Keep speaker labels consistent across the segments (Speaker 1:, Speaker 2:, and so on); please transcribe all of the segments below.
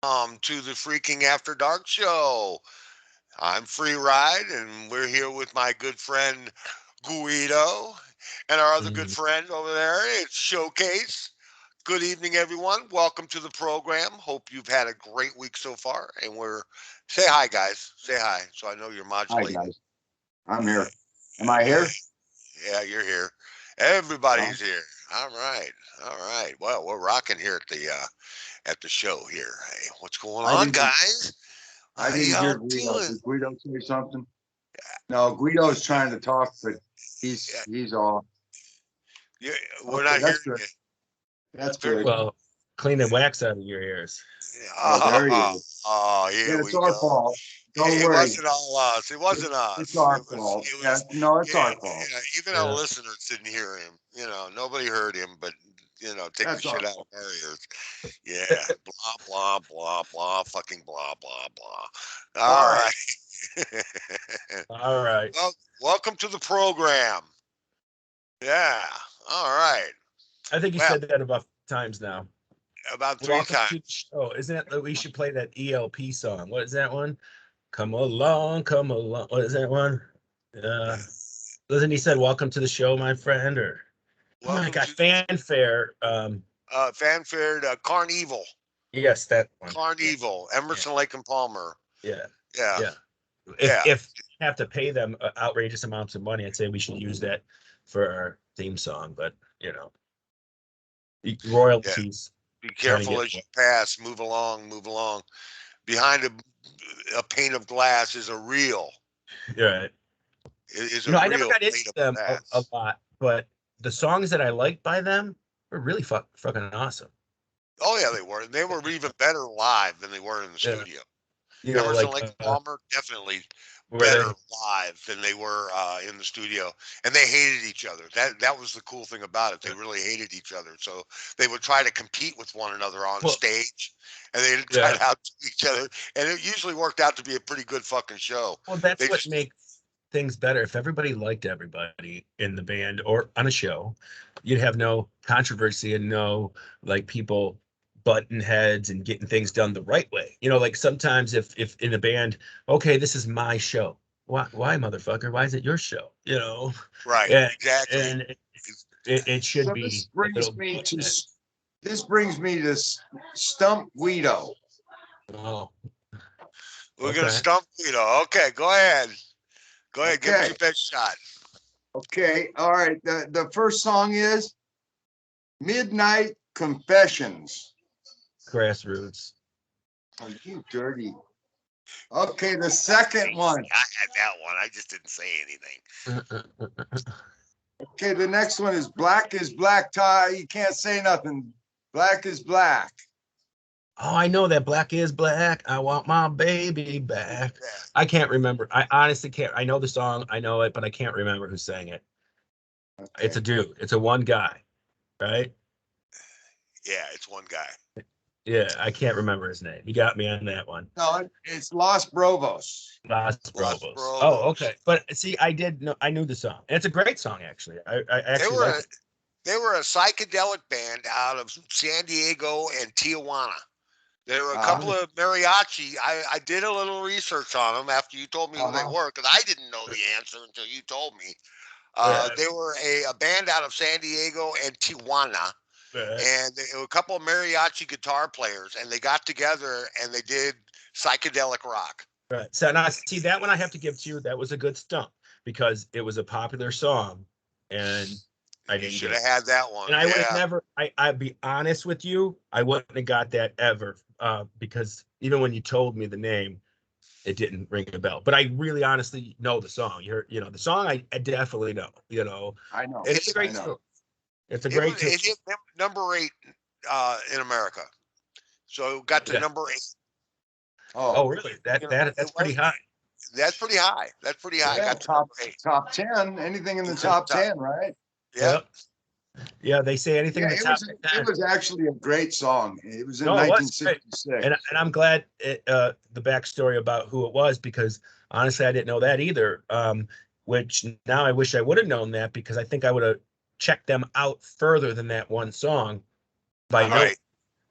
Speaker 1: To the Freaking After Dark show. I'm Free Ride, and we're here with my good friend Guido and our other good
Speaker 2: Mm.
Speaker 1: friend over there. It's Showcase. Good evening, everyone. Welcome to the program. Hope you've had a great week so far. And we're say hi, guys. Say hi, so I know you're
Speaker 3: Hi
Speaker 1: modulating.
Speaker 3: guys, I'm here. Am I here?
Speaker 1: Yeah, you're here.
Speaker 3: Well,
Speaker 1: Everybody's here. All right, all right. Well, we're rocking here at the show here. Hey, what's going
Speaker 3: I
Speaker 1: on,
Speaker 3: didn't.
Speaker 1: guys?
Speaker 3: I
Speaker 1: How
Speaker 3: didn't hear
Speaker 1: y'all
Speaker 3: Guido.
Speaker 1: doing?
Speaker 3: Did Guido say something? No, Guido's trying to talk, but he's
Speaker 1: Yeah,
Speaker 3: he's off.
Speaker 1: yeah, we're
Speaker 3: Okay,
Speaker 1: not
Speaker 3: that's
Speaker 1: hearing
Speaker 3: good.
Speaker 1: you.
Speaker 3: That's
Speaker 1: Very
Speaker 3: good.
Speaker 2: Well, clean the wax out of your ears.
Speaker 3: Oh, there he
Speaker 1: oh,
Speaker 3: is.
Speaker 1: oh,
Speaker 3: Yeah,
Speaker 1: here
Speaker 3: it's
Speaker 1: we
Speaker 3: our
Speaker 1: go.
Speaker 3: fault. Don't
Speaker 1: It
Speaker 3: worry.
Speaker 1: wasn't all us. It wasn't
Speaker 3: It's
Speaker 1: us.
Speaker 3: our
Speaker 1: It was.
Speaker 3: fault.
Speaker 1: It
Speaker 3: Yeah,
Speaker 1: was.
Speaker 3: no, it's
Speaker 1: Yeah,
Speaker 3: our fault.
Speaker 1: yeah. Even our
Speaker 2: Yeah.
Speaker 1: listeners didn't hear him. Nobody heard him. But take the
Speaker 3: That's our
Speaker 1: shit out of
Speaker 3: fault.
Speaker 1: our ears. Yeah. Blah blah blah blah. Fucking blah blah blah.
Speaker 3: All
Speaker 1: All
Speaker 3: right.
Speaker 1: right.
Speaker 2: All right.
Speaker 1: Well, welcome to the program. Yeah. All right.
Speaker 2: I think you
Speaker 1: Well,
Speaker 2: said that about times now.
Speaker 1: about three
Speaker 2: Welcome to the
Speaker 1: times.
Speaker 2: show. Isn't it that we should play that ELP song? What is that one? Come along, come along. What is that one? Uh, doesn't he said welcome to the show, my friend? Or oh my
Speaker 1: Welcome
Speaker 2: god,
Speaker 1: to
Speaker 2: fanfare.
Speaker 1: fanfare Carnival.
Speaker 2: Yes, that one. Yeah,
Speaker 1: Carnival.
Speaker 2: yeah,
Speaker 1: Emerson, Lake and Palmer.
Speaker 2: yeah,
Speaker 1: Yeah.
Speaker 2: yeah. If
Speaker 1: Yeah.
Speaker 2: if we have to pay them outrageous amounts of money, I'd say we should use that for our theme song. But you know,
Speaker 1: Yeah.
Speaker 2: royalties
Speaker 1: Be
Speaker 2: kind of
Speaker 1: careful
Speaker 2: get.
Speaker 1: as you pass. Move along. Move along. Behind a pane of glass is a real.
Speaker 2: Right.
Speaker 1: Is
Speaker 2: You
Speaker 1: a
Speaker 2: know, I never
Speaker 1: real
Speaker 2: got into
Speaker 1: pane of
Speaker 2: them a
Speaker 1: glass.
Speaker 2: lot, but the songs that I liked by them were really fucking awesome.
Speaker 1: Oh yeah, they were. They were even better live than they were in the
Speaker 2: Yeah.
Speaker 1: studio.
Speaker 2: You know,
Speaker 1: Emerson,
Speaker 2: like
Speaker 1: Lake and Palmer definitely
Speaker 2: where
Speaker 1: better
Speaker 2: they
Speaker 1: live than they were in the studio, and they hated each other. That was the cool thing about it. They really hated each other, so they would try to compete with one another on
Speaker 2: well,
Speaker 1: stage, and they'd try
Speaker 2: yeah.
Speaker 1: to out each other, and it usually worked out to be a pretty good fucking show.
Speaker 2: Well, that's
Speaker 1: They
Speaker 2: what
Speaker 1: just
Speaker 2: makes things better. If everybody liked everybody in the band or on a show, you'd have no controversy and no like people butting heads and getting things done the right way. You know, like sometimes if in a band, okay, this is my show. Why motherfucker? Why is it your show? You know,
Speaker 1: right,
Speaker 2: and
Speaker 1: exactly.
Speaker 2: and it should
Speaker 3: So
Speaker 2: be a little
Speaker 3: this brings me to Stump Guido.
Speaker 2: oh,
Speaker 1: We're gonna
Speaker 2: okay.
Speaker 1: stump Okay, go ahead. Go ahead. Give us
Speaker 3: Okay.
Speaker 1: your best shot.
Speaker 3: Okay. All right. The first song is Midnight Confessions.
Speaker 2: Grassroots.
Speaker 3: Oh, you dirty. Okay. The second one.
Speaker 1: I had that one. I just didn't say anything.
Speaker 3: Okay, the next one is black tie. You can't say nothing. Black is black.
Speaker 2: Oh, I know that black is black. I want my baby back.
Speaker 1: Yeah,
Speaker 2: I can't remember. I honestly can't. I know the song, I know it, but I can't remember who sang it. It's
Speaker 3: Okay.
Speaker 2: a dude. It's a one guy, right?
Speaker 1: yeah. It's one guy.
Speaker 2: Yeah, I can't remember his name. You got me on that one.
Speaker 3: No, it's Los Brovos.
Speaker 2: Las
Speaker 1: Los
Speaker 2: Brovos. Oh,
Speaker 1: Brovos.
Speaker 2: okay. But see, I did know. I knew the song. And it's a great song, actually. I
Speaker 1: They
Speaker 2: actually
Speaker 1: were
Speaker 2: like
Speaker 1: a,
Speaker 2: it.
Speaker 1: they were a psychedelic band out of San Diego and Tijuana. There were a couple
Speaker 3: Uh-huh.
Speaker 1: of mariachi. I did a little research on them after you told me who they
Speaker 3: Uh-huh.
Speaker 1: were because I didn't know the answer until you told me.
Speaker 2: Yeah,
Speaker 1: They were a band out of San Diego and Tijuana,
Speaker 2: yeah.
Speaker 1: and they were a couple of mariachi guitar players, and they got together and they did psychedelic rock.
Speaker 2: Right. So now, see that one I have to give to you. That was a good stump because it was a popular song, and I
Speaker 1: You
Speaker 2: didn't
Speaker 1: should
Speaker 2: get
Speaker 1: have
Speaker 2: it.
Speaker 1: had that one.
Speaker 2: And I would have
Speaker 1: Yeah.
Speaker 2: never. I'd be honest with you. I wouldn't have got that ever because even when you told me the name, it didn't ring a bell. But I really, honestly know the song. You know, the song. I definitely know. You know,
Speaker 3: I know.
Speaker 2: and it's a
Speaker 1: It
Speaker 3: I
Speaker 2: great
Speaker 3: know.
Speaker 2: tune. It's a great tune.
Speaker 1: it hit number 8 in America, so it got to
Speaker 2: Yeah.
Speaker 1: number 8.
Speaker 2: Oh,
Speaker 3: Oh,
Speaker 2: really? That
Speaker 1: You know,
Speaker 2: that
Speaker 1: it
Speaker 2: that's pretty
Speaker 1: was
Speaker 2: high.
Speaker 1: that's pretty high. That's pretty high.
Speaker 2: Yeah.
Speaker 3: yeah,
Speaker 1: Got to number 8.
Speaker 3: top 10. Anything in the
Speaker 1: Anything
Speaker 3: top
Speaker 1: top.
Speaker 3: 10, right?
Speaker 1: Yep.
Speaker 2: Yep. Yeah. They say anything
Speaker 3: Yeah,
Speaker 2: in the top
Speaker 3: it
Speaker 2: 10.
Speaker 3: was actually a great song. It was in
Speaker 2: No, it was great.
Speaker 3: 1966.
Speaker 2: And I'm glad the backstory about who it was because honestly I didn't know that either. Which now I wish I would have known that because I think I would have checked them out further than that one song by
Speaker 3: Uh-huh.
Speaker 2: name.
Speaker 1: Right.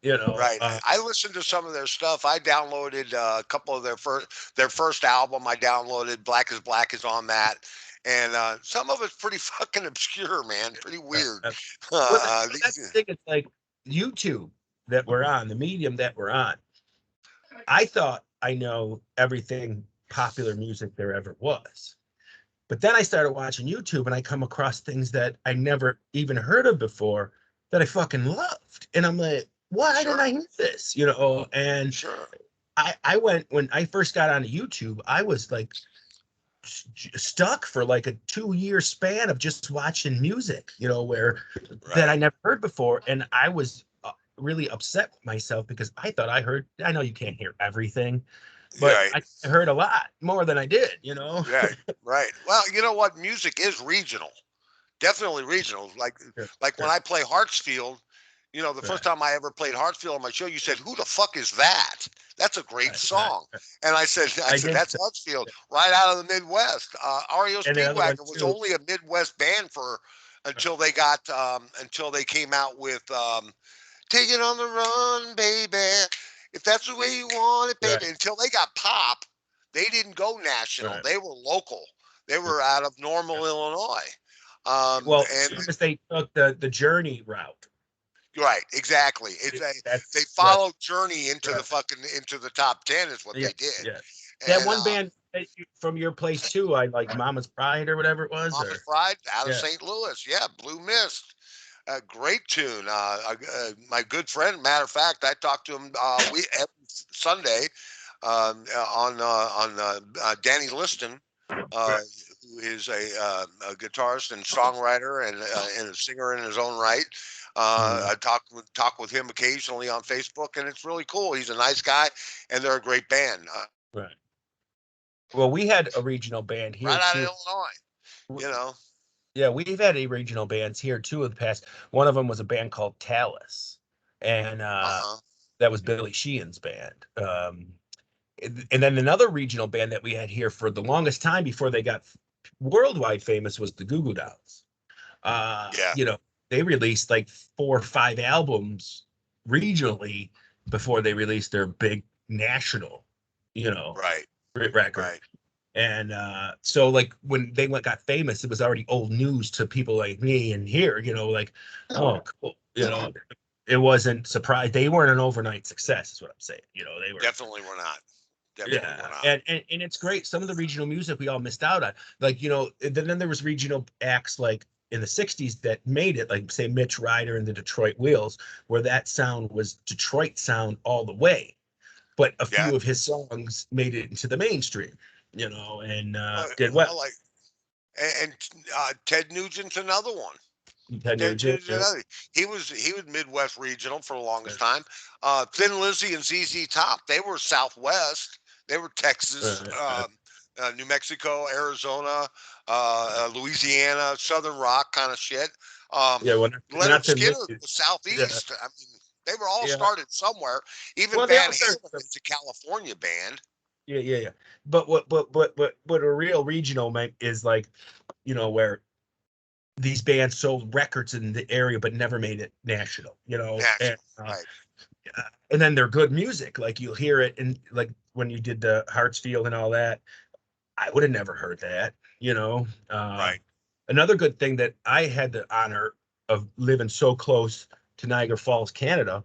Speaker 2: You know,
Speaker 1: Right. I listened to some of their stuff. I downloaded a couple of their first album. I downloaded Black is on that, and some of it's pretty fucking obscure, man. Pretty
Speaker 2: uh,
Speaker 1: weird.
Speaker 2: uh, well, that's the
Speaker 1: These,
Speaker 2: thing. It's like YouTube that we're on, the medium that we're on. I thought I know everything popular music there ever was. But then I started watching YouTube and I come across things that I never even heard of before that I fucking loved. And I'm like, why didn't
Speaker 1: sure,
Speaker 2: I hear this? You know, and
Speaker 1: sure.
Speaker 2: I went when I first got onto YouTube, I was like stuck for like a 2 year span of just watching music, you know, where that I
Speaker 1: Right.
Speaker 2: never heard before. And I was really upset with myself because I thought I heard, I know you can't hear everything, but
Speaker 1: Right.
Speaker 2: I heard a lot more than I did, you know?
Speaker 1: Right. Right. Well, you know what? Music is regional. Definitely regional.
Speaker 2: Sure,
Speaker 1: Like when
Speaker 2: sure,
Speaker 1: I play Hartsfield, the first
Speaker 2: right,
Speaker 1: time I ever played Hartsfield on my show, you said, "Who the fuck is that? That's a great
Speaker 2: right, right.
Speaker 1: song." And I
Speaker 2: I
Speaker 1: said,
Speaker 2: did
Speaker 1: "That's
Speaker 2: say
Speaker 1: Hartsfield,
Speaker 2: that.
Speaker 1: right out of the Midwest." REO
Speaker 2: And the other one
Speaker 1: Speedwagon was
Speaker 2: too.
Speaker 1: only a Midwest band for until they came out with "Take It on the Run, Baby." If that's the way you want it,
Speaker 2: Right,
Speaker 1: baby. Until they got pop, they didn't go national.
Speaker 2: right.
Speaker 1: They were local. They were out of Normal, Illinois.
Speaker 2: Well, as
Speaker 1: And
Speaker 2: soon as they took the Journey route,
Speaker 1: right, exactly. They
Speaker 2: that's what.
Speaker 1: followed Journey
Speaker 2: Right.
Speaker 1: into the top 10 is what
Speaker 2: Yeah,
Speaker 1: they did.
Speaker 2: yeah. That
Speaker 1: And
Speaker 2: one band from your place too, I like Mama's Pride or whatever it was,
Speaker 1: Mama's
Speaker 2: or
Speaker 1: Pride out of
Speaker 2: yeah,
Speaker 1: St. Louis, yeah, Blue Mist. Great tune. My good friend, matter of fact, I talked to him we every Sunday on Danny Liston, uh,
Speaker 2: right.
Speaker 1: who is a guitarist and songwriter and a singer in his own right.
Speaker 2: Mhm,
Speaker 1: I talk with him occasionally on Facebook, and it's really cool. He's a nice guy, and they're a great band.
Speaker 2: right. Well, we had a regional band here
Speaker 1: Right out of
Speaker 2: too.
Speaker 1: Illinois, you know.
Speaker 2: Yeah, we've had a regional bands here too in the past. One of them was a band called Talus, and
Speaker 1: Uh huh.
Speaker 2: that was Billy Sheehan's band. And then another regional band that we had here for the longest time before they got worldwide famous was the Goo Goo Dolls.
Speaker 1: Yeah.
Speaker 2: You know, they released like 4 or 5 albums regionally before they released their big national, you know,
Speaker 1: Right.
Speaker 2: record.
Speaker 1: Right.
Speaker 2: And so like when they got famous, it was already old news to people like me and here, you know, like, oh, cool. You know, it wasn't surprised. They weren't an overnight success, is what I'm saying. You know, they were,
Speaker 1: Definitely we're not. Definitely we're
Speaker 2: yeah.
Speaker 1: not.
Speaker 2: And it's great. Some of the regional music we all missed out on. Like, you know, then there was regional acts like in the 60s that made it, like say Mitch Ryder and the Detroit Wheels, where that sound was Detroit sound all the way. But a
Speaker 1: Yeah.
Speaker 2: few of his songs made it into the mainstream, you know, and
Speaker 1: Well,
Speaker 2: did well.
Speaker 1: well, like and Ted Nugent's another one.
Speaker 2: Ted
Speaker 1: Ted
Speaker 2: Nugent,
Speaker 1: Nugent's
Speaker 2: yeah.
Speaker 1: another. He was Midwest regional for the longest time. Thin Lizzy and ZZ Top, they were Southwest. They were Texas, New Mexico, Arizona, Louisiana, Southern rock kind of shit. Um,
Speaker 2: Yeah, when
Speaker 1: Leonard
Speaker 2: not Thin
Speaker 1: Skinner
Speaker 2: Lizzy,
Speaker 1: was
Speaker 2: yeah,
Speaker 1: Southeast. I mean, they were all
Speaker 2: yeah.
Speaker 1: started somewhere. Even
Speaker 2: Well, they
Speaker 1: Van
Speaker 2: all started
Speaker 1: Halen is a California band.
Speaker 2: yeah, yeah, yeah. But what a real regional meant is like, you know, where these bands sold records in the area but never made it national, you know,
Speaker 1: National, right?
Speaker 2: and then they're good music. Like you'll hear it in like when you did the Hartsfield and all that. I would have never heard that, you know.
Speaker 1: Right.
Speaker 2: Another good thing that I had the honor of living so close to Niagara Falls, Canada,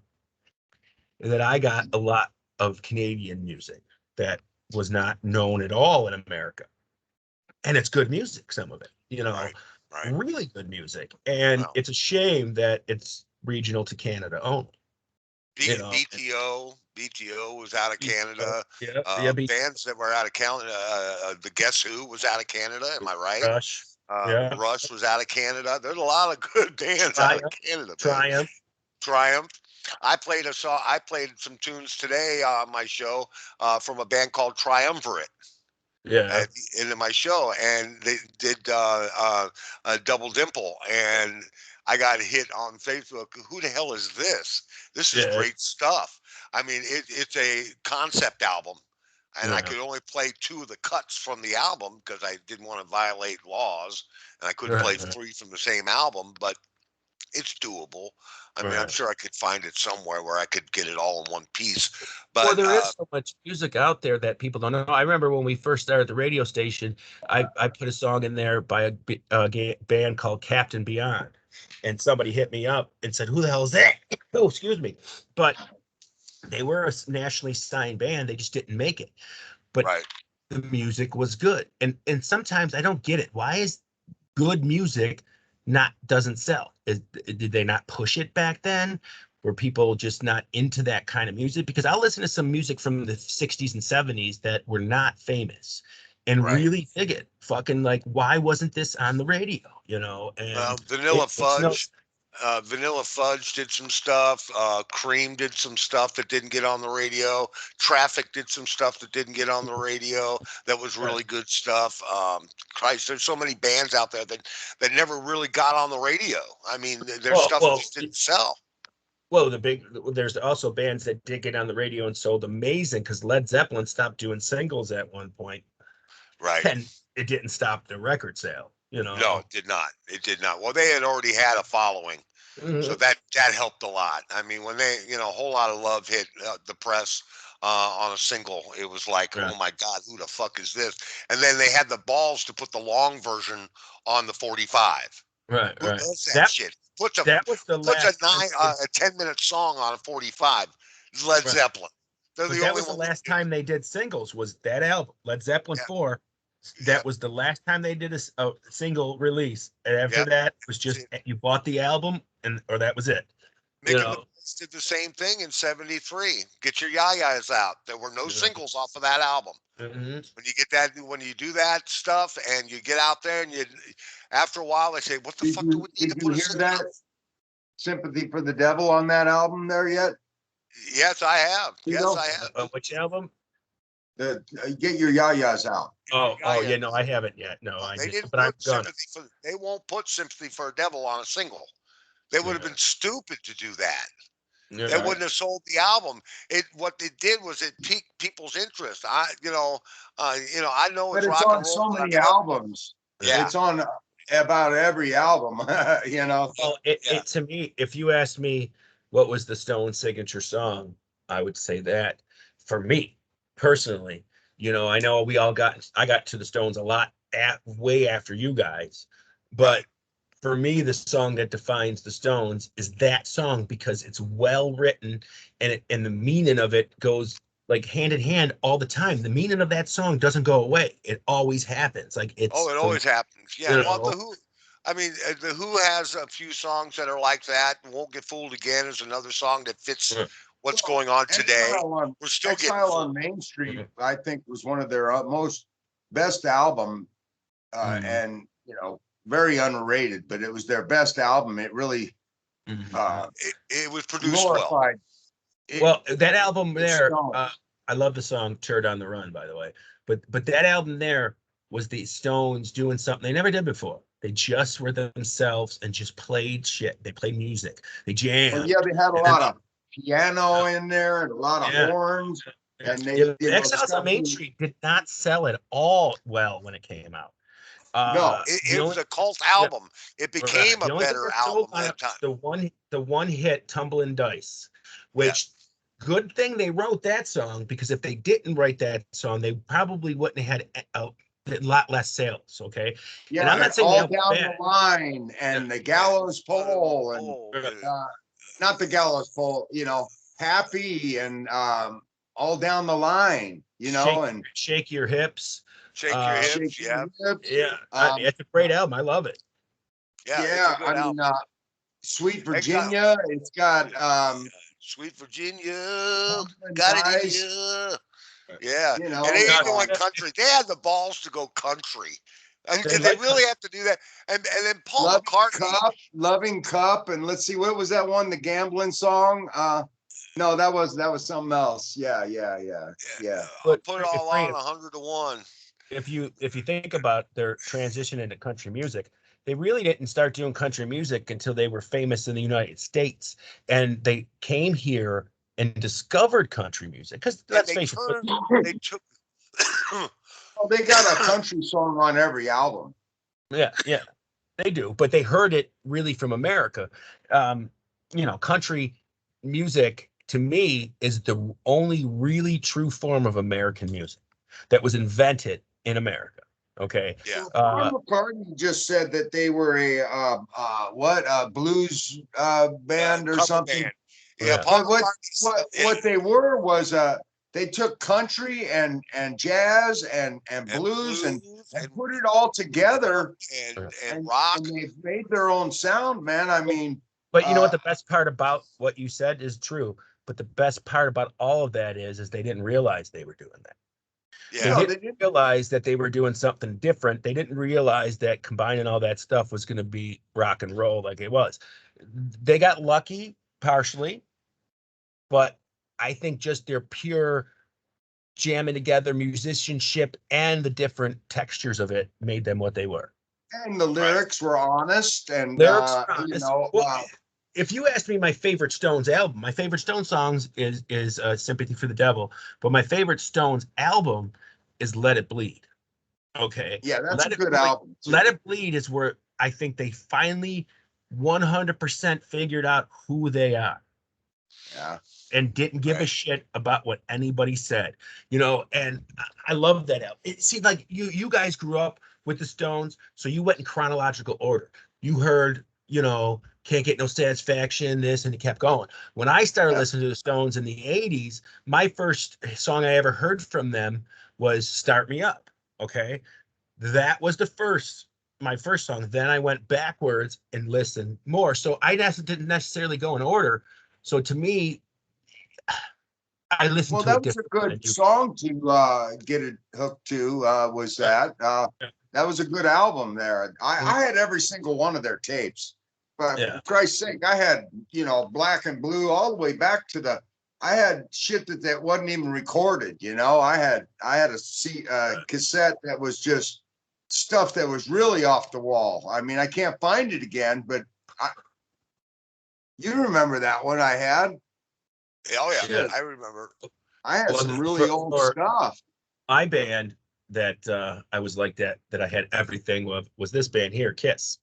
Speaker 2: is that I got a lot of Canadian music that was not known at all in America. And it's good music, some of it, you know,
Speaker 1: Right. Right.
Speaker 2: really good music. And
Speaker 1: Well,
Speaker 2: it's a shame that it's regional to Canada only, you know.
Speaker 1: BTO was out of Canada.
Speaker 2: Yeah, yeah,
Speaker 1: Bands that were out of Canada. The Guess Who was out of Canada. Am I right?
Speaker 2: Rush, yeah,
Speaker 1: Rush was out of Canada. There's a lot of good bands out of
Speaker 2: Triumph,
Speaker 1: Canada, man.
Speaker 2: Triumph,
Speaker 1: Triumph. I played some tunes today on my show from a band called Triumvirate
Speaker 2: yeah,
Speaker 1: at the end of my show, and they did a Double Dimple, and I got hit on Facebook. Who the hell is this? This is
Speaker 2: yeah,
Speaker 1: great stuff. I mean, it's a concept album, and I
Speaker 2: yeah,
Speaker 1: could only play two of the cuts from the album because I didn't want to violate laws, and I couldn't play
Speaker 2: right, right,
Speaker 1: three from the same album. But it's doable. I mean, I'm
Speaker 2: Right.
Speaker 1: sure I could find it somewhere where I could get it all in one piece.
Speaker 2: Well,
Speaker 1: But
Speaker 2: there is so much music out there that people don't know. I remember when we first started the radio station, I put a song in there by a band called Captain Beyond, and somebody hit me up and said, "Who the hell is that?" Oh, excuse me, but they were a nationally signed band. They just didn't make it, but
Speaker 1: right,
Speaker 2: the music was good. And sometimes I don't get it. Why is good music not doesn't sell? Did they not push it back then? Were people just not into that kind of music? Because I'll listen to some music from the 60s and 70s that were not famous and
Speaker 1: right.
Speaker 2: really dig it. Fucking like, why wasn't this on the radio? And
Speaker 1: Vanilla
Speaker 2: it's no.
Speaker 1: Fudge. Vanilla Fudge did some stuff. Cream did some stuff that didn't get on the radio. Traffic did some stuff that didn't get on the radio. That was really good stuff. Christ, there's so many bands out there that never really got on the radio. I mean, there's
Speaker 2: Well,
Speaker 1: stuff that
Speaker 2: well,
Speaker 1: just didn't sell.
Speaker 2: well, there's also bands that did get on the radio and sold amazing because Led Zeppelin stopped doing singles at one point,
Speaker 1: Right.
Speaker 2: and it didn't stop the record sale.
Speaker 1: No, it did not. It did not. Well, they had already had a following. So
Speaker 2: Mhm.
Speaker 1: that helped a lot. I mean, when they, a whole lot of love hit the press on a single, it was like,
Speaker 2: Right,
Speaker 1: oh my God, who the fuck is this? And then they had the balls to put the long version on the 45.
Speaker 2: right,
Speaker 1: Who
Speaker 2: right.
Speaker 1: does that
Speaker 2: That
Speaker 1: shit? Puts a
Speaker 2: that was the
Speaker 1: puts a
Speaker 2: last time they did,
Speaker 1: a 10-minute song on a 45. Led
Speaker 2: right.
Speaker 1: Zeppelin. They're
Speaker 2: But
Speaker 1: the
Speaker 2: that
Speaker 1: only
Speaker 2: was the
Speaker 1: ones who
Speaker 2: last
Speaker 1: do it.
Speaker 2: time they did singles. Was that album Led Zeppelin
Speaker 1: Yeah,
Speaker 2: 4?
Speaker 1: yeah,
Speaker 2: That was the last time they did a single release. And after
Speaker 1: yeah.
Speaker 2: that, it was
Speaker 1: That's
Speaker 2: just
Speaker 1: it.
Speaker 2: you bought the album and or that was it. You
Speaker 1: Mick and the
Speaker 2: know.
Speaker 1: Boys did the same thing in '73. Get your yayas out. There were no
Speaker 2: Yeah.
Speaker 1: singles off of that album.
Speaker 2: Mhm.
Speaker 1: When you do that stuff and you get out there and after a while they say, what the fuck do we need
Speaker 3: Did
Speaker 1: to
Speaker 3: you
Speaker 1: put a
Speaker 3: hear
Speaker 1: single
Speaker 3: that Sympathy for the Devil on that album there yet?
Speaker 1: on? Yes, I have. Yes,
Speaker 3: Tito?
Speaker 1: I have.
Speaker 2: Which album?
Speaker 3: The Get Your Yayas Out.
Speaker 2: Oh, yeah, no,
Speaker 1: Yayas.
Speaker 2: I haven't yet. No, I
Speaker 1: They
Speaker 2: didn't,
Speaker 1: didn't
Speaker 2: but I'm
Speaker 1: put
Speaker 2: gonna.
Speaker 1: they won't put sympathy for a devil on a single. They would have
Speaker 2: Yeah.
Speaker 1: been stupid to do that.
Speaker 2: Yeah.
Speaker 1: They
Speaker 3: Right.
Speaker 1: wouldn't have sold the album. What it did was it piqued people's interest. I know
Speaker 3: But
Speaker 1: it's
Speaker 3: it's
Speaker 1: rock and
Speaker 3: on
Speaker 1: roll,
Speaker 3: so
Speaker 1: but I
Speaker 3: many
Speaker 1: fuck.
Speaker 3: albums.
Speaker 1: Yeah,
Speaker 3: It's on about every album,
Speaker 2: Well,
Speaker 1: yeah.
Speaker 2: it to me, if you asked me what was the Stone signature song, I would say that for me personally, I know I got to the Stones a lot way after you guys,
Speaker 1: Right.
Speaker 2: but for me, the song that defines the Stones is that song because it's well written and the meaning of it goes like hand in hand all the time. The meaning of that song doesn't go away. It always happens. Like
Speaker 1: Oh,
Speaker 2: it's
Speaker 1: it
Speaker 2: the,
Speaker 1: always happens.
Speaker 2: you
Speaker 1: Yeah. Well, the
Speaker 2: know,
Speaker 1: Who. I mean, the Who has a few songs that are like that. Won't Get Fooled Again is another song that fits what's
Speaker 3: well,
Speaker 1: going on today.
Speaker 3: Exile on
Speaker 1: We're still getting
Speaker 3: Exile
Speaker 1: fooled.
Speaker 3: on Main Street, I think, was one of their most best album,
Speaker 2: Mhm.
Speaker 3: and very underrated. But it was their best album. It really
Speaker 2: Mhm.
Speaker 3: uh,
Speaker 1: It was produced well.
Speaker 3: glorified it,
Speaker 2: Well, that album
Speaker 3: the
Speaker 2: there,
Speaker 3: Stones.
Speaker 2: I love the song "Turd on the Run," by the way. But that album there was the Stones doing something they never did before. They just were themselves and just played shit. They played music. They
Speaker 3: Well,
Speaker 2: jammed.
Speaker 3: yeah, they had a
Speaker 2: And
Speaker 3: lot of piano in there and a lot of
Speaker 2: yeah,
Speaker 3: horns,
Speaker 2: yeah,
Speaker 3: and they,
Speaker 2: yeah. Exiles on Main
Speaker 3: especially
Speaker 2: Street did not sell at all well when it came out.
Speaker 3: no,
Speaker 2: The
Speaker 1: It was
Speaker 2: only
Speaker 1: a cult
Speaker 2: yeah,
Speaker 1: album. It
Speaker 2: right.
Speaker 1: became a
Speaker 2: The only thing
Speaker 1: better
Speaker 2: that sold
Speaker 1: album
Speaker 2: on it
Speaker 1: at time.
Speaker 2: was the one hit "Tumbling Dice,"
Speaker 1: Yeah.
Speaker 2: which good thing they wrote that song because if they didn't write that song, they probably wouldn't have had a lot less sales. Okay, and
Speaker 3: yeah,
Speaker 2: I'm
Speaker 3: and
Speaker 2: not saying the
Speaker 3: all
Speaker 2: album's
Speaker 3: down the
Speaker 2: bad.
Speaker 3: line,
Speaker 2: Yeah,
Speaker 3: and the
Speaker 1: Yeah.
Speaker 3: gallows pole, and
Speaker 1: Oh,
Speaker 2: right.
Speaker 3: uh, not the gallows pole, happy and all down the line,
Speaker 2: shake
Speaker 3: and
Speaker 2: shake your hips.
Speaker 1: shake your
Speaker 2: Uh,
Speaker 3: shake
Speaker 1: hips. Yeah.
Speaker 3: your hips.
Speaker 2: yeah, it's a great album. I love it.
Speaker 1: Yeah. It's a
Speaker 3: Yeah,
Speaker 1: good
Speaker 3: I mean,
Speaker 1: album.
Speaker 3: Sweet
Speaker 1: Exile.
Speaker 3: Virginia, it's got
Speaker 1: Sweet Virginia,
Speaker 3: Pumpkin
Speaker 1: got it in
Speaker 3: Dice,
Speaker 1: you. Yeah, and they
Speaker 2: No,
Speaker 1: ain't going country. They had the balls to go country. I mean,
Speaker 2: they
Speaker 1: because they
Speaker 2: like
Speaker 1: really
Speaker 2: country.
Speaker 1: have to do that. And then Paul McCartney.
Speaker 3: Loving Cup, and let's see, what was that one? The gambling song? No, that was something else. Yeah.
Speaker 1: I'll
Speaker 2: But
Speaker 1: put it all
Speaker 2: Frank,
Speaker 1: on 100 to 1.
Speaker 2: if you think about their transition into country music, they really didn't start doing country music until they were famous in the United States, and they came here and discovered country music. Because
Speaker 1: And
Speaker 2: let's face it, but
Speaker 1: they took.
Speaker 3: Well, they got a country song on every album.
Speaker 2: yeah, yeah, They do, but they heard it really from America. Country music to me is the only really true form of American music that was invented in America. Okay.
Speaker 1: Yeah.
Speaker 3: Paul McCartney just said that they were a blues band or
Speaker 1: Cover
Speaker 3: something.
Speaker 1: band. Yeah,
Speaker 2: Yeah.
Speaker 1: Paul
Speaker 3: But what
Speaker 1: McCartney.
Speaker 3: what they were was they took country and jazz and
Speaker 1: And
Speaker 3: blues
Speaker 1: blues
Speaker 3: and put it all together
Speaker 1: and rock.
Speaker 3: and they've made their own sound, man. I mean,
Speaker 2: But you know what? The best part about what you said is true. But the best part about all of that is they didn't realize they were doing that. They
Speaker 1: Yeah.
Speaker 3: no,
Speaker 2: didn't realize that they were doing something different. They didn't realize that combining all that stuff was going to be rock and roll like it was. They got lucky partially, but I think just their pure jamming together musicianship and the different textures of it made them what they were.
Speaker 3: and the lyrics were honest and
Speaker 2: Lyrics are
Speaker 3: you
Speaker 2: honest.
Speaker 3: know,
Speaker 2: Well, if you ask me my favorite Stones album, my favorite Stones songs is Sympathy for the Devil, but my favorite Stones album is Let It Bleed. Okay.
Speaker 3: yeah, that's
Speaker 2: Let
Speaker 3: a
Speaker 2: It
Speaker 3: good
Speaker 2: Bleed,
Speaker 3: album. Too.
Speaker 2: Let It Bleed is where I think they finally 100% figured out who they are
Speaker 3: Yeah.
Speaker 2: and didn't give a
Speaker 1: Right.
Speaker 2: shit about what anybody said, and I love that album. It seemed like you guys grew up with the Stones, so you went in chronological order. You heard, Can't Get No Satisfaction, this, and it kept going. When I started
Speaker 3: Yeah.
Speaker 2: listening to the Stones in the 80s, my first song I ever heard from them was Start Me Up. Okay. That was my first song. Then I went backwards and listened more. So I didn't necessarily go in order. So to me, I listened
Speaker 3: Well,
Speaker 2: to it
Speaker 3: that was a
Speaker 2: different than
Speaker 3: good
Speaker 2: you.
Speaker 3: song to get it hooked to. Was that? That was a good album there. I had every single one of their tapes. But
Speaker 2: Yeah.
Speaker 3: for Christ's sake, I had, Black and Blue all the way back to I had shit that wasn't even recorded, I had cassette that was just stuff that was really off the wall. I mean, I can't find it again, but you remember that one I had?
Speaker 1: Oh yeah,
Speaker 3: Shit,
Speaker 1: I remember.
Speaker 3: I had
Speaker 2: Well,
Speaker 3: some really old stuff.
Speaker 2: my band that I was like that I had everything of was this band here, Kiss.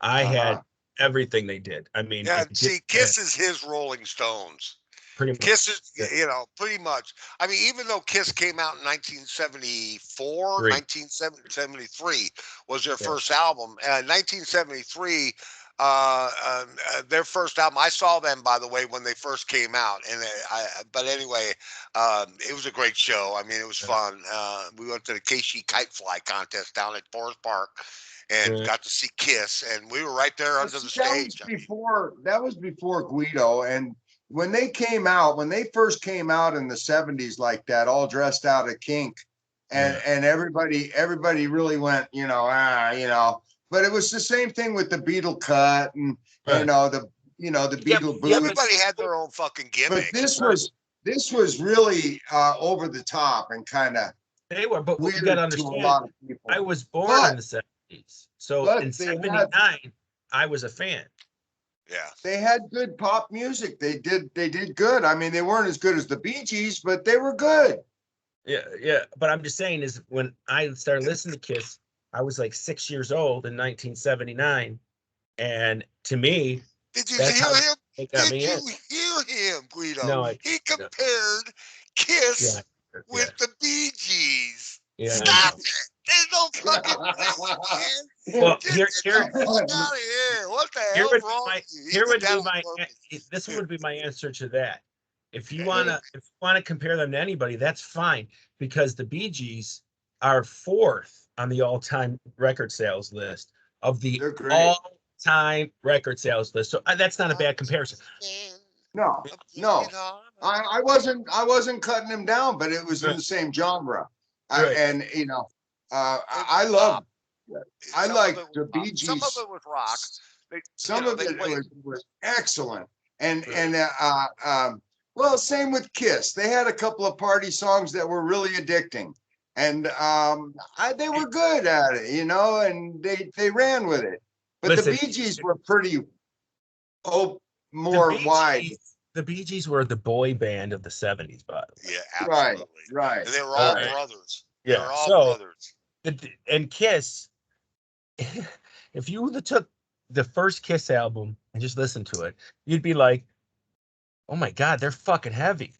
Speaker 2: I
Speaker 3: Uh-huh.
Speaker 2: had everything they did. I mean,
Speaker 1: Yeah,
Speaker 2: if you
Speaker 1: see,
Speaker 2: get
Speaker 1: Kiss is his Rolling Stones.
Speaker 2: pretty
Speaker 1: Kiss
Speaker 2: much
Speaker 1: is, pretty much. I mean, even though Kiss came out in 1974,
Speaker 2: three.
Speaker 1: 1973 was their
Speaker 2: Yeah.
Speaker 1: first album. 1973, their first album. I saw them, by the way, when they first came out, and but anyway, it was a great show. I mean, it was fun. We went to the KC Kite Fly contest down at Forest Park, and
Speaker 2: Yeah.
Speaker 1: got to see Kiss, and we were right there under the stage.
Speaker 3: That was before Guido. And when they first came out in the 70s like that, all dressed out of Kink,
Speaker 2: Yeah.
Speaker 3: and everybody really went, but it was the same thing with the Beatle cut and
Speaker 2: Right.
Speaker 3: the
Speaker 2: Yeah,
Speaker 3: Beatle
Speaker 2: yeah,
Speaker 3: blues.
Speaker 1: Everybody had their own fucking
Speaker 3: But
Speaker 1: gimmicks.
Speaker 3: this was really over the top and kind of
Speaker 2: they were, but what you got
Speaker 3: weird
Speaker 2: to
Speaker 3: to a
Speaker 2: understand,
Speaker 3: lot of
Speaker 2: I
Speaker 3: people.
Speaker 2: was born in
Speaker 3: But
Speaker 2: the 70s. So
Speaker 3: but
Speaker 2: in
Speaker 3: they had
Speaker 2: 79, I was a fan.
Speaker 1: Yeah.
Speaker 3: they had good pop music. They did good. I mean, they weren't as good as the Bee Gees, but they were good.
Speaker 2: Yeah, yeah. But I'm just saying is when I started listening to Kiss, I was like 6 years old in 1979. And to me,
Speaker 1: Did you
Speaker 2: that's
Speaker 1: hear
Speaker 2: how
Speaker 1: him?
Speaker 2: they got
Speaker 1: Did
Speaker 2: me in.
Speaker 1: you hear him, Guido?
Speaker 2: No,
Speaker 1: He
Speaker 2: no,
Speaker 1: compared
Speaker 2: yeah,
Speaker 1: Kiss
Speaker 2: yeah,
Speaker 1: with the Bee Gees.
Speaker 2: yeah, I
Speaker 1: Stop
Speaker 2: know.
Speaker 1: it! There's no fucking way, man.
Speaker 2: Well,
Speaker 1: Just get the fuck out of here. What the
Speaker 2: here
Speaker 1: hell's
Speaker 2: would be
Speaker 1: wrong
Speaker 2: my
Speaker 1: with you? He
Speaker 2: here
Speaker 1: did
Speaker 2: would
Speaker 1: that
Speaker 2: be
Speaker 1: on
Speaker 2: my
Speaker 1: purpose.
Speaker 2: this would be my answer to that. If you wanna compare them to anybody, that's fine because the Bee Gees are fourth on the all-time record sales list of the
Speaker 3: They're great.
Speaker 2: all-time record sales list. So that's not a bad comparison.
Speaker 3: No, no, I wasn't cutting them down, but it was in
Speaker 2: Right,
Speaker 3: the same genre.
Speaker 2: right.
Speaker 3: And
Speaker 1: It
Speaker 3: I
Speaker 1: was
Speaker 3: love
Speaker 1: pop.
Speaker 3: I
Speaker 1: Some of
Speaker 3: like
Speaker 1: it was
Speaker 3: the
Speaker 1: pop.
Speaker 3: Bee
Speaker 1: Some of
Speaker 3: Gees.
Speaker 1: it was rock. They,
Speaker 3: Some of
Speaker 1: they
Speaker 3: it
Speaker 1: went.
Speaker 3: was excellent. And
Speaker 2: Right.
Speaker 3: well, same with Kiss. They had a couple of party songs that were really addicting. And they were good at it, and they ran with it. But the
Speaker 2: Listen,
Speaker 3: Bee Gees were pretty
Speaker 2: the
Speaker 3: more
Speaker 2: Bee
Speaker 3: wide.
Speaker 2: Gees, the Bee Gees were the boy band of the 70s, by the way.
Speaker 1: Yeah,
Speaker 3: Right,
Speaker 1: absolutely.
Speaker 3: right,
Speaker 1: And they were
Speaker 2: All
Speaker 1: all
Speaker 3: right.
Speaker 2: right.
Speaker 1: brothers. They
Speaker 2: Yeah.
Speaker 1: were all
Speaker 2: So
Speaker 1: brothers.
Speaker 2: and Kiss, if you took the first Kiss album and just listened to it, you'd be like, oh my God, they're fucking heavy.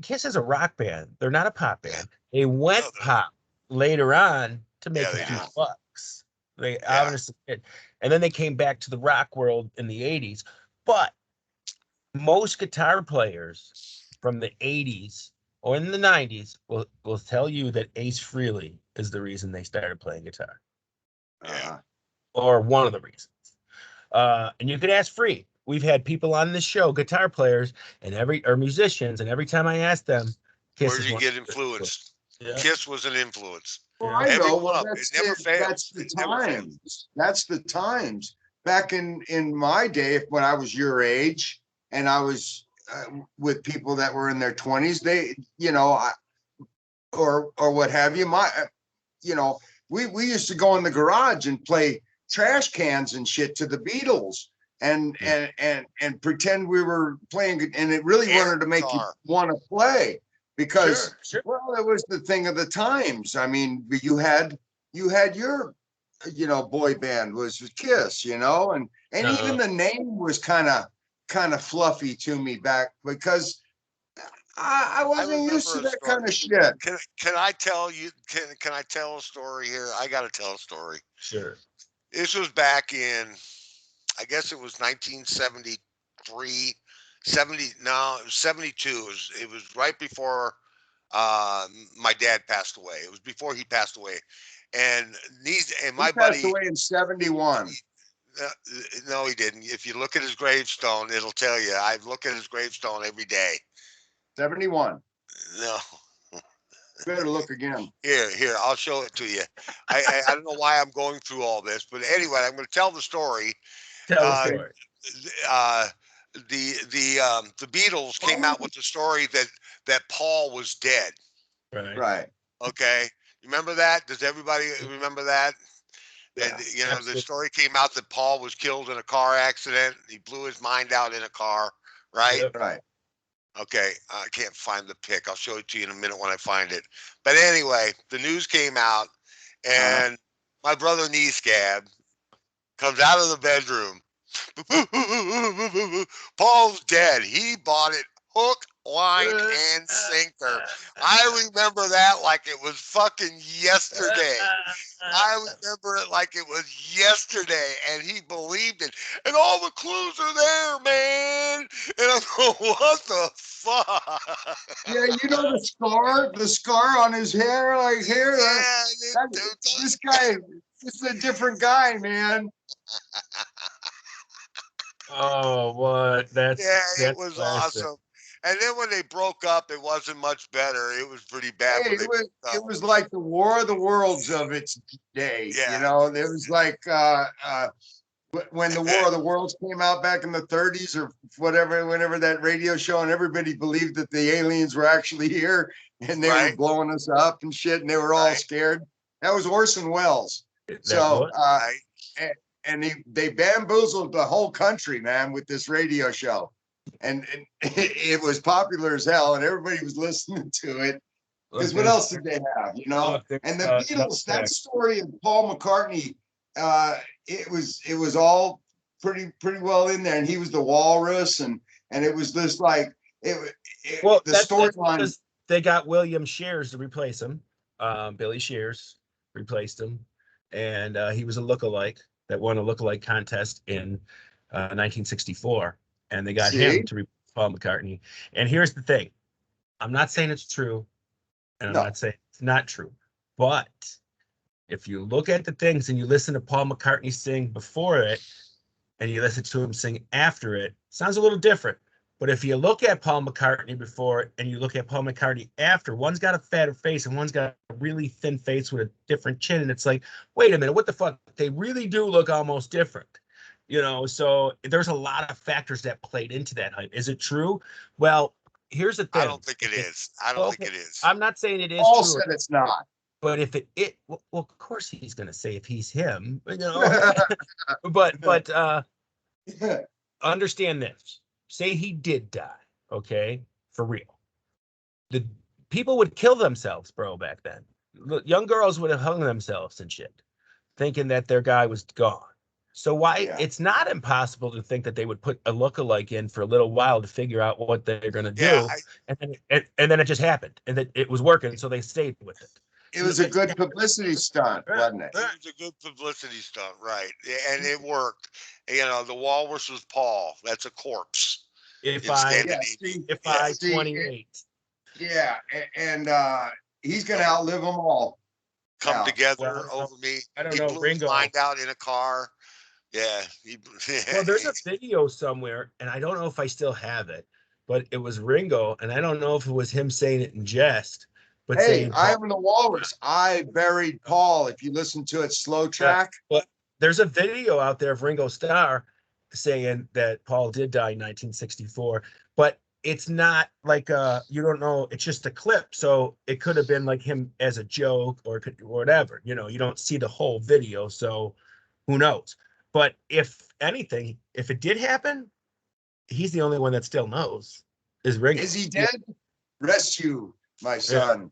Speaker 2: Kiss is a rock band. They're not a pop
Speaker 1: Yeah.
Speaker 2: band. They went
Speaker 1: No,
Speaker 2: pop later on to make
Speaker 1: they
Speaker 2: a few
Speaker 1: did.
Speaker 2: bucks. They
Speaker 1: Yeah.
Speaker 2: obviously did. And then they came back to the rock world in the 80s. But most guitar players from the 80s or in the 90s will tell you that Ace Frehley is the reason they started playing guitar,
Speaker 1: Yeah.
Speaker 2: or one of the reasons. And you could ask Free. We've had people on this show, guitar players or musicians, and every time I ask them, Kiss
Speaker 1: Where
Speaker 2: is
Speaker 1: did you
Speaker 2: one.
Speaker 1: get influenced?
Speaker 2: Yeah.
Speaker 1: Kiss was an influence.
Speaker 3: Well,
Speaker 2: Yeah.
Speaker 3: I
Speaker 1: Every
Speaker 3: know.
Speaker 1: one
Speaker 3: Well,
Speaker 1: of them. It never fails.
Speaker 3: that's the
Speaker 1: It never fails.
Speaker 3: times. That's the times. Back in my day, when I was your age, and I was with people that were in their 20s, they, or what have you. We used to go in the garage and play trash cans and shit to the Beatles, and pretend we were playing, and it really
Speaker 1: Air
Speaker 3: wanted to make you
Speaker 1: guitar.
Speaker 3: want to play because,
Speaker 2: Sure.
Speaker 3: well, it was the thing of the times. I mean, you had your, boy band was Kiss, and even the name was kind of fluffy to me back because I
Speaker 1: I
Speaker 3: wasn't used
Speaker 1: remember
Speaker 3: to
Speaker 1: a
Speaker 3: that
Speaker 1: story.
Speaker 3: kind of shit.
Speaker 1: Can I tell you? Can I tell a story here? I got to tell a story.
Speaker 2: Sure.
Speaker 1: This was back in, I guess it was 1973, 70. No, it was 72. It was right before my dad passed away. It was before he passed away, and
Speaker 3: He
Speaker 1: my
Speaker 3: passed
Speaker 1: buddy.
Speaker 3: away in 71.
Speaker 1: Uh, no, he didn't. If you look at his gravestone, it'll tell you. I look at his gravestone every day.
Speaker 3: 71.
Speaker 1: No,
Speaker 3: Better look again.
Speaker 1: here, I'll show it to you. I don't know why I'm going through all this, but anyway, I'm going to tell the story.
Speaker 2: Tell the
Speaker 1: Uh,
Speaker 2: story.
Speaker 1: uh, the Beatles came out with the story that Paul was dead.
Speaker 2: Right.
Speaker 3: Right.
Speaker 1: Okay, you remember that? Does everybody remember that? And
Speaker 3: Yeah.
Speaker 1: the story came out that Paul was killed in a car accident. He blew his mind out in a car, right?
Speaker 2: Yep.
Speaker 3: Right.
Speaker 1: Okay, I can't find the pic. I'll show it to you in a minute when I find it. But anyway, the news came out, and my brother Scab comes out of the bedroom. Paul's dead. He bought it hook, line, and sinker. I remember that like it was fucking yesterday. I remember it like it was yesterday, and he believed it. And all the clues are there, man. And I'm going, what the fuck?
Speaker 3: Yeah, the scar on his hair, like here.
Speaker 1: Yeah,
Speaker 3: This guy, this is a different guy, man.
Speaker 2: Oh, what? That's
Speaker 1: it was
Speaker 2: classic.
Speaker 1: awesome. And then when they broke up, it wasn't much better. It was pretty bad
Speaker 3: Hey,
Speaker 1: when they broke
Speaker 3: it
Speaker 1: up.
Speaker 3: was like the War of the Worlds of its day.
Speaker 1: Yeah.
Speaker 3: It was like when the War of the Worlds came out back in the 30s or whatever, whenever that radio show, and everybody believed that the aliens were actually here and they were blowing us up and shit, and they were all scared. That was Orson Welles. So, and they bamboozled the whole country, man, with this radio show, and it was popular as hell, and everybody was listening to it. Because what else did they have, And the Beatles, that story of Paul McCartney, it was all pretty well in there, and he was the walrus, and it was this like the storyline.
Speaker 2: They got William Shears to replace him. Billy Shears replaced him, and he was a lookalike that won a lookalike contest in 1964, and they got him to replace Paul McCartney. And here's the thing: I'm not saying it's true, and I'm not saying it's not true, but if you look at the things and you listen to Paul McCartney sing before it, and you listen to him sing after it, sounds a little different. But if you look at Paul McCartney before it and you look at Paul McCartney after, one's got a fatter face and one's got a really thin face with a different chin. And it's like, wait a minute, what the fuck? They really do look almost different. So there's a lot of factors that played into that hype. Is it true? Well, here's the thing.
Speaker 1: I don't think it is. I don't think it is.
Speaker 2: I'm not saying it is
Speaker 3: Paul
Speaker 2: true.
Speaker 3: said it's not.
Speaker 2: But if well, of course he's going to say if he's him, but understand this. Say he did die, okay? For real. The people would kill themselves, bro, back then. Young girls would have hung themselves and shit. thinking that their guy was gone. So why
Speaker 3: Yeah.
Speaker 2: it's not impossible to think that they would put a lookalike in for a little while to figure out what they're going to
Speaker 1: Yeah,
Speaker 2: do, and then it just happened, and that it was working, so they stayed with it.
Speaker 3: It was a good publicity stunt,
Speaker 2: Right,
Speaker 3: wasn't it?
Speaker 1: it was a good publicity stunt, right? And it worked. The walrus was Paul. That's a corpse
Speaker 2: If
Speaker 1: in
Speaker 2: I
Speaker 3: Yeah.
Speaker 1: Scandinavia.
Speaker 3: See,
Speaker 2: if
Speaker 1: Yeah,
Speaker 2: I
Speaker 3: see,
Speaker 2: 28,
Speaker 3: yeah, and he's gonna outlive them all.
Speaker 1: come
Speaker 3: Now,
Speaker 1: together
Speaker 2: well,
Speaker 1: over me.
Speaker 2: I don't
Speaker 1: He
Speaker 2: know,
Speaker 1: blew his
Speaker 2: Ringo.
Speaker 1: mind out in a car. Yeah,
Speaker 2: Well, there's a video somewhere, and I don't know if I still have it, but it was Ringo, and I don't know if it was him saying it in jest, but
Speaker 3: hey,
Speaker 2: saying
Speaker 3: I
Speaker 2: Paul.
Speaker 3: am the walrus. I buried Paul. If you listen to it slow track,
Speaker 2: But there's a video out there of Ringo Starr saying that Paul did die in 1964, but it's not like you don't know, it's just a clip, so it could have been like him as a joke or whatever. You don't see the whole video, so who knows? But if anything, if it did happen, he's the only one that still knows is Ringo.
Speaker 3: is he dead? Rest you, my
Speaker 2: Yeah.
Speaker 3: son.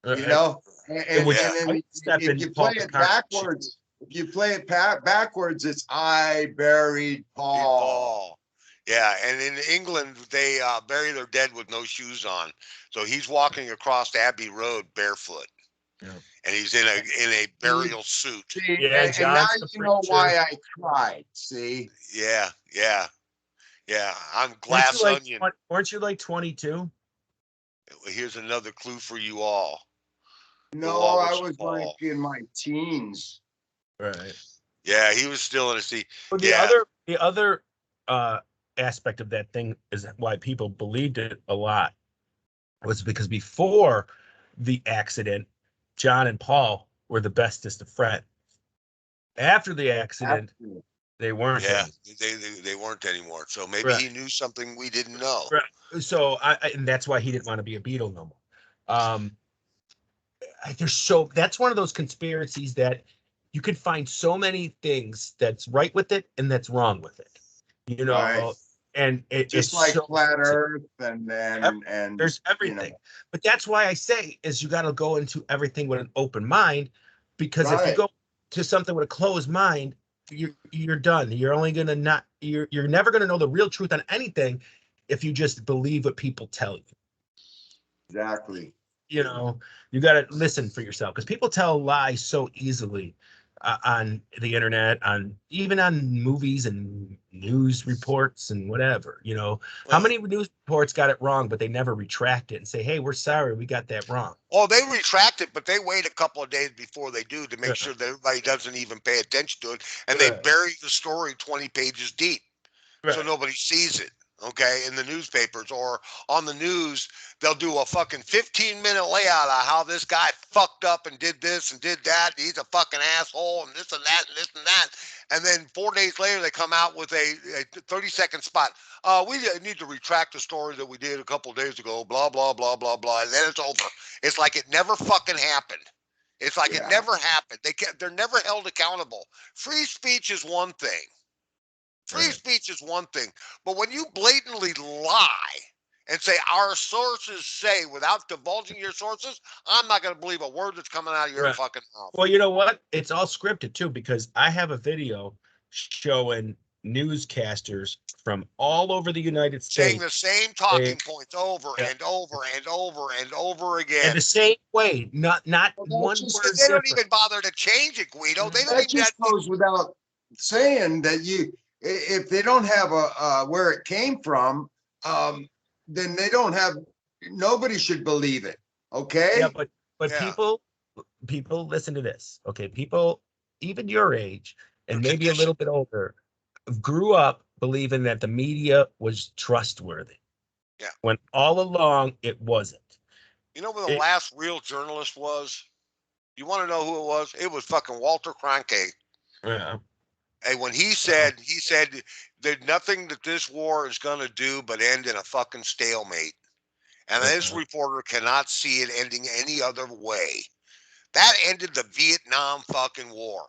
Speaker 3: You
Speaker 2: Uh,
Speaker 3: know,
Speaker 2: it was
Speaker 1: Yeah.
Speaker 3: and then
Speaker 2: step
Speaker 3: if
Speaker 2: in
Speaker 3: you
Speaker 2: Paul
Speaker 3: play it
Speaker 2: McCartney.
Speaker 3: backwards, if you play it backwards, it's I buried Paul.
Speaker 1: Paul. Yeah, and in England they bury their dead with no shoes on. So he's walking across Abbey Road barefoot,
Speaker 2: Yeah,
Speaker 1: and he's in a
Speaker 3: See,
Speaker 1: burial suit.
Speaker 3: see,
Speaker 2: yeah,
Speaker 3: and now
Speaker 2: John's the
Speaker 3: you know
Speaker 2: preacher.
Speaker 3: why I cried. See,
Speaker 1: Yeah, yeah, yeah. I'm
Speaker 2: Weren't you
Speaker 1: Glass
Speaker 2: like
Speaker 1: Onion.
Speaker 2: weren't you like 22?
Speaker 1: Here's another clue for you all. The
Speaker 3: no, I
Speaker 1: Walrus
Speaker 3: was like
Speaker 1: Paul.
Speaker 3: in my teens.
Speaker 2: Right.
Speaker 1: Yeah, he was still in a seat.
Speaker 2: Well,
Speaker 1: Yeah,
Speaker 2: the other uh aspect of that thing is why people believed it a lot was because before the accident, John and Paul were the bestest of friends. After the accident,
Speaker 3: Absolutely.
Speaker 2: they weren't
Speaker 1: yeah.
Speaker 2: any.
Speaker 1: They weren't anymore. So maybe
Speaker 2: Right.
Speaker 1: he knew something we didn't know.
Speaker 2: Right. So and that's why he didn't want to be a Beatle no more. Um, that's one of those conspiracies that you can find so many things that's right with it and that's wrong with it. You
Speaker 3: Right.
Speaker 2: know, and
Speaker 3: Just
Speaker 2: it's
Speaker 3: like
Speaker 2: so
Speaker 3: flat Earth
Speaker 2: Yep,
Speaker 3: and
Speaker 2: there's everything. But that's why I say is you got to go into everything with an open mind, because if you
Speaker 3: right.
Speaker 2: go to something with a closed mind, you're done. You're only gonna not you're never gonna know the real truth on anything if you just believe what people tell you.
Speaker 3: Exactly.
Speaker 2: You know, you got to listen for yourself because people tell lies so easily on the internet, on even on movies and news reports and whatever. How
Speaker 1: Well,
Speaker 2: many news reports got it wrong, but they never retract it and say, "Hey, we're sorry, we got that wrong."
Speaker 1: oh, they retract it, but they wait a couple of days before they do to make
Speaker 2: Right.
Speaker 1: sure that everybody doesn't even pay attention to it, and they
Speaker 2: Right.
Speaker 1: bury the story 20 pages deep, so
Speaker 2: Right.
Speaker 1: nobody sees it. Okay, in the newspapers or on the news, they'll do a fucking 15-minute layout of how this guy fucked up and did this and did that. And he's a fucking asshole and this and that and this and that. And then 4 days later, they come out with a 30-second spot. We need to retract the story that we did a couple of days ago. Blah blah blah blah blah. And then it's over. It's like it never fucking happened. It's like it
Speaker 3: Yeah.
Speaker 1: never happened. They're never held accountable. Free speech is one thing. Free
Speaker 2: Right.
Speaker 1: speech is one thing, but when you blatantly lie and say our sources say without divulging your sources, I'm not going to believe a word that's coming out of your
Speaker 2: Right.
Speaker 1: fucking mouth.
Speaker 2: Well, you know what? It's all scripted too, because I have a video showing newscasters from all over the United
Speaker 1: Saying the
Speaker 2: States.
Speaker 1: same
Speaker 2: They,
Speaker 1: talking points over
Speaker 2: yeah,
Speaker 1: and over and over and over
Speaker 2: and
Speaker 1: again.
Speaker 2: the same way, not
Speaker 3: Well,
Speaker 2: one
Speaker 1: And
Speaker 2: word
Speaker 1: they don't
Speaker 2: different.
Speaker 1: even bother to change it, Guido. They don't
Speaker 3: That
Speaker 1: even have
Speaker 3: just goes without saying that if they don't have where it came from, then they don't have. Nobody should believe it.
Speaker 2: Yeah,
Speaker 3: Okay.
Speaker 2: but
Speaker 1: yeah,
Speaker 2: people listen to this. Okay, people even your age
Speaker 1: they're
Speaker 2: and maybe a little
Speaker 1: conditioned.
Speaker 2: bit older grew up believing that the media was trustworthy
Speaker 1: Yeah.
Speaker 2: when all along it wasn't.
Speaker 1: You know who the
Speaker 2: It,
Speaker 1: last real journalist was? You want to know who it was? It was fucking Walter Cronkite.
Speaker 2: yeah,
Speaker 1: And when
Speaker 2: well,
Speaker 1: he said there's nothing that this war is going to do but end in a fucking stalemate. And this
Speaker 2: uh,
Speaker 1: reporter cannot see it ending any other way. That ended the Vietnam fucking war.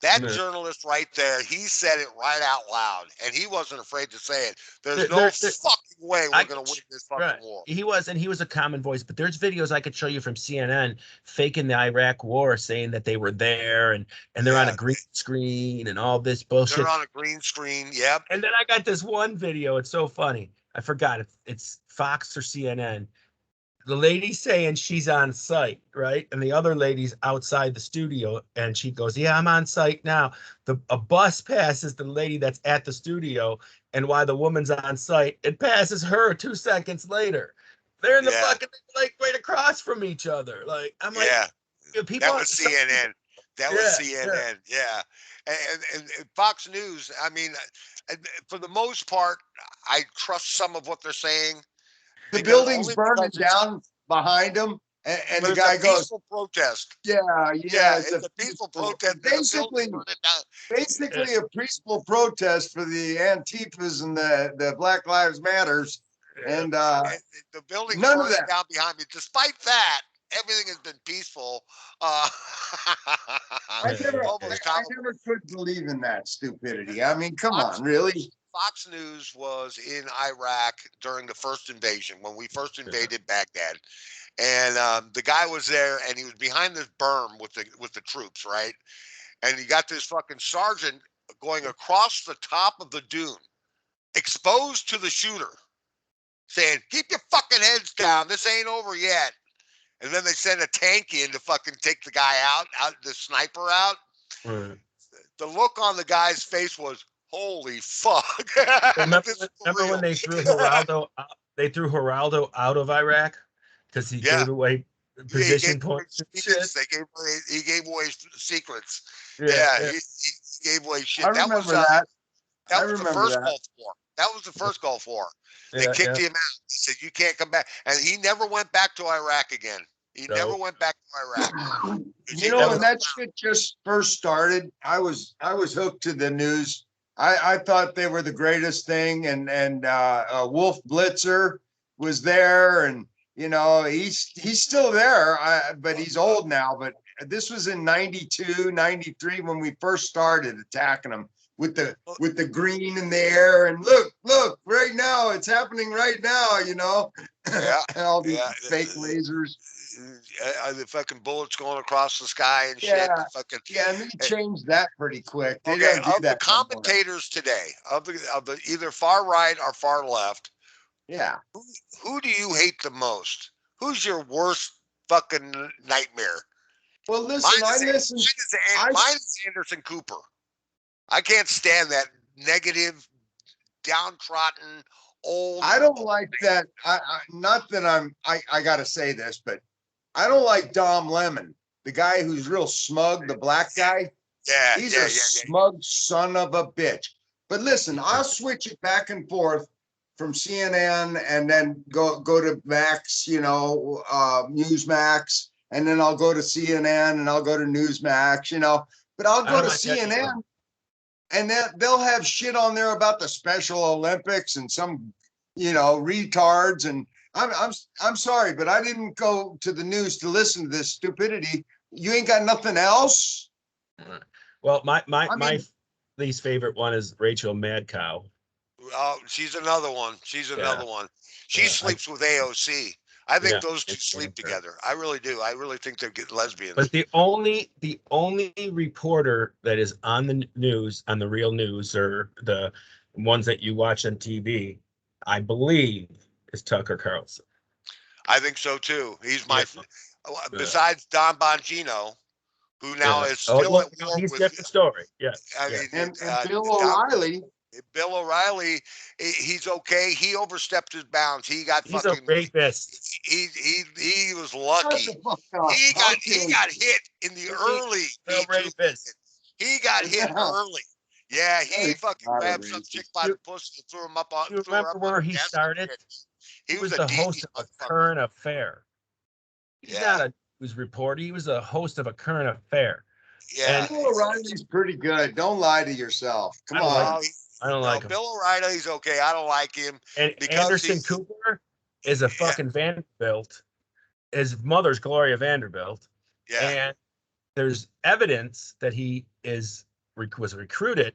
Speaker 1: That journalist right there, he said it right out loud, and he wasn't afraid to say it. There's no
Speaker 2: There,
Speaker 1: fucking way
Speaker 2: I
Speaker 1: we're gonna win this fucking
Speaker 2: right.
Speaker 1: war.
Speaker 2: He was a common voice, but there's videos I could show you from CNN faking the Iraq war, saying that they were there and they're on a
Speaker 1: Yeah,
Speaker 2: green screen and all this
Speaker 1: they're
Speaker 2: bullshit.
Speaker 1: on a green screen. Yep.
Speaker 2: And then I got this one video. It's so funny. I forgot it's Fox or CNN. The lady saying she's on site, right? And the other lady's outside the studio, and she goes, "Yeah, I'm on site now." A bus passes the lady that's at the studio, and while the woman's on site, it passes her 2 seconds later. They're in the
Speaker 1: Yeah.
Speaker 2: fucking like right across from each other. Like I'm like,
Speaker 1: Yeah.
Speaker 2: people.
Speaker 1: That was CNN. That was
Speaker 2: Yeah, yeah.
Speaker 1: CNN. Yeah. And Fox News. I mean, for the most part, I trust some of what they're saying
Speaker 3: The
Speaker 1: because
Speaker 3: building's
Speaker 1: only
Speaker 3: burning
Speaker 1: because it's
Speaker 3: down behind him, and
Speaker 1: but
Speaker 3: the
Speaker 1: it's a
Speaker 3: guy goes,
Speaker 1: peaceful protest.
Speaker 3: "Yeah,
Speaker 1: Yeah,
Speaker 3: yeah, it's
Speaker 1: it's a peaceful protest, and the building's
Speaker 3: basically
Speaker 1: burning down.
Speaker 3: basically a peaceful protest for the Antifas and the Black Lives Matters,
Speaker 2: Yeah.
Speaker 3: and
Speaker 1: And the building's
Speaker 3: none of
Speaker 1: burning
Speaker 3: that.
Speaker 1: down behind me. Despite that, everything has been peaceful. Uh, almost
Speaker 3: I
Speaker 1: comical.
Speaker 3: never could believe in that stupidity. I mean, come
Speaker 1: Fox
Speaker 3: on, really?
Speaker 1: Fox News was in Iraq during the first invasion when we first invaded Baghdad, and the guy was there, and he was behind this berm with the troops, right? And you got this fucking sergeant going across the top of the dune, exposed to the shooter, saying, "Keep your fucking heads down. This ain't over yet." And then they send a tank in to fucking take the guy out the sniper out.
Speaker 2: Right.
Speaker 1: The look on the guy's face was, "Holy fuck,
Speaker 2: Remember,
Speaker 1: this is for
Speaker 2: remember when
Speaker 1: real."
Speaker 2: they threw Geraldo? They threw Geraldo out of Iraq because he
Speaker 1: Yeah,
Speaker 2: gave away
Speaker 1: yeah, he gave
Speaker 2: position
Speaker 1: away
Speaker 2: points and
Speaker 1: secrets.
Speaker 2: shit.
Speaker 1: He gave away secrets.
Speaker 2: Yeah,
Speaker 1: Yeah,
Speaker 2: yeah,
Speaker 1: he gave away
Speaker 3: I
Speaker 1: shit.
Speaker 3: remember that. I
Speaker 1: That was the
Speaker 3: remember
Speaker 1: first
Speaker 3: that.
Speaker 1: Gulf War. That was the first Gulf War. They
Speaker 2: yeah,
Speaker 1: kicked
Speaker 2: yeah.
Speaker 1: him out. They said, "You can't come back," and he never went back to Iraq again. He never
Speaker 2: So
Speaker 1: went back to Iraq because
Speaker 3: You
Speaker 1: he
Speaker 3: know,
Speaker 2: that
Speaker 1: was
Speaker 3: when
Speaker 2: was
Speaker 3: that shit just first started, I was hooked to the news. I thought they were the greatest thing, and Wolf Blitzer was there, and he's still there, but he's old now. But this was in 92, 93 when we first started attacking them with the green in the air, and look, right now it's happening right now,
Speaker 1: yeah,
Speaker 3: and all these
Speaker 1: yeah.
Speaker 3: fake lasers.
Speaker 1: The fucking bullets going across the sky and shit.
Speaker 3: Yeah,
Speaker 1: The fucking
Speaker 3: yeah, and they
Speaker 1: eh,
Speaker 3: changed that pretty quick. They
Speaker 1: okay.
Speaker 3: don't do
Speaker 1: Of the
Speaker 3: that no more.
Speaker 1: commentators today, of the either far right or far left,
Speaker 3: Yeah.
Speaker 1: who, who do you hate the most? Who's your worst fucking nightmare?
Speaker 3: Well, listen, I
Speaker 1: Mine is Anderson Cooper. I can't stand that negative, downtrodden, old.
Speaker 3: I don't like that. Not that I gotta say this, but I don't like Dom Lemon, the guy who's real smug, the black guy.
Speaker 1: Yeah,
Speaker 3: He's
Speaker 1: yeah,
Speaker 3: a
Speaker 1: yeah,
Speaker 3: smug son of a bitch. But listen, I'll switch it back and forth from CNN and then go to Max, Newsmax, and then I'll go to CNN and I'll go to Newsmax, But I'll
Speaker 2: I
Speaker 3: go
Speaker 2: don't
Speaker 3: to
Speaker 2: like that either.
Speaker 3: CNN and they'll have shit on there about the Special Olympics and some, retards. And I'm sorry, but I didn't go to the news to listen to this stupidity. You ain't got nothing else.
Speaker 2: Well, my
Speaker 3: I mean,
Speaker 2: least favorite one is Rachel Mad Cow.
Speaker 1: Oh, she's another one. She's
Speaker 2: Yeah,
Speaker 1: another one. She
Speaker 2: yeah,
Speaker 1: sleeps with AOC. I think
Speaker 2: yeah.
Speaker 1: those two
Speaker 2: Can't
Speaker 1: sleep
Speaker 2: stand her.
Speaker 1: together. I really do. I really think they're lesbians.
Speaker 2: But the only reporter that is on the news, on the real news, or the ones that you watch on TV, I believe, is Tucker Carlson.
Speaker 1: I think so too. He's
Speaker 2: Yeah,
Speaker 1: my besides Don Bongino, who now
Speaker 2: yeah.
Speaker 1: is
Speaker 2: Oh,
Speaker 1: still
Speaker 2: well,
Speaker 1: at
Speaker 2: no,
Speaker 1: war
Speaker 2: he's a
Speaker 1: with.
Speaker 2: different story. Yes,
Speaker 1: I
Speaker 2: yeah.
Speaker 1: mean,
Speaker 3: and Bill
Speaker 1: Don,
Speaker 3: O'Reilly,
Speaker 1: Bill O'Reilly, he's okay. He overstepped his bounds. He got
Speaker 2: He's a
Speaker 1: fucking.
Speaker 2: rapist.
Speaker 1: He was
Speaker 3: shut
Speaker 1: lucky.
Speaker 3: the fuck up.
Speaker 1: He
Speaker 3: Okay.
Speaker 1: got hit in the early
Speaker 2: A
Speaker 1: Me Too movement.
Speaker 2: rapist.
Speaker 1: He got hit early. Yeah, he fucking
Speaker 3: Not a
Speaker 1: grabbed some chick
Speaker 3: racist.
Speaker 1: by the
Speaker 2: You,
Speaker 1: pussy and threw him up on
Speaker 2: you
Speaker 1: threw her
Speaker 2: remember
Speaker 1: up on
Speaker 2: where
Speaker 1: the
Speaker 2: he
Speaker 1: desk and
Speaker 2: started?
Speaker 1: shit.
Speaker 2: He
Speaker 1: He was
Speaker 2: was
Speaker 1: a
Speaker 2: the
Speaker 1: devious
Speaker 2: host of a
Speaker 1: motherfucker.
Speaker 2: current affair. He's
Speaker 1: Yeah,
Speaker 2: not a news reporter. He was a host of a current affair.
Speaker 1: yeah.
Speaker 2: And
Speaker 3: Bill O'Reilly's pretty good. Don't lie to yourself. Come
Speaker 2: I don't like
Speaker 3: on.
Speaker 1: No,
Speaker 2: him. I don't like him.
Speaker 1: Bill O'Reilly's okay. I don't like him
Speaker 2: And
Speaker 1: because
Speaker 2: Anderson
Speaker 1: he's
Speaker 2: Cooper is a
Speaker 1: yeah,
Speaker 2: fucking Vanderbilt. His mother's Gloria Vanderbilt.
Speaker 1: yeah.
Speaker 2: And there's evidence that he was recruited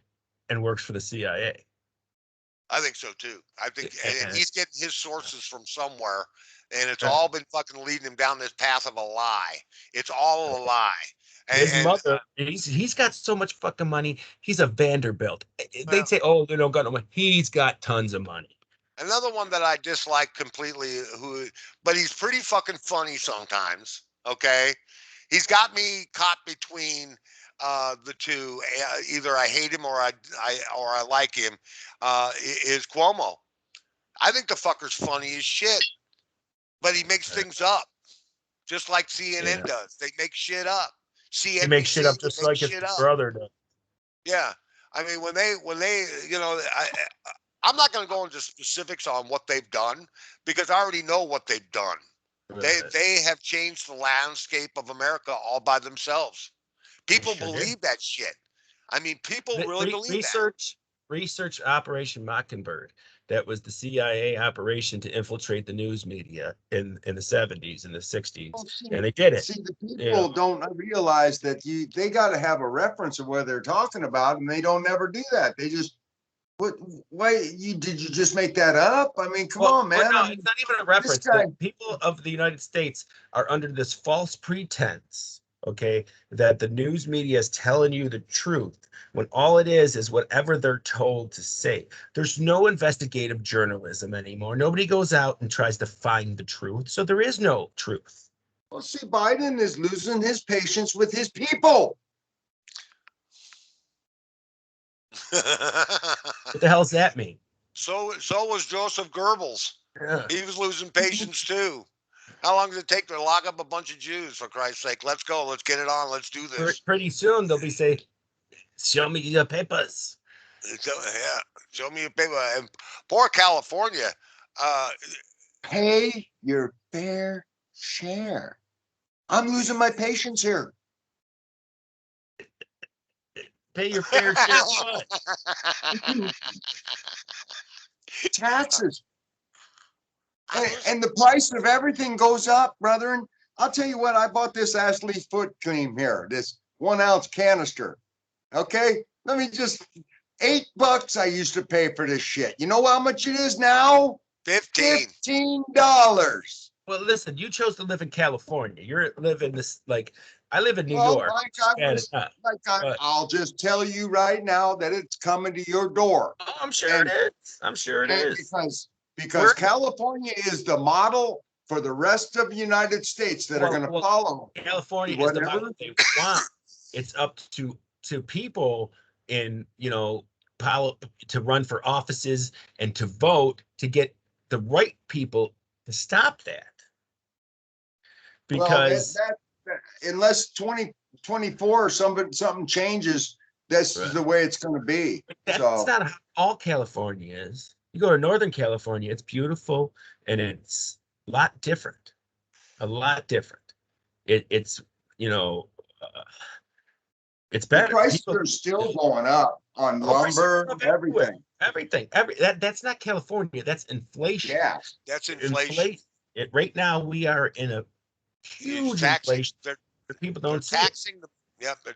Speaker 2: and works for the CIA.
Speaker 1: I think so too. I think, and
Speaker 2: And,
Speaker 1: he's getting his sources from somewhere, and it's all been fucking leading him down this path of a lie. It's all a lie.
Speaker 2: his
Speaker 1: And
Speaker 2: mother, he's got so much fucking money. He's a Vanderbilt.
Speaker 1: well,
Speaker 2: They'd say, "Oh, they don't got no money." He's got tons of money.
Speaker 1: another one that I dislike completely, but he's pretty fucking funny sometimes. Okay, he's got me caught between the two. Either I hate him or I like him. Is Cuomo? I think the fucker's funny as shit, but he makes things up, just like CNN
Speaker 2: Yeah,
Speaker 1: does. They make shit up.
Speaker 2: he makes shit
Speaker 1: CNBC,
Speaker 2: up
Speaker 1: they
Speaker 2: just
Speaker 1: make
Speaker 2: like his
Speaker 1: shit up.
Speaker 2: brother does.
Speaker 1: Yeah, I mean when they I'm not going to go into specifics on what they've done because I already know what they've done. They have changed the landscape of America all by themselves. People
Speaker 2: Sure did.
Speaker 1: believe that shit. I mean, people really believe that.
Speaker 2: Research Operation Mockingbird. That was the CIA operation to infiltrate the news media in the 70s and the 60s,
Speaker 3: Well,
Speaker 2: and they did it.
Speaker 3: see, the
Speaker 2: You know,
Speaker 3: people don't realize that they got to have a reference of what they're talking about, and they don't never do that. They just what? Why did you just make that up? I mean, come on, man.
Speaker 2: no,
Speaker 3: I mean,
Speaker 2: it's not even a
Speaker 3: this
Speaker 2: reference.
Speaker 3: guy.
Speaker 2: The people of the United States are under this false pretense, okay, that the news media is telling you the truth when all it is whatever they're told to say. There's no investigative journalism anymore. Nobody goes out and tries to find the truth, so there is no truth.
Speaker 3: Well, see, Biden is losing his patience with his people.
Speaker 2: What the hell does that mean?
Speaker 1: So was Joseph Goebbels.
Speaker 2: Yeah.
Speaker 1: He was losing patience too. How long does it take to lock up a bunch of Jews? For Christ's sake, let's go. Let's get it on. Let's do this.
Speaker 2: Pretty soon they'll be saying, "Show me your papers."
Speaker 1: Yeah, show me your paper. And poor California.
Speaker 3: Pay your fair share. I'm losing my patience here.
Speaker 2: Pay your fair share. What?
Speaker 3: Taxes. And the price of everything goes up, brethren. I'll tell you what, I bought this Ashley foot cream here, this 1 ounce canister. Okay, let me just $8 I used to pay for this shit. You know how much it is now?
Speaker 1: 15.
Speaker 3: $15.
Speaker 2: Well, listen, you chose to live in California. You're living this like I live in New
Speaker 3: Well,
Speaker 2: York.
Speaker 3: I'll just tell you right now that it's coming to your door.
Speaker 2: Oh, I'm sure it is. I'm sure it is.
Speaker 3: Because California is the model for the rest of the United States that are going to follow.
Speaker 2: California is the model they want. It's up to people in to run for offices and to vote to get the right people to stop that. Because
Speaker 3: unless 2024 or something changes, that's the way it's going to be.
Speaker 2: That's not how all California is. You go to Northern California, it's beautiful and it's a lot different. It's it's better.
Speaker 3: The prices are still going up on lumber, everything.
Speaker 2: That's not California. That's inflation.
Speaker 3: Yeah,
Speaker 1: that's inflation.
Speaker 2: Right now, we are in a huge inflation. People don't see
Speaker 1: taxing it. They're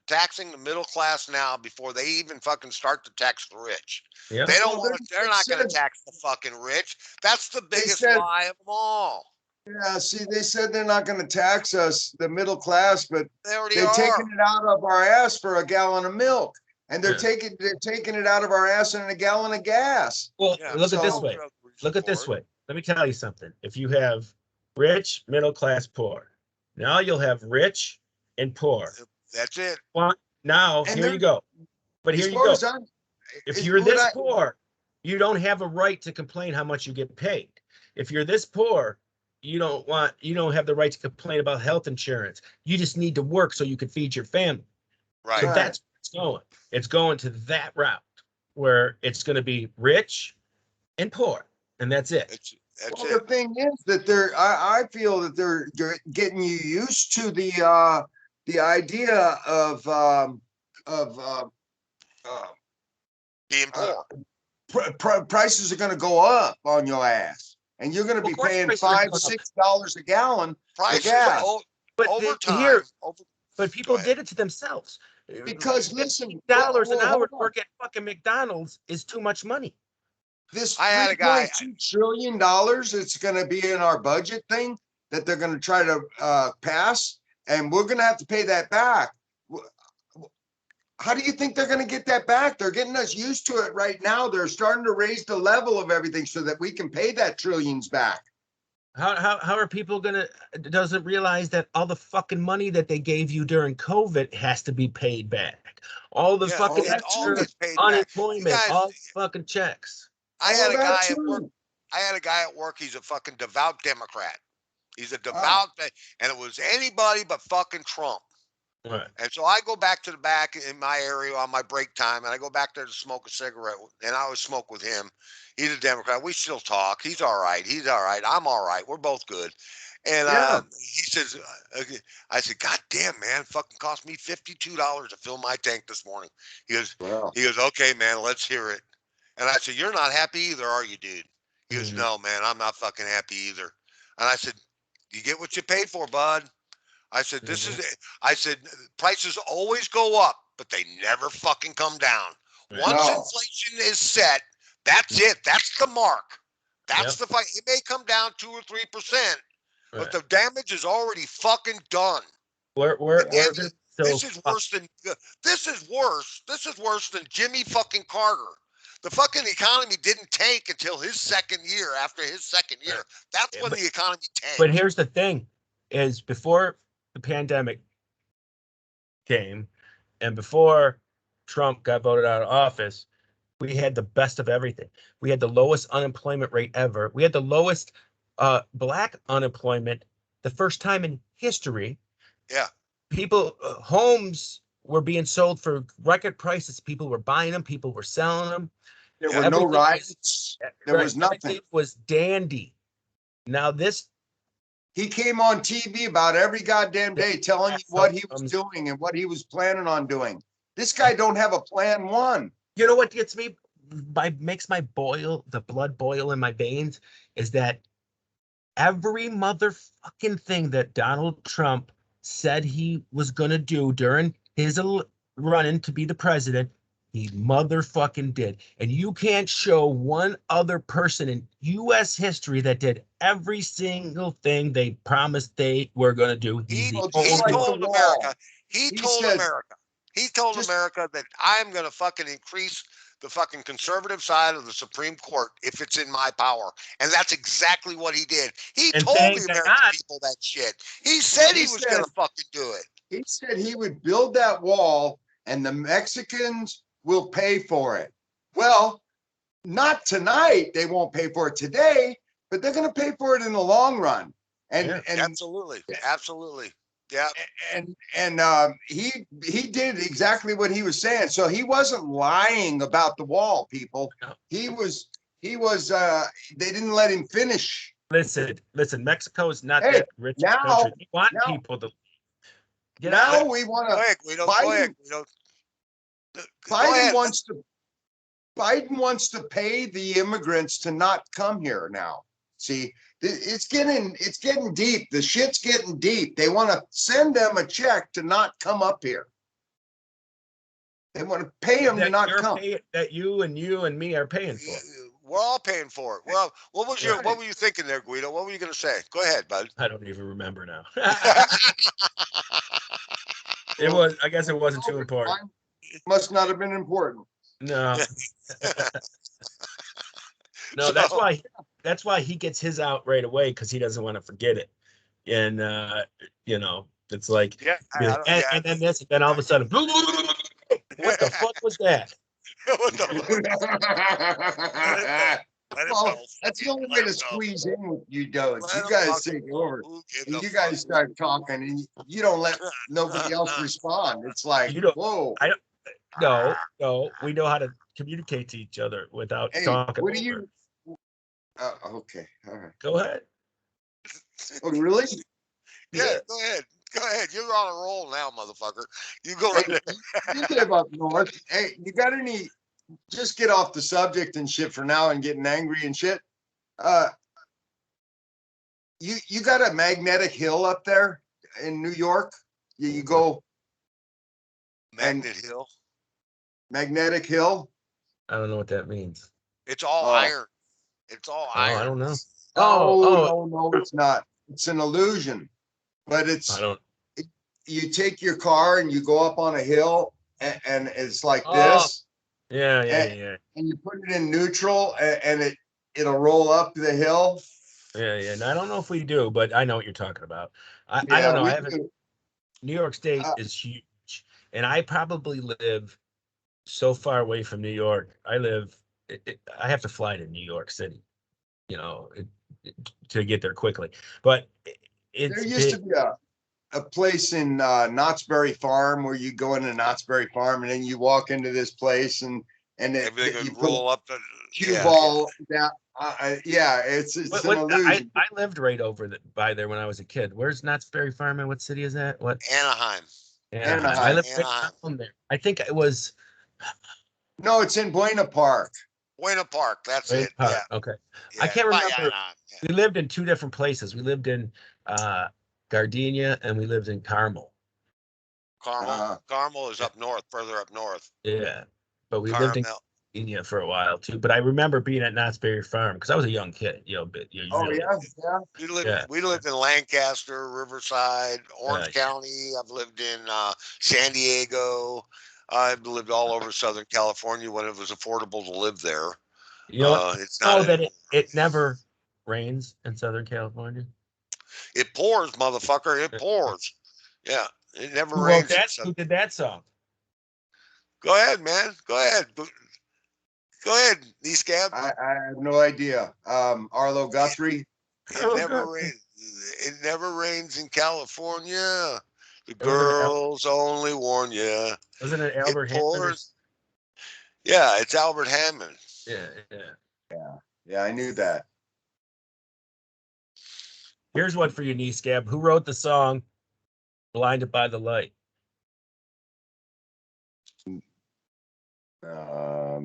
Speaker 1: taxing the middle class now before they even fucking start to tax the rich. Yeah. They don't want to. They're not going to tax the fucking rich. That's the biggest lie of them all.
Speaker 3: Yeah, see, they said they're not going to tax us, the middle class, but they're taking it out of our ass for a gallon of milk, and they're taking it out of our ass in a gallon of gas.
Speaker 2: Well, look at this way. Look at this way. Let me tell you something. If you have rich, middle class, poor, now you'll have rich and poor.
Speaker 1: That's it.
Speaker 2: Well, now here you go. But here you go. If you're this poor, you don't have a right to complain how much you get paid. If you're this poor, you don't have the right to complain about health insurance. You just need to work so you can feed your family.
Speaker 1: Right.
Speaker 2: So that's where it's going. It's going to that route where it's going to be rich and poor, and that's it.
Speaker 3: The thing is that I feel that they're getting you used to the idea of
Speaker 1: being poor.
Speaker 3: Prices are going to go up on your ass, and you're going to be paying $5-6 a gallon for gas.
Speaker 1: But over time,
Speaker 2: But
Speaker 1: Go
Speaker 2: people
Speaker 1: ahead.
Speaker 2: did it to themselves.
Speaker 3: Because listen,
Speaker 2: $8 an hour
Speaker 3: hold
Speaker 2: to
Speaker 3: on.
Speaker 2: work at fucking McDonald's is too much money.
Speaker 3: This
Speaker 1: I had a guy.
Speaker 3: $3.2 trillion it's going to be in our budget thing that they're going to try to pass, and we're going to have to pay that back. How do you think they're going to get that back? They're getting us used to it right now. They're starting to raise the level of everything so that we can pay that trillions back.
Speaker 2: How are people gonna doesn't realize that all the fucking money that they gave you during COVID has to be paid back? All the
Speaker 1: Yeah,
Speaker 2: fucking
Speaker 3: that
Speaker 1: it all
Speaker 2: extra
Speaker 3: too.
Speaker 1: gets paid back. You
Speaker 2: unemployment,
Speaker 1: guys,
Speaker 2: all the fucking checks.
Speaker 1: I
Speaker 3: All
Speaker 1: had a
Speaker 3: that
Speaker 1: guy at work.
Speaker 3: too.
Speaker 1: I had a guy at work. He's a fucking devout Democrat. He's a
Speaker 3: Ah,
Speaker 1: devout, and it was anybody but fucking Trump.
Speaker 2: Right.
Speaker 1: And so I go back to the back in my area on my break time, and I go back there to smoke a cigarette, and I always smoke with him. He's a Democrat. We still talk. He's all right. He's all right. I'm all right. We're both good. And
Speaker 3: yeah.
Speaker 1: he says, I said, God damn, man, fucking cost me $52 to fill my tank this morning. He goes,
Speaker 3: Well,
Speaker 1: okay, man, let's hear it. And I said, you're not happy either, are you, dude? He goes,
Speaker 2: Mhm.
Speaker 1: no, man, I'm not fucking happy either. And I said, you get what you paid for, bud. I said, this is
Speaker 2: Mhm.
Speaker 1: it. I said, prices always go up, but they never fucking come down.
Speaker 2: Right.
Speaker 1: Once
Speaker 3: no.
Speaker 1: inflation is set, that's it. That's the mark. That's
Speaker 2: Yep.
Speaker 1: the fight. It may come down 2 or 3%, but
Speaker 2: Right.
Speaker 1: the damage is already fucking done.
Speaker 2: We're
Speaker 1: The
Speaker 2: we're gonna
Speaker 1: damage.
Speaker 2: so
Speaker 1: This is worse than. This is worse. This is worse than Jimmy fucking Carter. The fucking economy didn't tank until his second year. After his second year, that's when
Speaker 2: but
Speaker 1: the economy
Speaker 2: but
Speaker 1: tanked.
Speaker 2: here's the thing: is before the pandemic came and before Trump got voted out of office, we had the best of everything. We had the lowest unemployment rate ever. We had the lowest black unemployment the first time in history.
Speaker 1: Yeah.
Speaker 2: People, homes were being sold for record prices. People were buying them. People were selling them.
Speaker 3: There
Speaker 1: Yeah.
Speaker 3: were no
Speaker 2: Everything was
Speaker 3: riots. There
Speaker 2: right.
Speaker 3: was nothing.
Speaker 2: Everything was dandy. Now this
Speaker 3: He came on TV about every goddamn day telling you what he was
Speaker 2: comes.
Speaker 3: doing and what he was planning on doing. This guy don't have a plan one.
Speaker 2: You know what gets me? Makes my the blood boil in my veins is that every motherfucking thing that Donald Trump said he was going to do during his running to be the president, he motherfucking did. And you can't show one other person in U.S. history that did every single thing they promised they were going to do. He's
Speaker 1: He
Speaker 2: the
Speaker 3: Well, just
Speaker 1: he
Speaker 2: only
Speaker 3: like
Speaker 2: one.
Speaker 3: the
Speaker 1: told America.
Speaker 3: wall.
Speaker 1: He
Speaker 3: He
Speaker 1: told
Speaker 3: said,
Speaker 1: America. He told
Speaker 3: just
Speaker 1: America that I'm going to fucking increase the fucking conservative side of the Supreme Court if it's in my power. And that's exactly what he did. He
Speaker 2: And
Speaker 1: told
Speaker 2: thank
Speaker 1: the American
Speaker 2: God,
Speaker 1: people that shit. He said
Speaker 3: he
Speaker 1: he was going
Speaker 3: said
Speaker 1: to fucking do it.
Speaker 3: he said he would build that wall and the Mexicans will pay for it. Well, not tonight. They won't pay for it today, but they're going to pay for it in the long run. And
Speaker 2: yeah.
Speaker 3: and
Speaker 1: Absolutely. Absolutely. Yeah.
Speaker 3: he did exactly what he was saying. So he wasn't lying about the wall, people.
Speaker 2: No.
Speaker 3: He was they didn't let him finish.
Speaker 2: Listen, Mexico is not
Speaker 3: Hey,
Speaker 2: that rich of a
Speaker 3: now
Speaker 2: country. They want
Speaker 3: now
Speaker 2: people to get out of
Speaker 3: now
Speaker 2: it.
Speaker 3: we want
Speaker 1: Go
Speaker 3: to
Speaker 1: ahead, Guido. Go ahead,
Speaker 3: Biden
Speaker 1: Guido. Go
Speaker 3: Biden
Speaker 1: ahead.
Speaker 3: wants to Biden wants to pay the immigrants to not come here now. See, it's getting deep. The shit's getting deep. They want to send them a check to not come up here. They want to pay them to
Speaker 2: That
Speaker 3: not
Speaker 2: you're
Speaker 3: come.
Speaker 2: paying, that you and me are paying for.
Speaker 1: We're all paying for it. Well,
Speaker 2: Right.
Speaker 1: what were you thinking there, Guido? What were you going to say? Go ahead, bud.
Speaker 2: I don't even remember now.
Speaker 3: Well,
Speaker 2: I guess it wasn't too important.
Speaker 3: mine must not have been important.
Speaker 2: No, no,
Speaker 1: So,
Speaker 2: that's why he gets his out right away because he doesn't want to forget it. And it's like,
Speaker 1: yeah,
Speaker 2: and then this, and then all of a sudden, what the fuck was that?
Speaker 1: What the fuck? Let it
Speaker 3: Well,
Speaker 1: go.
Speaker 3: that's the only
Speaker 1: Let
Speaker 3: way
Speaker 1: it
Speaker 3: to
Speaker 1: go.
Speaker 3: squeeze in with you, does.
Speaker 1: Let
Speaker 3: You
Speaker 1: him
Speaker 3: guys
Speaker 1: fucking
Speaker 3: take
Speaker 1: go.
Speaker 3: over.
Speaker 1: Who gives
Speaker 3: And
Speaker 1: a
Speaker 3: you
Speaker 1: fuck?
Speaker 3: guys start talking and you don't let nobody else respond. It's like,
Speaker 2: You don't.
Speaker 3: whoa.
Speaker 2: I don't. No. We know how to communicate to each other without
Speaker 3: Hey,
Speaker 2: talking
Speaker 3: what do
Speaker 2: over.
Speaker 3: you okay, all right.
Speaker 2: Go ahead.
Speaker 3: Oh, really?
Speaker 1: Yeah, go ahead. Go ahead. You're on a roll now, motherfucker. You go
Speaker 3: Hey,
Speaker 1: right ahead.
Speaker 3: you live up north. Hey, you got any just get off the subject and shit for now and getting angry and shit. Uh you got a magnetic hill up there in New York? You go and
Speaker 1: Magnet Hill.
Speaker 3: Magnetic Hill.
Speaker 2: I don't know what that means.
Speaker 1: It's all
Speaker 3: Oh,
Speaker 1: iron. It's all
Speaker 2: Oh, I
Speaker 1: iron.
Speaker 2: don't know.
Speaker 3: no, it's not. It's an illusion, but
Speaker 2: I
Speaker 3: it's
Speaker 2: don't.
Speaker 3: you take your car and you go up on a hill and it's like
Speaker 2: Oh,
Speaker 3: this,
Speaker 2: yeah, yeah,
Speaker 3: and,
Speaker 2: yeah,
Speaker 3: and you put it in neutral and it'll roll up the hill.
Speaker 2: yeah, yeah. No, I don't know if we do, but I know what you're talking about. I don't
Speaker 3: Yeah,
Speaker 2: know. I
Speaker 3: we
Speaker 2: haven't.
Speaker 3: do.
Speaker 2: New York State
Speaker 3: Uh,
Speaker 2: is huge, and I probably live so far away from New York. I have to fly to New York City, you know, to get there quickly. But
Speaker 3: there
Speaker 2: it's
Speaker 3: used to
Speaker 2: big.
Speaker 3: be a place in Knott's Berry Farm where you go into Knott's Berry Farm and then you walk into this place and
Speaker 1: Everything
Speaker 3: you
Speaker 1: would
Speaker 3: put a
Speaker 1: roll up.
Speaker 3: cue
Speaker 1: Yeah.
Speaker 3: ball down. Yeah, it's an
Speaker 2: I
Speaker 3: illusion.
Speaker 2: lived right over by there when I was a kid. Where's Knott's Berry Farm and what city is that? What?
Speaker 1: Anaheim.
Speaker 2: Anaheim.
Speaker 1: That's
Speaker 2: I
Speaker 1: in
Speaker 3: Anaheim.
Speaker 2: lived right
Speaker 1: Anaheim.
Speaker 2: down there. I think it was
Speaker 3: No, it's in Buena Park.
Speaker 1: Buena Park. That's
Speaker 2: Wayne
Speaker 1: it. Yeah.
Speaker 2: Park. Okay. I
Speaker 1: Yeah.
Speaker 2: can't
Speaker 1: By
Speaker 2: remember.
Speaker 1: Anaheim. Yeah.
Speaker 2: We lived in two different places. We lived in Gardenia and we lived in Carmel.
Speaker 1: Carmel.
Speaker 3: Uh,
Speaker 1: Carmel is
Speaker 2: Yeah.
Speaker 1: up north, further up north.
Speaker 2: Yeah. But we lived in
Speaker 1: Carmel.
Speaker 2: Gardenia for a while too. But I remember being at Knott's Berry Farm because I was a young kid, but
Speaker 3: oh
Speaker 2: really,
Speaker 3: yeah, yeah.
Speaker 2: yeah.
Speaker 1: We lived in Lancaster, Riverside,
Speaker 2: Uh,
Speaker 1: Orange County. I've lived in San Diego. I've lived all over Southern California when it was affordable to live there.
Speaker 2: you know what?
Speaker 1: It's not
Speaker 2: Oh, that
Speaker 1: anymore.
Speaker 2: it never rains in Southern California.
Speaker 1: It pours, motherfucker. It pours. Yeah, it never
Speaker 2: Who wrote
Speaker 1: rains in
Speaker 2: that?
Speaker 1: Southern.
Speaker 2: Who did that song?
Speaker 1: Go ahead, man. Go ahead. Go ahead, knee scab.
Speaker 3: I have no idea. Arlo Guthrie.
Speaker 1: It
Speaker 2: Oh,
Speaker 1: never
Speaker 2: good.
Speaker 1: rains. It never rains in California. The
Speaker 2: It wasn't it,
Speaker 1: girls only warn you.
Speaker 2: wasn't it
Speaker 1: It
Speaker 2: Albert Hammond or
Speaker 1: pours. Yeah, it's Albert Hammond.
Speaker 2: yeah, yeah.
Speaker 3: Yeah, yeah, I knew that.
Speaker 2: Here's one for you, knee scab. Who wrote the song "Blinded by the Light"?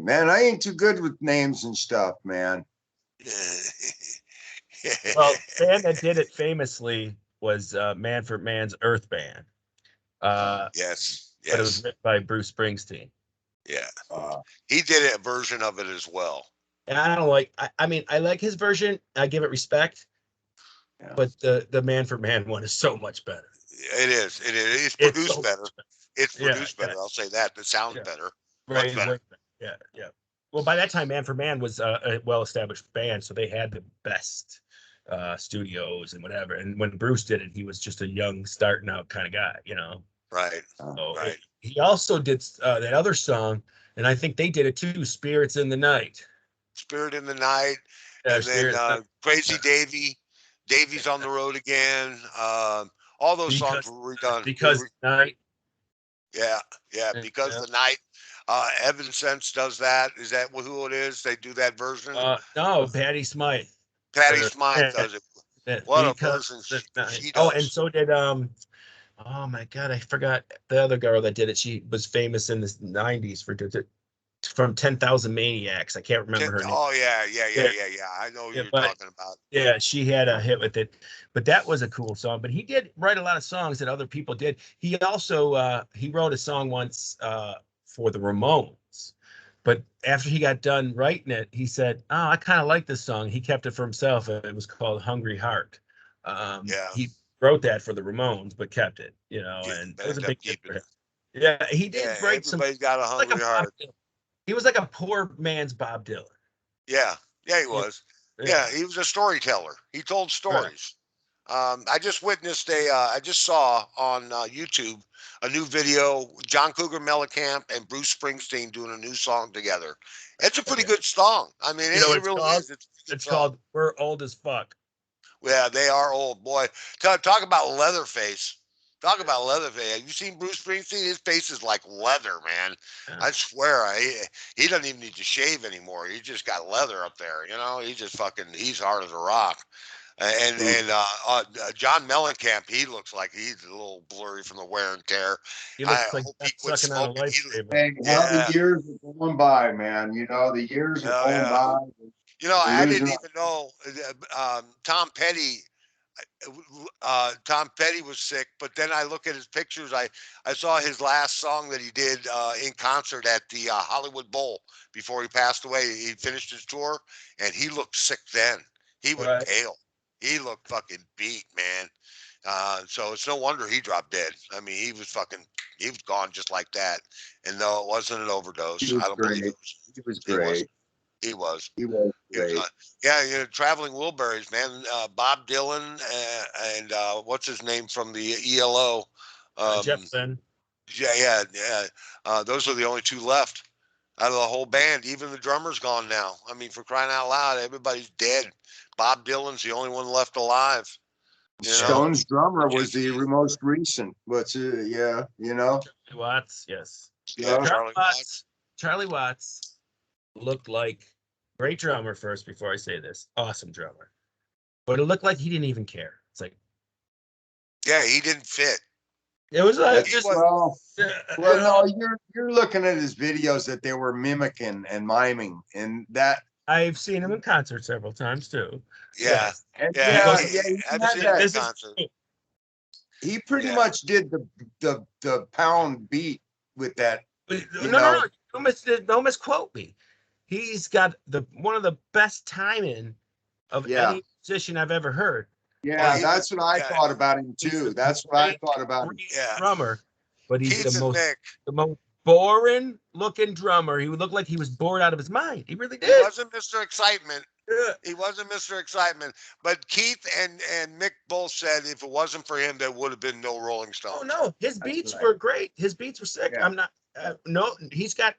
Speaker 3: Man, I ain't too good with names and stuff, man.
Speaker 2: Well, the band that did it famously was Manfred Mann's Earth Band,
Speaker 1: Yes,
Speaker 2: but it was
Speaker 1: yes,
Speaker 2: written by Bruce Springsteen.
Speaker 1: yeah.
Speaker 3: Uh,
Speaker 1: He did a version of it as well.
Speaker 2: And I don't like. I mean, I like his version. I give it respect,
Speaker 3: yeah.
Speaker 2: but the Manfred Mann one is so much better.
Speaker 1: It is. It is. It's
Speaker 2: It's
Speaker 1: produced
Speaker 2: so
Speaker 1: better. It's
Speaker 2: yeah,
Speaker 1: produced
Speaker 2: yeah,
Speaker 1: better. I'll say that. It sounds
Speaker 2: yeah.
Speaker 1: better.
Speaker 2: Right,
Speaker 1: Much
Speaker 2: it's
Speaker 1: better.
Speaker 2: way better. Yeah, yeah. Well, by that time, Manfred Mann was a well-established band, so they had the best studios and whatever. And when Bruce did it, he was just a young, starting out kind of guy.
Speaker 1: Right.
Speaker 2: So
Speaker 1: Right.
Speaker 2: he also did that other song, and I think they did it too, "Spirits in the Night."
Speaker 1: Spirit in the Night, and then
Speaker 2: Spirits
Speaker 1: Crazy Davy. Davy's on the road again. All those songs
Speaker 2: because
Speaker 1: were redone.
Speaker 2: because night.
Speaker 1: Yeah, yeah. Because
Speaker 2: Yeah.
Speaker 1: the night. Evan Sense does that. Is that who it is? They do that version.
Speaker 2: No, Patty Smythe.
Speaker 1: Patty
Speaker 2: Or,
Speaker 1: Smythe does it. What a
Speaker 2: because
Speaker 1: version
Speaker 2: the night.
Speaker 1: she
Speaker 2: Oh, and
Speaker 1: does.
Speaker 2: so did oh my God, I forgot the other girl that did it. She was famous in the '90s from 10,000 Maniacs. I can't remember her name.
Speaker 1: Oh
Speaker 2: Yeah,
Speaker 1: yeah. I know who
Speaker 2: yeah,
Speaker 1: you're
Speaker 2: but
Speaker 1: talking about.
Speaker 2: yeah, she had a hit with it. But that was a cool song. But he did write a lot of songs that other people did. He also he wrote a song once for the Ramones. But after he got done writing it, he said, "Oh, I kind of like this song." He kept it for himself. It was called "Hungry Heart."
Speaker 1: Yeah,
Speaker 2: He wrote that for the Ramones, but kept it.
Speaker 1: yeah.
Speaker 2: And it was a
Speaker 1: End up
Speaker 2: big hit
Speaker 1: keeping
Speaker 2: for him.
Speaker 1: it.
Speaker 2: Yeah, he
Speaker 1: Yeah,
Speaker 2: did write some
Speaker 1: everybody's got a
Speaker 2: like a
Speaker 1: hungry
Speaker 2: Bob
Speaker 1: heart.
Speaker 2: Dylan. He was like a poor man's Bob Dylan.
Speaker 1: Yeah, yeah, he
Speaker 2: Yeah,
Speaker 1: was. Yeah,
Speaker 2: yeah,
Speaker 1: he was a storyteller. He told
Speaker 2: right.
Speaker 1: stories. I just witnessed I just saw on YouTube a new video, John Cougar Mellencamp and Bruce Springsteen doing a new song together. It's a pretty
Speaker 2: Yeah.
Speaker 1: good song. I mean,
Speaker 2: You know what
Speaker 1: it
Speaker 2: it's
Speaker 1: really
Speaker 2: called?
Speaker 1: is. It's a pretty good
Speaker 2: It's
Speaker 1: song.
Speaker 2: called "We're Old as Fuck."
Speaker 1: Yeah, they are old, boy. Talk about Leatherface. Talk about Leatherface. Have you seen Bruce Springsteen? His face is like leather, man.
Speaker 2: Yeah.
Speaker 1: I swear, he doesn't even need to shave anymore. He just got leather up there. He just he's hard as a rock. John Mellencamp, he looks like he's a little blurry from the wear and tear.
Speaker 2: He
Speaker 1: I
Speaker 2: looks like
Speaker 1: hope he
Speaker 2: that's
Speaker 1: quit
Speaker 2: sucking on a
Speaker 1: smoking.
Speaker 2: lifesaver.
Speaker 3: hey, how the
Speaker 1: Yeah,
Speaker 3: years are going by, man. The years are
Speaker 1: oh
Speaker 3: going
Speaker 1: yeah.
Speaker 3: by.
Speaker 1: You know,
Speaker 3: We're
Speaker 1: I
Speaker 3: losing
Speaker 1: didn't
Speaker 3: our
Speaker 1: even know Tom Petty Tom Petty was sick, but then I look at his pictures. I saw his last song that he did in concert at the Hollywood Bowl before he passed away. He finished his tour, and he looked sick then. He was
Speaker 2: Right.
Speaker 1: pale. He looked fucking beat, man. So it's no wonder he dropped dead. I mean, he was gone just like that. And no, it wasn't an overdose.
Speaker 3: He was
Speaker 1: I don't believe
Speaker 3: great.
Speaker 1: it was.
Speaker 3: He was
Speaker 1: He was.
Speaker 3: great.
Speaker 1: He was.
Speaker 3: He was
Speaker 1: He was.
Speaker 3: great.
Speaker 1: Yeah, traveling Wilburys, man. Bob Dylan and what's his name from the ELO?
Speaker 2: Jeff
Speaker 1: Um,
Speaker 2: Lynne.
Speaker 1: yeah. Those are the only two left out of the whole band. Even the drummer's gone now. I mean, for crying out loud, everybody's dead. Bob Dylan's the only one left alive. You know,
Speaker 3: Stone's drummer was the most recent. Yeah,
Speaker 2: Charlie Watts, yes.
Speaker 1: yeah,
Speaker 3: Yeah.
Speaker 1: Charlie Watts.
Speaker 2: Charlie Watts looked like great drummer first before I say this. Awesome drummer. But it looked like he didn't even care. It's like
Speaker 1: Yeah, he didn't fit.
Speaker 2: it was like
Speaker 3: That's-
Speaker 2: just
Speaker 3: well,
Speaker 2: you
Speaker 3: well,
Speaker 2: know,
Speaker 3: no, you're looking at his videos that they were mimicking and miming, and that,
Speaker 2: I've seen him in concert several times too.
Speaker 1: Yeah,
Speaker 2: Yes.
Speaker 3: and
Speaker 1: yeah.
Speaker 3: he
Speaker 1: I've
Speaker 3: had
Speaker 1: seen
Speaker 3: that-
Speaker 1: him in
Speaker 2: This is-
Speaker 1: concert.
Speaker 3: he pretty
Speaker 1: Yeah.
Speaker 3: much did the pound beat with that.
Speaker 2: No. Don't misquote me. He's got one of the best timing of
Speaker 3: Yeah.
Speaker 2: any musician I've ever heard.
Speaker 3: Yeah,
Speaker 1: he
Speaker 3: that's what I
Speaker 1: yeah.
Speaker 3: thought about him
Speaker 2: He's
Speaker 3: too.
Speaker 2: a
Speaker 3: That's what I
Speaker 2: great-
Speaker 3: thought about him.
Speaker 2: Great
Speaker 1: Yeah.
Speaker 2: drummer, but he's
Speaker 1: Keith and Mick.
Speaker 2: the most boring looking drummer. He would look like he was bored out of his mind. He really
Speaker 1: He
Speaker 2: did.
Speaker 1: wasn't Mr. Excitement.
Speaker 2: Yeah.
Speaker 1: He wasn't Mr. Excitement. But Keith and Mick both said if it wasn't for him, there would have been no Rolling Stones.
Speaker 2: Oh no, his
Speaker 3: That's
Speaker 2: beats
Speaker 3: right.
Speaker 2: were great. His beats were sick.
Speaker 3: Yeah.
Speaker 2: I'm not. No, he's got.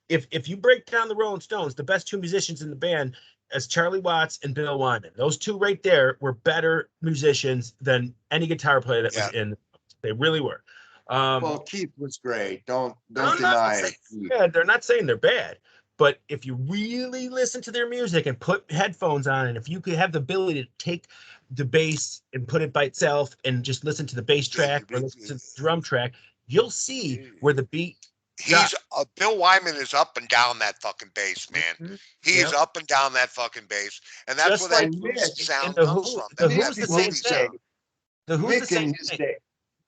Speaker 2: If you break down the Rolling Stones, the best two musicians in the band as Charlie Watts and Bill Wyman. Those two right there were better musicians than any guitar player that was in. They really were.
Speaker 3: Well, Keith was great. Don't
Speaker 2: I'm not
Speaker 3: deny
Speaker 2: saying
Speaker 3: it.
Speaker 2: they're bad. They're not saying they're bad, but if you really listen to their music and put headphones on, and if you could have the ability to take the bass and put it by itself and just listen to the bass track or listen to the drum track, you'll see where the beat.
Speaker 1: He's Bill Wyman is up and down that fucking bass, man. He is up and down that fucking bass, and that's
Speaker 2: Just
Speaker 1: where that
Speaker 3: like
Speaker 1: blues
Speaker 3: Mick
Speaker 1: sound
Speaker 2: in the
Speaker 1: comes
Speaker 2: Who-
Speaker 1: from.
Speaker 2: the
Speaker 1: That
Speaker 2: Who's the
Speaker 1: heavy
Speaker 2: same
Speaker 1: bluesy
Speaker 2: thing.
Speaker 1: sound.
Speaker 2: The Who's the
Speaker 3: Mick
Speaker 2: same
Speaker 3: in his
Speaker 2: thing.
Speaker 3: day.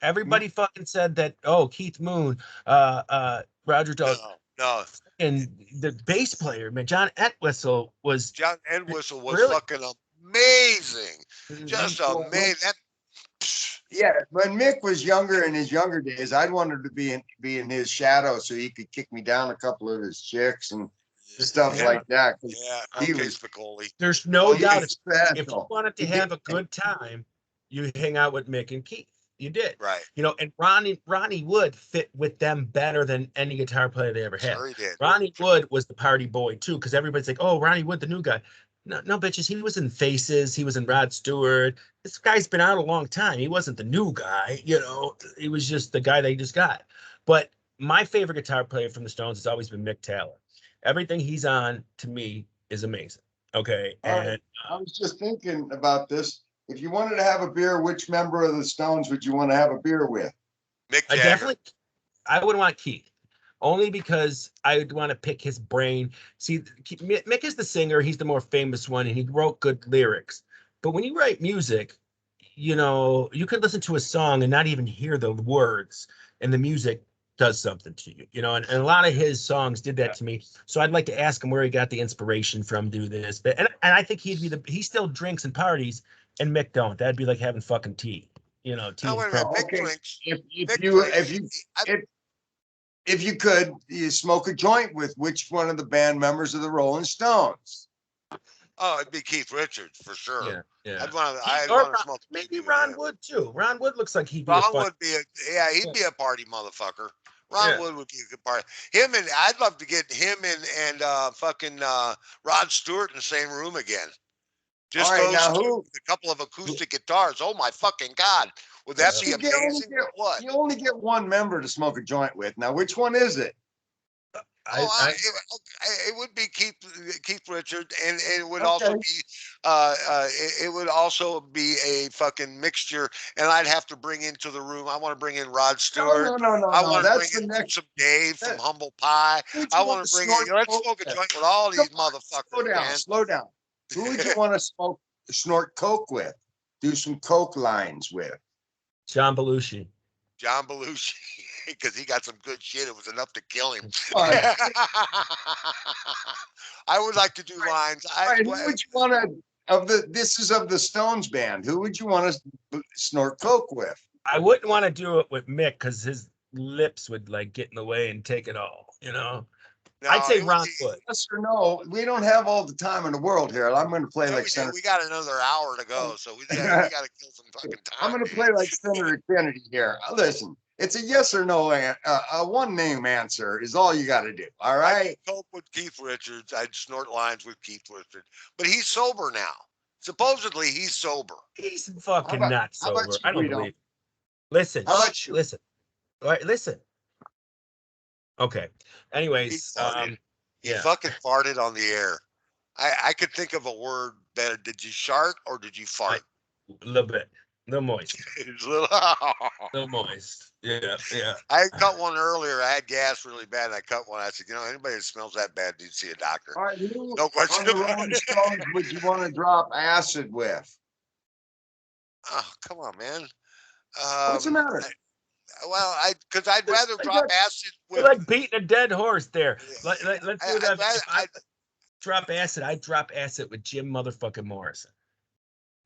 Speaker 2: Everybody fucking said that. Oh, Keith Moon, Roger Dog,
Speaker 1: No,
Speaker 2: and the bass player, man, John Entwistle was
Speaker 1: John Entwistle was
Speaker 2: Really?
Speaker 1: fucking amazing, just
Speaker 3: Well,
Speaker 1: amazing. That,
Speaker 3: Yeah, when Mick was younger in his younger days, I'd wanted to be in his shadow so he could kick me down a couple of his chicks and stuff
Speaker 2: Yeah.
Speaker 3: like that. 'Cause
Speaker 1: yeah,
Speaker 3: he
Speaker 1: okay,
Speaker 3: was-
Speaker 1: Spicoli.
Speaker 2: There's no
Speaker 3: he
Speaker 2: doubt.
Speaker 3: was
Speaker 2: If you
Speaker 3: special.
Speaker 2: wanted to
Speaker 3: He
Speaker 2: have a
Speaker 3: did.
Speaker 2: good time, you hang out with Mick and Keith. You did.
Speaker 1: Right,
Speaker 2: And Ronnie Wood fit with them better than any guitar player they ever had.
Speaker 1: sure he did.
Speaker 2: Ronnie Wood was the party boy too, because everybody's like, "Oh, Ronnie Wood, the new guy." No, bitches. He was in Faces. He was in Rod Stewart. This guy's been out a long time. He wasn't the new guy. He was just the guy they just got. But my favorite guitar player from the Stones has always been Mick Taylor. Everything he's on to me is amazing. Okay,
Speaker 3: All right.
Speaker 2: and
Speaker 3: I was just thinking about this. If you wanted to have a beer, which member of the Stones would you want to have a beer with?
Speaker 1: Mick
Speaker 2: I
Speaker 1: Jagger.
Speaker 2: I would want Keith, only because I would want to pick his brain. See, Mick is the singer; he's the more famous one, and he wrote good lyrics. But when you write music, you could listen to a song and not even hear the words, and the music does something to you. And a lot of his songs did that to me. So I'd like to ask him where he got the inspiration from to do this. But and I think he still drinks and parties, and Mick don't. That'd be like having fucking tea. Tea
Speaker 1: No,
Speaker 2: and
Speaker 1: wait a minute.
Speaker 2: crumpets.
Speaker 1: Mick
Speaker 3: Okay.
Speaker 1: drinks.
Speaker 3: If
Speaker 1: Mick
Speaker 3: you
Speaker 1: drinks.
Speaker 3: if you could, you smoke a joint with which one of the band members of the Rolling Stones?
Speaker 1: Oh, it'd be Keith Richards for sure.
Speaker 2: Yeah.
Speaker 1: I'd want
Speaker 2: Or
Speaker 1: to smoke.
Speaker 2: maybe
Speaker 1: with
Speaker 2: Ron
Speaker 1: him.
Speaker 2: Wood too. Ron Wood looks like he'd be a
Speaker 1: Ron
Speaker 2: fun.
Speaker 1: would be he'd be a party motherfucker. Ron
Speaker 2: Yeah.
Speaker 1: Wood would be a good party. I'd love to get him and fucking Rod Stewart in the same room again. Just
Speaker 3: All right,
Speaker 1: those
Speaker 3: now
Speaker 1: two with a couple of acoustic guitars. Oh my fucking god. Would that be
Speaker 3: You get- only
Speaker 1: amazing?
Speaker 3: get-
Speaker 1: or what?
Speaker 3: You only get one member to smoke a joint with. Now, which one is it?
Speaker 1: It would be Keith Richard, and it would
Speaker 3: Okay.
Speaker 1: also be it would also be a fucking mixture, and I'd have to bring into the room. I want to bring in Rod Stewart.
Speaker 3: No.
Speaker 1: I want to
Speaker 3: That's
Speaker 1: bring
Speaker 3: the
Speaker 1: in
Speaker 3: next.
Speaker 1: some Dave from
Speaker 3: that-
Speaker 1: Humble Pie.
Speaker 3: Who'd
Speaker 1: I
Speaker 3: you
Speaker 1: want to bring in.
Speaker 3: snort
Speaker 1: Let's
Speaker 3: coke
Speaker 1: smoke a
Speaker 3: with?
Speaker 1: joint with all these
Speaker 3: Slow
Speaker 1: motherfuckers,
Speaker 3: down,
Speaker 1: man.
Speaker 3: slow down. Who would you want to snort coke with? do some coke lines with?
Speaker 2: John Belushi.
Speaker 1: John Belushi, because he got some good shit. It was enough to kill him.
Speaker 3: All right,
Speaker 1: I would like to do lines.
Speaker 3: all right, who would you want to this is of the Stones band? Who would you want to snort coke with?
Speaker 2: I wouldn't want to do it with Mick because his lips would like get in the way and take it all.
Speaker 1: No,
Speaker 2: I'd say
Speaker 1: it
Speaker 2: Ron
Speaker 1: would be-
Speaker 2: Wood.
Speaker 3: Yes or no? We don't have all the time in the world here. I'm going to play
Speaker 1: Yeah,
Speaker 3: like
Speaker 1: we do.
Speaker 3: Senator.
Speaker 1: We got another hour to go, so we got to kill some fucking time.
Speaker 3: I'm going to play like Senator Kennedy here. Listen, it's a yes or no. A one name answer is all you got to do. All
Speaker 1: I
Speaker 3: right.
Speaker 1: could cope with Keith Richards. I'd snort lines with Keith Richards, but he's sober now. Supposedly, he's sober.
Speaker 2: He's
Speaker 3: How
Speaker 2: fucking
Speaker 3: about-
Speaker 2: not
Speaker 3: how about
Speaker 2: sober.
Speaker 3: you,
Speaker 2: I don't
Speaker 3: Guido?
Speaker 2: believe. Listen,
Speaker 3: How about you?
Speaker 2: listen. All right, listen. Okay.
Speaker 1: He
Speaker 2: Anyways,
Speaker 1: farted. He
Speaker 2: yeah.
Speaker 1: fucking farted on the air. I could think of a word better. Did you shart or did you fart?
Speaker 2: A little bit, a little moist,
Speaker 1: It's a little-
Speaker 2: a little moist. Yeah, yeah.
Speaker 1: I cut one earlier. I had gas really bad, and I cut one. I said, anybody that smells that bad needs to see a doctor.
Speaker 3: All right. Who
Speaker 1: No question
Speaker 3: on the
Speaker 1: about
Speaker 3: Rolling
Speaker 1: it.
Speaker 3: Stones would you want to drop acid with?
Speaker 1: Oh, come on, man.
Speaker 3: What's the matter?
Speaker 1: Because I'd rather drop acid
Speaker 2: You're
Speaker 1: with.
Speaker 2: like beating a dead horse there. Let's do
Speaker 1: I'd
Speaker 2: that.
Speaker 1: rather-
Speaker 2: If I drop acid, I drop acid with Jim motherfucking Morrison.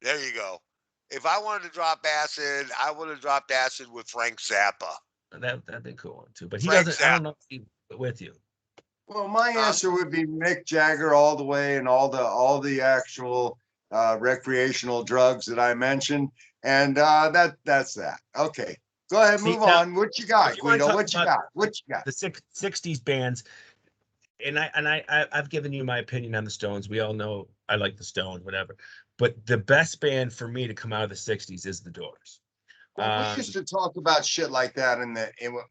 Speaker 1: There you go. If I wanted to drop acid, I would have dropped acid with Frank Zappa.
Speaker 2: That'd be a cool one too. But he
Speaker 1: Frank
Speaker 2: doesn't. I don't know if he's with you.
Speaker 3: Well, my answer would be Mick Jagger all the way, and all the actual recreational drugs that I mentioned, and that's that. Okay, go ahead,
Speaker 2: See,
Speaker 3: move
Speaker 2: now,
Speaker 3: on. What you got,
Speaker 2: if you wanna
Speaker 3: Guido?
Speaker 2: talk
Speaker 3: What you
Speaker 2: about
Speaker 3: got? What you got?
Speaker 2: The 60s bands, and I've given you my opinion on the Stones. We all know I like the Stones, whatever. But the best band for me to come out of the 60s is the Doors.
Speaker 3: Well, we used to talk about shit like that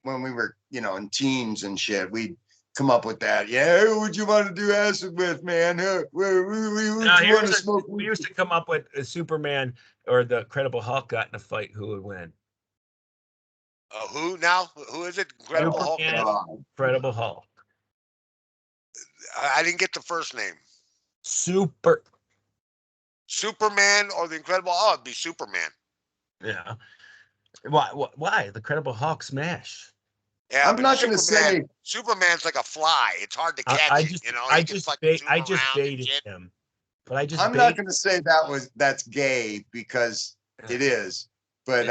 Speaker 3: when we were, in teens and shit. We'd come up with that. Yeah, who would you want to do acid with, man? Who would you want to smoke?
Speaker 2: We used to come up with Superman or the Incredible Hulk got in a fight. Who would win?
Speaker 1: Who now? Who is it? Incredible Hulk.
Speaker 2: Superman, Incredible Hulk.
Speaker 1: I didn't get the first name. Superman or the Incredible? Oh, it'd be Superman.
Speaker 2: Yeah. Why? The Incredible Hulk smash.
Speaker 1: Yeah,
Speaker 3: I'm not going to say
Speaker 1: Superman's like a fly. It's hard to catch.
Speaker 2: I just baited
Speaker 1: shit.
Speaker 2: him. But
Speaker 3: I'm not going to say that's gay because it is. But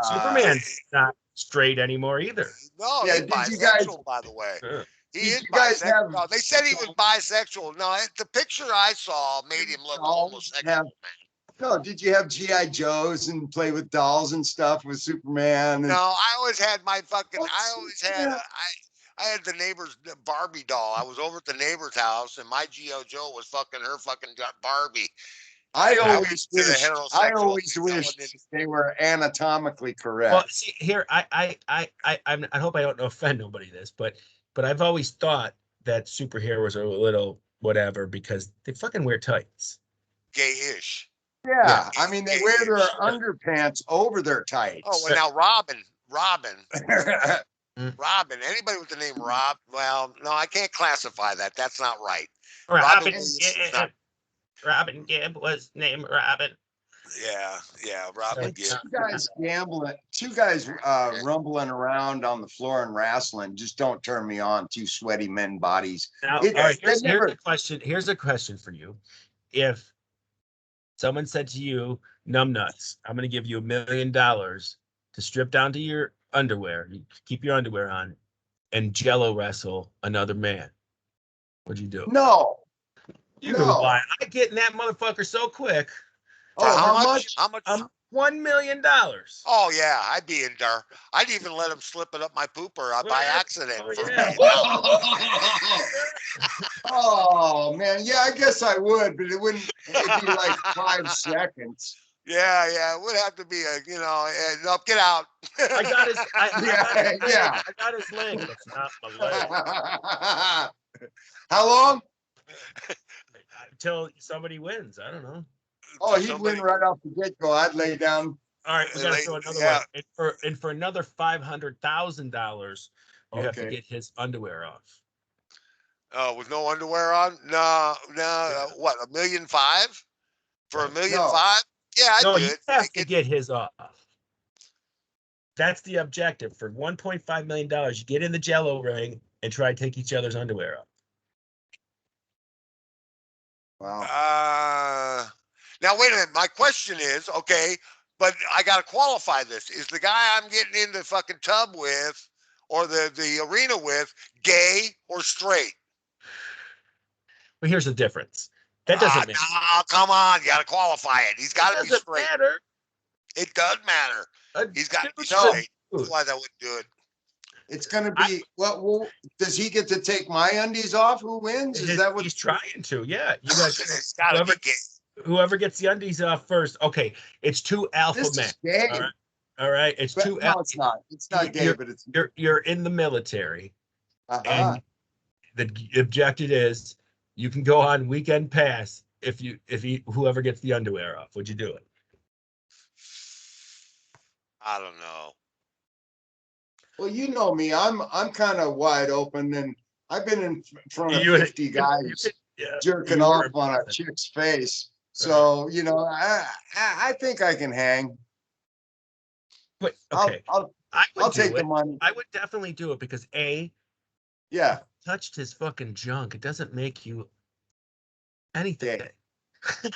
Speaker 2: Superman's not straight anymore either.
Speaker 1: No,
Speaker 3: Yeah,
Speaker 1: he's
Speaker 3: did you
Speaker 1: bisexual, by the way. He
Speaker 3: Did
Speaker 1: is
Speaker 3: you guys
Speaker 1: bisexual.
Speaker 3: have-
Speaker 1: They said he was bisexual. No, the picture I saw made him look homosexual.
Speaker 3: No, did you have GI Joes and play with dolls and stuff with Superman?
Speaker 1: No, I always had my fucking.
Speaker 3: What's
Speaker 1: I always had.
Speaker 3: that?
Speaker 1: I had the neighbor's Barbie doll. I was over at the neighbor's house, and my G.I. Joe was fucking her fucking Barbie.
Speaker 3: I
Speaker 1: I
Speaker 3: always
Speaker 1: was to the
Speaker 3: wish
Speaker 1: heterosexual
Speaker 3: they were anatomically correct.
Speaker 2: Well, see here, I hope I don't offend nobody this, but I've always thought that superheroes are a little whatever because they fucking wear tights.
Speaker 1: Gay-ish.
Speaker 3: Yeah, I mean they wear their
Speaker 1: Gay-ish.
Speaker 3: underpants over their tights.
Speaker 1: Oh, well, now Robin. Anybody with the name Rob? Well, no, I can't classify that. That's not right. Robin Williams is not-
Speaker 2: Robin Gibb was named Robin.
Speaker 1: Yeah, Robin Gibb.
Speaker 3: Two guys rumbling around on the floor and wrestling just don't turn me on. Two sweaty men bodies.
Speaker 2: Now,
Speaker 3: It-
Speaker 2: all right, here's
Speaker 3: they never-
Speaker 2: a question. Here's a question for you. If someone said to you, "Numbnuts, I'm going to give you $1 million to strip down to your underwear, you keep your underwear on, and Jello wrestle another man," what'd you do?
Speaker 3: No.
Speaker 2: You
Speaker 3: No.
Speaker 2: lie. I get in that motherfucker so quick.
Speaker 1: For how much? How much?
Speaker 2: $1 million.
Speaker 1: Oh yeah, I'd be in there. I'd even let him slip it up my pooper by accident.
Speaker 2: Oh,
Speaker 1: for
Speaker 2: yeah.
Speaker 1: me.
Speaker 3: Oh man, yeah, I guess I would, but it'd be like 5 seconds.
Speaker 1: Yeah, it would have to be no, get out.
Speaker 2: I got his.
Speaker 3: Yeah.
Speaker 2: I got his leg. That's not my leg.
Speaker 3: How long?
Speaker 2: Until somebody wins. I don't know.
Speaker 3: Oh, he'd win right off the get-go. I'd lay down.
Speaker 2: All right, we gotta throw another one. And for another $500,000, you have to get his underwear off.
Speaker 1: Oh, with no underwear on? No. What? $1.5 million for $1.5 million? Yeah, I
Speaker 2: No,
Speaker 1: do
Speaker 2: you
Speaker 1: it.
Speaker 2: have to get his off. That's the objective. For $1.5 million, you get in the Jello ring and try to take each other's underwear off.
Speaker 3: Wow.
Speaker 1: Now wait a minute. My question is, okay, but I got to qualify this. Is the guy I'm getting in the fucking tub with, or the arena with, gay or straight?
Speaker 2: But here's the difference. That doesn't matter.
Speaker 1: No, come on. You got to qualify it. He's
Speaker 2: It
Speaker 1: got to be
Speaker 2: doesn't
Speaker 1: straight.
Speaker 2: matter.
Speaker 1: It does matter.
Speaker 2: A
Speaker 1: He's got to be
Speaker 2: dude's a
Speaker 1: straight.
Speaker 2: dude.
Speaker 1: Otherwise, I wouldn't do it.
Speaker 3: It's gonna be well, does he get to take my undies off? Who wins? Is that what
Speaker 2: He's trying to? Yeah, you got
Speaker 1: It's got to
Speaker 2: whoever
Speaker 1: be gay.
Speaker 2: whoever gets the undies off first. Okay, it's two alpha
Speaker 3: this
Speaker 2: men.
Speaker 3: is gay?
Speaker 2: All right. It's
Speaker 3: But
Speaker 2: two.
Speaker 3: no, it's not. It's not gay, but it's
Speaker 2: You're in the military,
Speaker 3: uh-huh.
Speaker 2: and the objective is you can go on weekend pass if whoever gets the underwear off. Would you do it?
Speaker 1: I don't know.
Speaker 3: Well, you know me. I'm kind of wide open, and I've been in front of
Speaker 2: You would-
Speaker 3: 50 guys
Speaker 2: yeah,
Speaker 3: jerking
Speaker 2: you
Speaker 3: off
Speaker 2: were-
Speaker 3: on a chick's face. So I think I can hang.
Speaker 2: But okay,
Speaker 3: I'll
Speaker 2: I would
Speaker 3: I'll
Speaker 2: do
Speaker 3: take
Speaker 2: it.
Speaker 3: the money.
Speaker 2: I would definitely do it because
Speaker 3: Yeah.
Speaker 2: touched his fucking junk. It doesn't make you anything.
Speaker 3: Yeah.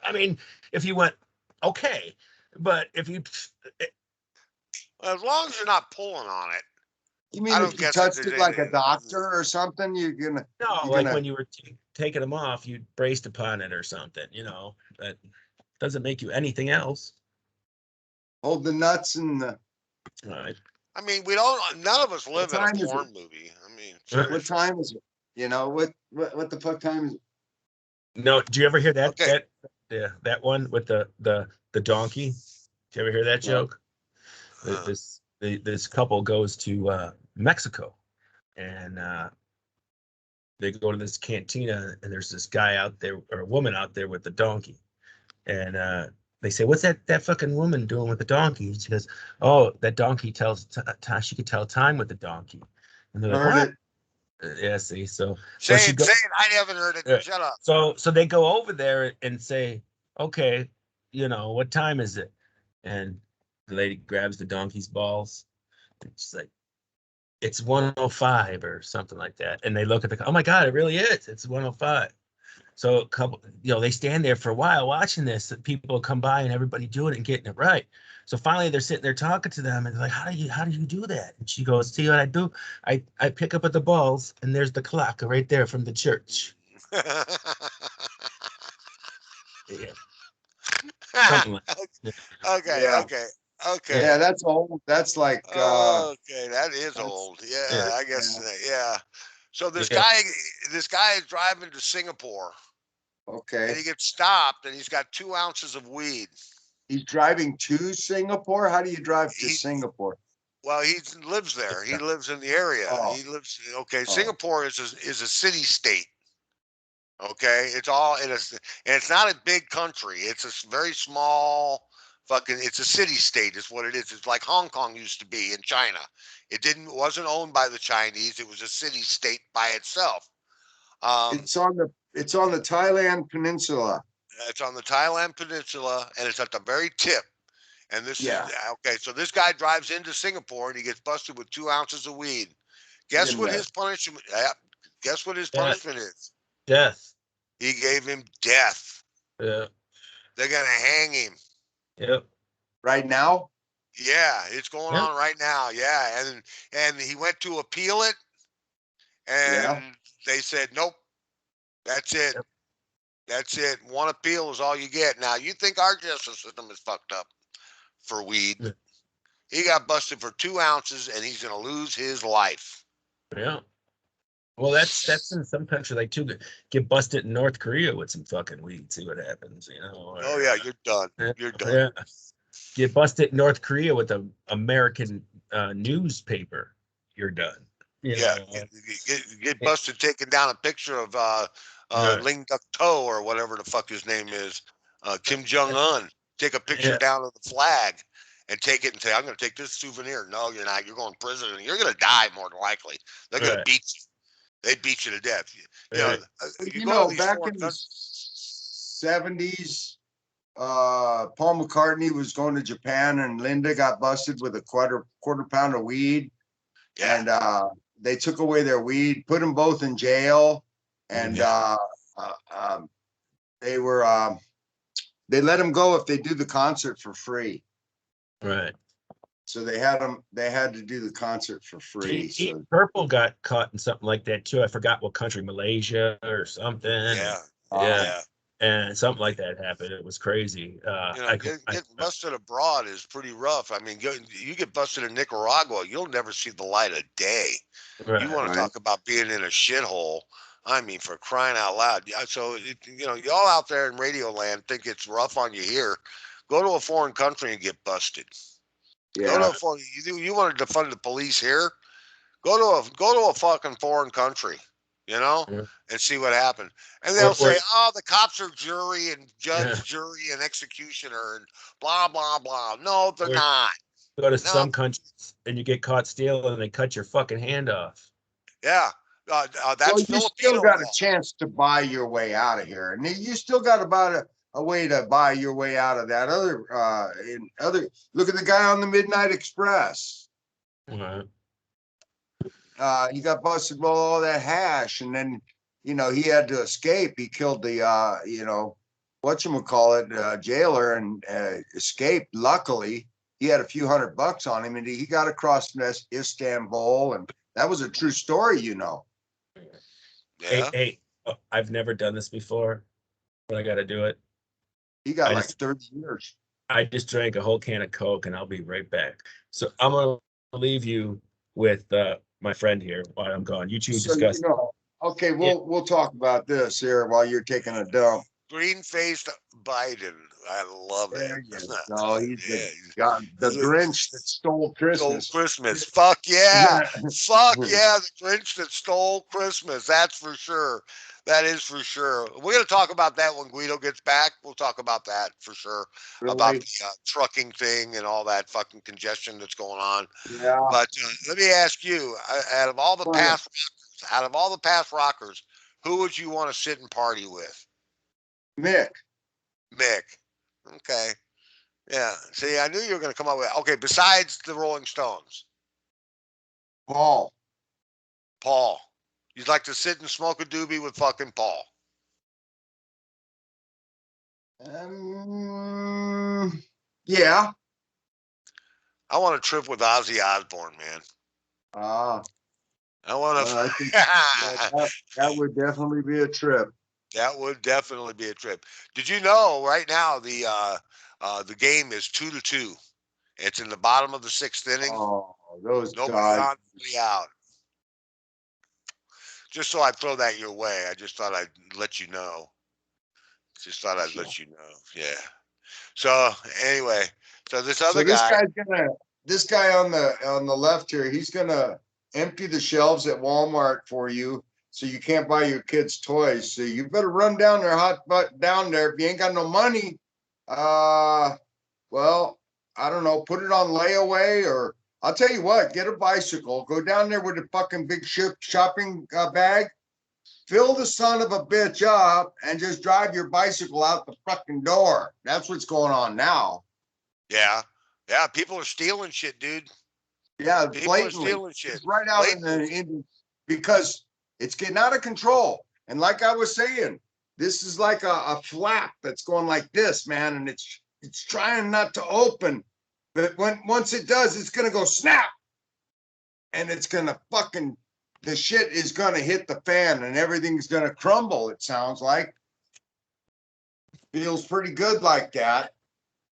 Speaker 2: I mean, if you went okay, but if you
Speaker 1: As long as you're not pulling on it.
Speaker 3: You mean
Speaker 1: I
Speaker 3: if
Speaker 1: don't
Speaker 3: you
Speaker 1: guess
Speaker 3: touched
Speaker 1: there's
Speaker 3: it like a
Speaker 1: anything-
Speaker 3: doctor or something, you're
Speaker 2: no,
Speaker 3: you're
Speaker 2: like
Speaker 3: gonna
Speaker 2: when you were taking them off, you braced upon it or something. That doesn't make you anything else.
Speaker 3: hold the nuts and the
Speaker 2: All right.
Speaker 1: I mean, we don't. None of us live in
Speaker 3: time
Speaker 1: a
Speaker 3: is
Speaker 1: porn movie. I mean,
Speaker 2: What
Speaker 3: what time is it? You know, what the fuck time is it?
Speaker 2: No, do you ever hear that
Speaker 1: Okay.
Speaker 2: that one with the donkey? Do you ever hear that
Speaker 3: No.
Speaker 2: joke? This couple goes to Mexico, and they go to this cantina, and there's this guy out there or a woman out there with the donkey, and they say, "What's that fucking woman doing with the donkey?" She goes, "Oh, that donkey tells time. She could tell time with the donkey." And they're like,
Speaker 3: Heard
Speaker 2: "What?"
Speaker 3: it.
Speaker 2: Yeah, see, so
Speaker 1: say
Speaker 2: she
Speaker 1: it.
Speaker 2: goes.
Speaker 1: Say it. I haven't heard it.
Speaker 2: Yeah.
Speaker 1: Shut up.
Speaker 2: So they go over there and say, "Okay, what time is it?" And the lady grabs the donkey's balls. And she's like, "It's 1:05 or something like that." And they look at oh my God, it really is. It's 1:05. So a couple, they stand there for a while watching this. People come by and everybody doing it and getting it right. So finally they're sitting there talking to them and they're like, how do you do that? And she goes, "See what I do? I pick up at the balls and there's the clock right there from the church." Yeah. Something like that.
Speaker 1: Okay.
Speaker 3: Yeah.
Speaker 1: Okay. Okay.
Speaker 3: Yeah, that's old. That's like
Speaker 1: Okay. That is
Speaker 3: that's
Speaker 1: old. Yeah.
Speaker 2: Yeah.
Speaker 1: I guess. Yeah. So this
Speaker 2: Yeah.
Speaker 1: guy is driving to Singapore, and
Speaker 3: okay.
Speaker 1: he gets stopped, and he's got 2 ounces of weed.
Speaker 3: He's driving to Singapore. How do you drive to
Speaker 1: He
Speaker 3: Singapore?
Speaker 1: Well, he lives there. He lives in the area.
Speaker 3: Oh.
Speaker 1: He lives. Okay.
Speaker 3: Oh.
Speaker 1: Singapore is a city state. Okay, it's all it is, and it's not a big country. It's a very small fucking. It's a city state, is what it is. It's like Hong Kong used to be in China. Wasn't owned by the Chinese. It was a city state by itself.
Speaker 3: It's on the Thailand Peninsula.
Speaker 1: It's on the Thailand Peninsula, and it's at the very tip. And this
Speaker 3: Yeah.
Speaker 1: is okay. So this guy drives into Singapore, and he gets busted with 2 ounces of weed. Guess
Speaker 3: In
Speaker 1: what
Speaker 3: there.
Speaker 1: his punishment? Guess what his
Speaker 2: Yeah.
Speaker 1: punishment is?
Speaker 2: Death.
Speaker 1: He gave him death.
Speaker 2: Yeah.
Speaker 1: They're gonna hang him.
Speaker 2: Yep.
Speaker 3: Right now?
Speaker 1: Yeah, it's going
Speaker 2: Yeah.
Speaker 1: on right now. Yeah, and he went to appeal it, and
Speaker 3: Yeah.
Speaker 1: they said nope. That's it.
Speaker 2: Yep.
Speaker 1: That's it. One appeal is all you get. Now you think our justice system is fucked up for weed?
Speaker 2: Yeah.
Speaker 1: He got busted for 2 ounces, and he's gonna lose his life.
Speaker 2: Yeah. Well, that's in some country like too. Get busted in North Korea with some fucking weed. See what happens.
Speaker 1: Oh yeah, you're done. You're done.
Speaker 2: Yeah. Get busted in North Korea with an American newspaper. You're done.
Speaker 1: Yeah, get busted taking down a picture of
Speaker 2: Right.
Speaker 1: Ling Duck To or whatever the fuck his name is, Kim Jong Un. Take a picture
Speaker 2: Yeah.
Speaker 1: down of the flag and take it and say, "I'm going to take this souvenir." No, you're not. You're going to prison and you're going to die more than likely. They're going to
Speaker 2: Right.
Speaker 1: beat you. They beat you to death.
Speaker 2: Right.
Speaker 1: You go to these
Speaker 3: back
Speaker 1: foreign
Speaker 3: in the
Speaker 1: countries.
Speaker 3: 70s, Paul McCartney was going to Japan, and Linda got busted with a quarter pound of weed,
Speaker 1: Yeah.
Speaker 3: and they took away their weed, put them both in jail, and uh, um, they were they let them go if they do the concert for free.
Speaker 2: Right.
Speaker 3: So they had them. They had to do the concert for free.
Speaker 2: Deep
Speaker 3: So
Speaker 2: Purple got caught in something like that too. I forgot what country, Malaysia or something.
Speaker 1: Yeah.
Speaker 2: Yeah,
Speaker 1: Yeah.
Speaker 2: and something like that happened. It was crazy.
Speaker 1: Getting busted abroad is pretty rough. I mean, you get busted in Nicaragua, you'll never see the light of day. You
Speaker 2: right.
Speaker 1: want to
Speaker 3: right,
Speaker 1: talk about being in a shithole? I mean, for crying out loud. Yeah, so, y'all out there in radio land think it's rough on you here. Go to a foreign country and get busted. Go to
Speaker 3: yeah.
Speaker 1: a foreign. You want to defund the police here? Go to a fucking foreign country, you know,
Speaker 2: Yeah.
Speaker 1: and see what happens. And they'll say,
Speaker 2: Or
Speaker 1: "Oh, the cops are jury and
Speaker 2: yeah,
Speaker 1: judge, jury and executioner and blah blah blah." No, they're
Speaker 2: or
Speaker 1: not.
Speaker 2: go to
Speaker 1: No,
Speaker 2: some countries and you get caught stealing and they cut your fucking hand off.
Speaker 1: yeah,
Speaker 3: Well,
Speaker 1: that's
Speaker 3: you still
Speaker 1: Filipino
Speaker 3: got a
Speaker 1: law.
Speaker 3: chance to buy your way out of here, and you still got about a way to buy your way out of that other. In other, look at the guy on the Midnight Express.
Speaker 2: Right.
Speaker 3: He got busted with all that hash, and then he had to escape. He killed the whatchamacallit, jailer, and escaped. Luckily, he had a few $100 on him, and he got across from Istanbul, and that was a true story.
Speaker 2: Hey,
Speaker 1: Yeah,
Speaker 2: hey, I've never done this before, but I got to do it.
Speaker 3: He got
Speaker 2: I
Speaker 3: like
Speaker 2: just
Speaker 3: 30 years.
Speaker 2: I just drank a whole can of Coke and I'll be right back. So I'm gonna leave you with my friend here while I'm gone. You two
Speaker 3: So
Speaker 2: discuss.
Speaker 3: okay,
Speaker 2: Yeah,
Speaker 3: we'll talk about this here while you're taking a dump.
Speaker 1: green faced Biden. I love it.
Speaker 3: There you go. He's the God, the
Speaker 1: Yeah,
Speaker 3: Grinch that stole
Speaker 1: stole
Speaker 3: Christmas.
Speaker 1: Christmas. Fuck yeah. Fuck yeah. The Grinch that stole Christmas. That's for sure. That is for sure. We're going to talk about that when Guido gets back. We'll talk about that for sure. About
Speaker 3: Really?
Speaker 1: the trucking thing and all that fucking congestion that's going on.
Speaker 3: Yeah.
Speaker 1: But let me ask you, out of all the
Speaker 3: Fine.
Speaker 1: past rockers, who would you want to sit and party with?
Speaker 3: Mick,
Speaker 1: Mick. Okay. Yeah. See, I knew you were going to come up with, okay, besides the Rolling Stones.
Speaker 3: Paul.
Speaker 1: Paul. You'd like to sit and smoke a doobie with fucking Paul.
Speaker 3: Yeah.
Speaker 1: I want a trip with Ozzy Osbourne, man.
Speaker 3: Uh,
Speaker 1: I want
Speaker 3: I think that,
Speaker 1: to.
Speaker 3: that that would definitely be a trip.
Speaker 1: That would definitely be a trip. Did you know right now the game is 2-2. It's in the bottom of the sixth inning.
Speaker 3: Oh, those
Speaker 1: Nobody
Speaker 3: guys.
Speaker 1: on, nobody out. Just so I throw that your way. I just thought I'd let you know. Just thought I'd
Speaker 3: Yeah.
Speaker 1: let you know. Yeah. So anyway, so this
Speaker 3: So
Speaker 1: other guy.
Speaker 3: this guy on the left here, he's gonna empty the shelves at Walmart for you, so you can't buy your kids toys. So you better run down there, hot butt down there. If you ain't got no money, uh, well, I don't know, put it on layaway, or I'll tell you what, get a bicycle, go down there with a fucking big shopping bag, fill the son of a bitch up, and just drive your bicycle out the fucking door. That's what's going on now.
Speaker 1: Yeah. Yeah. People are stealing shit, dude.
Speaker 3: Yeah,
Speaker 1: People are
Speaker 3: blatantly.
Speaker 1: stealing shit.
Speaker 3: It's right out
Speaker 1: Blatantly.
Speaker 3: because it's getting out of control. And like I was saying, this is like a flap that's going like this, man, and it's trying not to open. But once it does, it's gonna go snap, and it's gonna fucking the shit is gonna hit the fan, and everything's gonna crumble. It sounds like feels pretty good like that.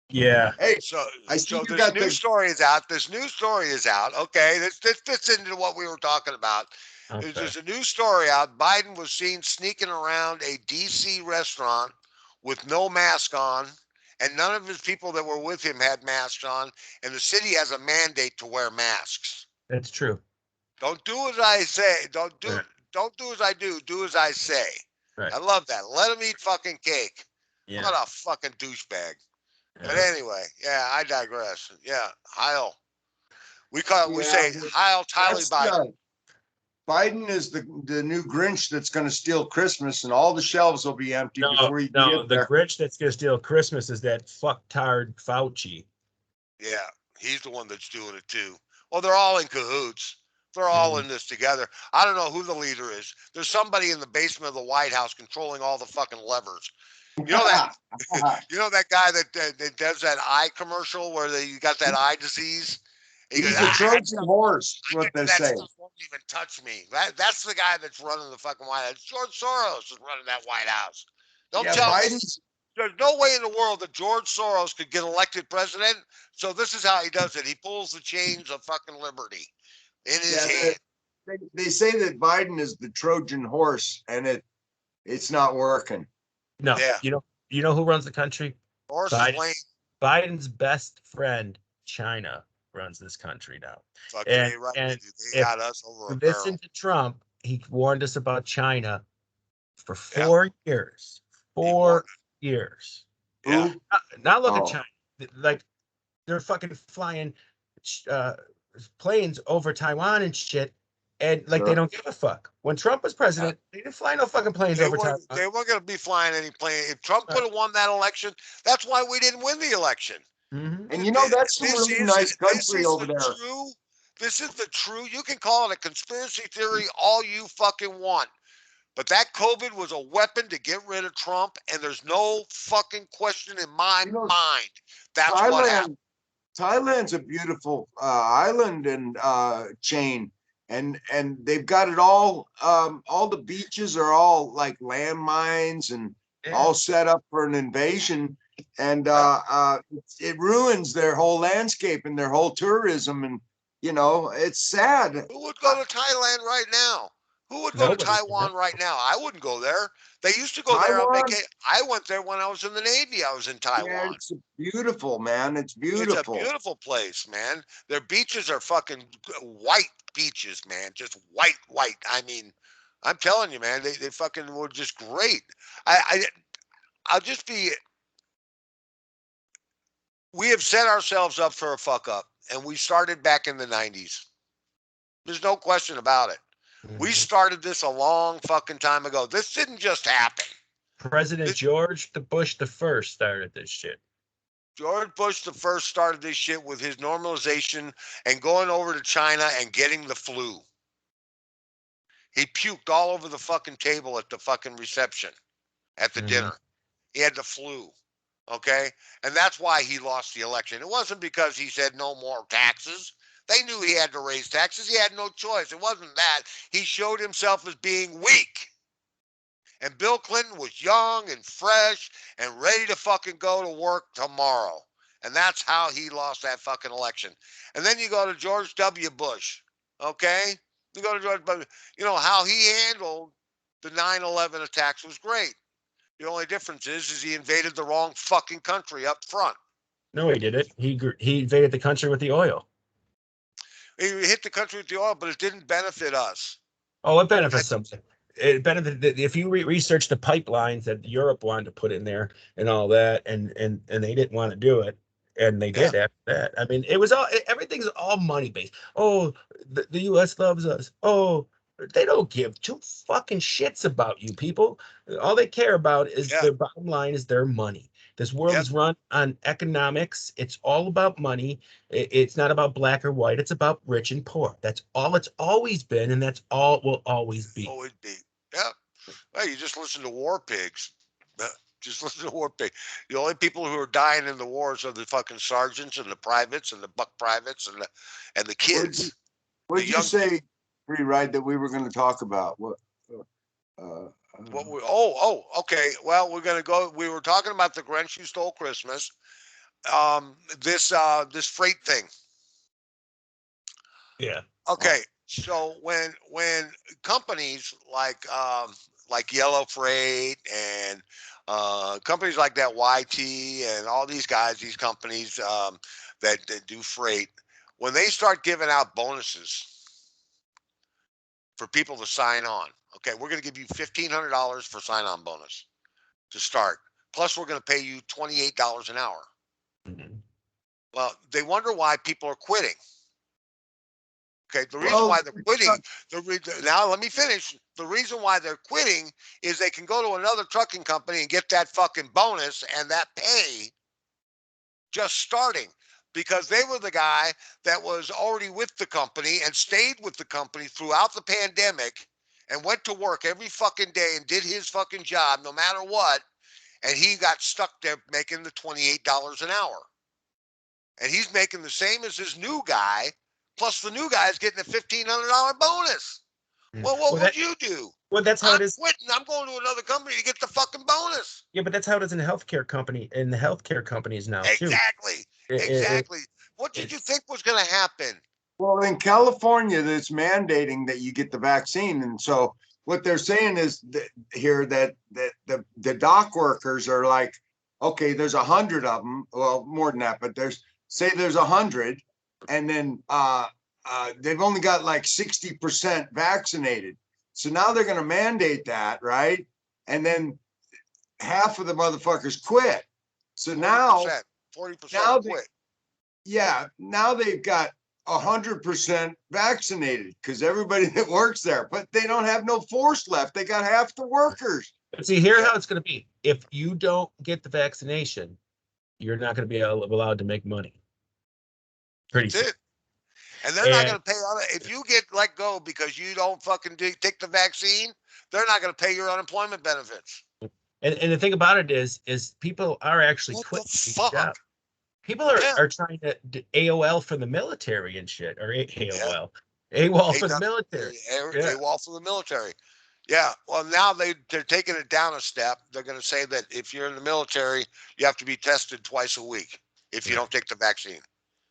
Speaker 2: yeah.
Speaker 3: Hey,
Speaker 1: So,
Speaker 3: I see
Speaker 1: so
Speaker 3: you
Speaker 1: this
Speaker 3: got
Speaker 1: news
Speaker 3: the
Speaker 1: story is out. This news story is out. Okay, this fits into what we were talking about.
Speaker 2: Okay.
Speaker 1: There's a news story out. Biden was seen sneaking around a D.C. restaurant with no mask on, and none of his people that were with him had masks on. And the city has a mandate to wear masks.
Speaker 2: That's true.
Speaker 1: Don't do as I say.
Speaker 2: Right.
Speaker 1: Don't do as I do. Do as I say.
Speaker 2: Right.
Speaker 1: I love that. Let him eat fucking cake.
Speaker 2: Yeah.
Speaker 1: What a fucking douchebag. But
Speaker 2: Yeah.
Speaker 1: anyway, yeah, I digress. Yeah, Heil. We
Speaker 3: yeah.
Speaker 1: say Heil Tally
Speaker 3: That's
Speaker 1: Biden.
Speaker 3: Biden is the new Grinch that's going to steal Christmas, and all the shelves will be empty before you
Speaker 2: No,
Speaker 3: get
Speaker 2: the
Speaker 3: there.
Speaker 2: Grinch that's gonna steal Christmas is that fucktard Fauci.
Speaker 1: Yeah, he's the one that's doing it too. Well, they're all in cahoots. They're all in this together. I don't know who the leader is. There's somebody in the basement of the White House controlling all the fucking levers. You know that you know that guy that does that eye commercial where you got that eye disease. He goes,
Speaker 3: He's a Trojan horse,
Speaker 1: I
Speaker 3: what
Speaker 1: get
Speaker 3: they
Speaker 1: that
Speaker 3: say.
Speaker 1: stuff won't even touch me. That's the guy that's running the fucking White House. George Soros is running that White House. Don't
Speaker 3: Yeah,
Speaker 1: tell me
Speaker 3: Biden's
Speaker 1: there's no way in the world that George Soros could get elected president. So this is how he does it. He pulls the chains of fucking liberty in his
Speaker 3: yeah.
Speaker 1: hand.
Speaker 3: They say that Biden is the Trojan horse, and it's not working.
Speaker 2: No,
Speaker 1: Yeah,
Speaker 2: you know who runs the country?
Speaker 1: horse is
Speaker 2: Biden.
Speaker 1: lame.
Speaker 2: Biden's best friend, China, runs this country now.
Speaker 1: Fucking
Speaker 2: And
Speaker 1: A right. They,
Speaker 2: and
Speaker 1: do. They
Speaker 2: if
Speaker 1: got us over
Speaker 2: you
Speaker 1: a barrel.
Speaker 2: listen to Trump, he warned us about China for
Speaker 1: Yeah,
Speaker 2: 4 years.
Speaker 1: he
Speaker 2: Four
Speaker 1: warned.
Speaker 2: years.
Speaker 1: Yeah.
Speaker 3: Who?
Speaker 2: Now look at
Speaker 3: Oh,
Speaker 2: China. Like they're fucking flying uh, planes over Taiwan and shit, and like they
Speaker 3: sure.
Speaker 2: don't give a fuck. When Trump was president, they didn't fly no fucking planes over Taiwan.
Speaker 1: They weren't going to be flying any plane. If Trump could have won that election, that's why we didn't win the election.
Speaker 2: Mm-hmm.
Speaker 3: And that's some really nice country over there.
Speaker 1: True. This is the true. You can call it a conspiracy theory all you fucking want. But that COVID was a weapon to get rid of Trump, and there's no fucking question in my
Speaker 3: You know,
Speaker 1: mind. That's what happened.
Speaker 3: Thailand, Thailand's a beautiful island and chain, and they've got it all. All the beaches are all like landmines and
Speaker 2: Yeah.
Speaker 3: all set up for an invasion, and
Speaker 1: Yeah.
Speaker 3: it ruins their whole landscape and their whole tourism, and it's sad.
Speaker 1: Who would go to Thailand right now? Who would go to
Speaker 2: Nobody.
Speaker 1: Taiwan right now? I wouldn't go there. They used to go there on
Speaker 3: Taiwan,
Speaker 1: vacation. I went there when I was in the Navy. I was in
Speaker 3: yeah,
Speaker 1: Taiwan.
Speaker 3: it's beautiful, man. It's
Speaker 1: It's a
Speaker 3: beautiful.
Speaker 1: beautiful place, man. Their beaches are fucking white beaches, man. Just white, white. I mean, I'm telling you, man, they fucking were just great. I I'll just be. We have set ourselves up for a fuck up, and we started back in the '90s. There's no question about it. We
Speaker 2: Mhm.
Speaker 1: started this a long fucking time ago. This didn't just happen.
Speaker 2: President
Speaker 1: This,
Speaker 2: George the Bush the first started this shit.
Speaker 1: George Bush the first started this shit with his normalization and going over to China and getting the flu. He puked all over the fucking table at the fucking reception at the
Speaker 2: Mhm.
Speaker 1: dinner. He had the flu. Okay. And that's why he lost the election. It wasn't because he said no more taxes. They knew he had to raise taxes. He had no choice. It wasn't that. He showed himself as being weak. And Bill Clinton was young and fresh and ready to fucking go to work tomorrow. And that's how he lost that fucking election. And then you go to George W. Bush. Okay? You go to George Bush. You know, how he handled the 9/11 attacks was great. The only difference is he invaded the wrong fucking country up front.
Speaker 2: No, he did it. He invaded the country with the oil.
Speaker 1: He hit the country with the oil, but it didn't benefit us.
Speaker 2: Oh, it benefits something. It benefits if you research the pipelines that Europe wanted to put in there and all that, and they didn't want to do it, and they
Speaker 1: Yeah.
Speaker 2: did after that. I mean, it was all everything's all money based. Oh, the U.S. loves us. Oh, they don't give two fucking shits about you people. All they care about is
Speaker 1: Yeah.
Speaker 2: their bottom line is their money. This world
Speaker 1: Yep.
Speaker 2: is run on economics. It's all about money. It's not about black or white. It's about rich and poor. That's all it's always been, and that's all it will always be.
Speaker 1: Always be. Yeah. Well, you just listen to war pigs. Just listen to war pigs. The only people who are dying in the wars are the fucking sergeants and the privates and the buck privates and the
Speaker 3: What'd you,
Speaker 1: kids, the
Speaker 3: what'd you
Speaker 1: young.
Speaker 3: say, Free Ride, that we were going to talk about? What? Uh,
Speaker 1: What we? Okay. Well, we're gonna go. We were talking about the Grinch who stole Christmas. This freight thing.
Speaker 2: Yeah.
Speaker 1: Okay, so when companies like Yellow Freight and companies like that YT and all these guys, these companies that do freight, when they start giving out bonuses for people to sign on, okay, we're going to give you $1,500 for sign on bonus to start. Plus, we're going to pay you $28 an hour.
Speaker 2: Mhm.
Speaker 1: Well, they wonder why people are quitting. Okay, the reason
Speaker 3: Well,
Speaker 1: why they're quitting, now let me finish. The reason why they're quitting is they can go to another trucking company and get that fucking bonus and that pay just starting because they were the guy that was already with the company and stayed with the company throughout the pandemic and went to work every fucking day and did his fucking job no matter what. And he got stuck there making the $28 an hour. And he's making the same as his new guy, plus the new guy is getting a $1,500 bonus. Well, what
Speaker 2: Well,
Speaker 1: would you do?
Speaker 2: that's how
Speaker 1: I'm
Speaker 2: it is.
Speaker 1: quitting. I'm going to another company to get the fucking bonus.
Speaker 2: Yeah, but that's how it is in a healthcare company, in the healthcare companies now too.
Speaker 1: Exactly.
Speaker 2: It, it,
Speaker 1: Exactly. What did you
Speaker 2: it's
Speaker 1: think was going to happen?
Speaker 3: well, in California, that's mandating that you get the vaccine, and so what they're saying is that here that the dock workers are like, okay, there's 100 of them, well, more than that, but there's 100, and then they've only got like 60% vaccinated, so now they're going to mandate that, right? And then half of the motherfuckers quit. So
Speaker 1: 40%. 40%
Speaker 3: now
Speaker 1: quit.
Speaker 3: yeah, now they've got 100% vaccinated because everybody that works there, but they don't have no force left. They got half the workers.
Speaker 2: But see, here's
Speaker 1: Yeah.
Speaker 2: how it's going to be. If you don't get the vaccination, you're not going to be allowed to make money. Pretty
Speaker 1: That's
Speaker 2: soon.
Speaker 1: it. And they're not
Speaker 2: And
Speaker 1: going to pay on it. If you get let go because you don't fucking take the vaccine, they're not going to pay your unemployment benefits.
Speaker 2: and the thing about it is people are actually
Speaker 1: What the
Speaker 2: quitting these
Speaker 1: fuck?
Speaker 2: jobs. People are,
Speaker 1: Yeah.
Speaker 2: are trying to AOL for the military and shit, or
Speaker 1: Yeah.
Speaker 2: AOL, AWOL for the
Speaker 1: A
Speaker 2: military. Yeah.
Speaker 1: wall for the military. Yeah. Well, now they're taking it down a step. They're going to say that if you're in the military, you have to be tested twice a week if you
Speaker 2: Yeah.
Speaker 1: don't take the vaccine.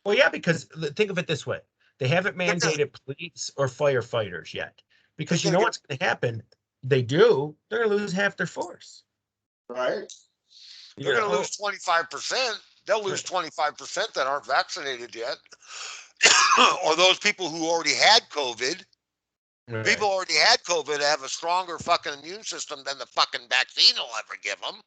Speaker 2: Well, yeah, because think of it this way: they haven't
Speaker 1: They're gonna
Speaker 2: mandated police or firefighters yet,
Speaker 1: they're
Speaker 2: because you
Speaker 1: gonna
Speaker 2: know
Speaker 1: get
Speaker 2: what's going to happen. They do. They're going to lose half their force.
Speaker 3: Right.
Speaker 2: You
Speaker 1: they're going to
Speaker 2: know.
Speaker 1: lose 25%. They'll lose
Speaker 2: Right.
Speaker 1: 25% that aren't vaccinated yet, or those people who already had COVID. People
Speaker 2: Right.
Speaker 1: already had COVID have a stronger fucking immune system than the fucking vaccine will ever give them.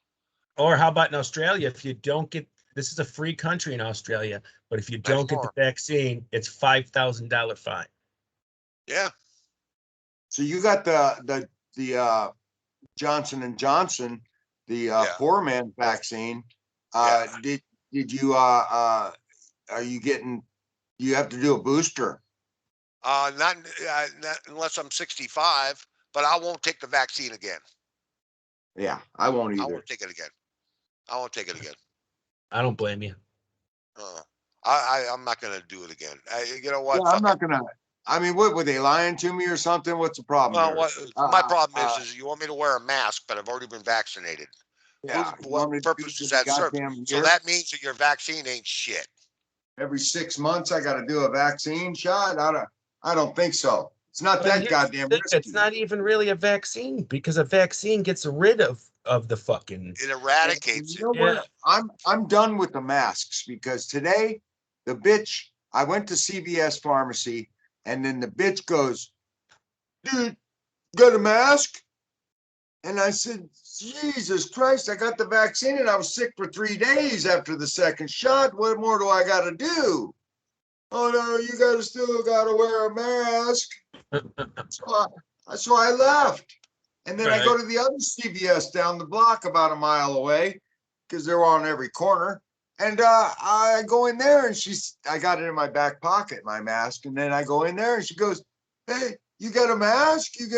Speaker 2: Or how about in Australia? If you don't get, this is a free country in Australia, but if you don't get the
Speaker 1: Anymore.
Speaker 2: vaccine, it's $5,000 fine.
Speaker 1: Yeah.
Speaker 3: So you got the Johnson and Johnson, the
Speaker 1: Yeah.
Speaker 3: 4-man vaccine.
Speaker 1: Yeah.
Speaker 3: Did you are you getting? You have to do a booster.
Speaker 1: Not unless I'm 65, but I won't take the vaccine again.
Speaker 3: Yeah, I won't
Speaker 1: I
Speaker 3: either.
Speaker 1: won't take it again. I won't take it again.
Speaker 2: I don't blame you.
Speaker 1: Uh, I'm not gonna do it again. You know
Speaker 3: Yeah,
Speaker 1: what?
Speaker 3: I'm
Speaker 1: Fuck it.
Speaker 3: not gonna. I mean, what were they lying to me or something? What's the problem
Speaker 1: Well,
Speaker 3: here?
Speaker 1: my problem is you want me to wear a mask, but I've already been vaccinated.
Speaker 3: Yeah, you
Speaker 1: What
Speaker 3: want me to do
Speaker 1: purpose does
Speaker 3: this
Speaker 1: that serve?
Speaker 3: goddamn
Speaker 1: So
Speaker 3: year?
Speaker 1: that means that your vaccine ain't shit.
Speaker 3: Every 6 months, I got to do a vaccine shot. I don't think so. It's not
Speaker 2: But
Speaker 3: that
Speaker 2: here's the
Speaker 3: goddamn
Speaker 2: thing, it's
Speaker 3: risky.
Speaker 2: not even really a vaccine, because a vaccine gets rid of the fucking.
Speaker 1: It
Speaker 3: And
Speaker 1: eradicates
Speaker 3: you
Speaker 1: it.
Speaker 3: know
Speaker 2: Yeah.
Speaker 3: what? I'm done with the masks because today the bitch. I went to CVS pharmacy, and then the bitch goes, "Dude, got a mask?" And I said, "Jesus Christ, I got the vaccine and I was sick for 3 days after the second shot. What more do I got to do?" "Oh no, you gotta still gotta wear a mask." So I left. And then I go
Speaker 2: Right.
Speaker 3: to the other CVS down the block about a mile away because they're on every corner. And I go in there and I got it in my back pocket, my mask. And then I go in there and she goes, "Hey, you got a mask? You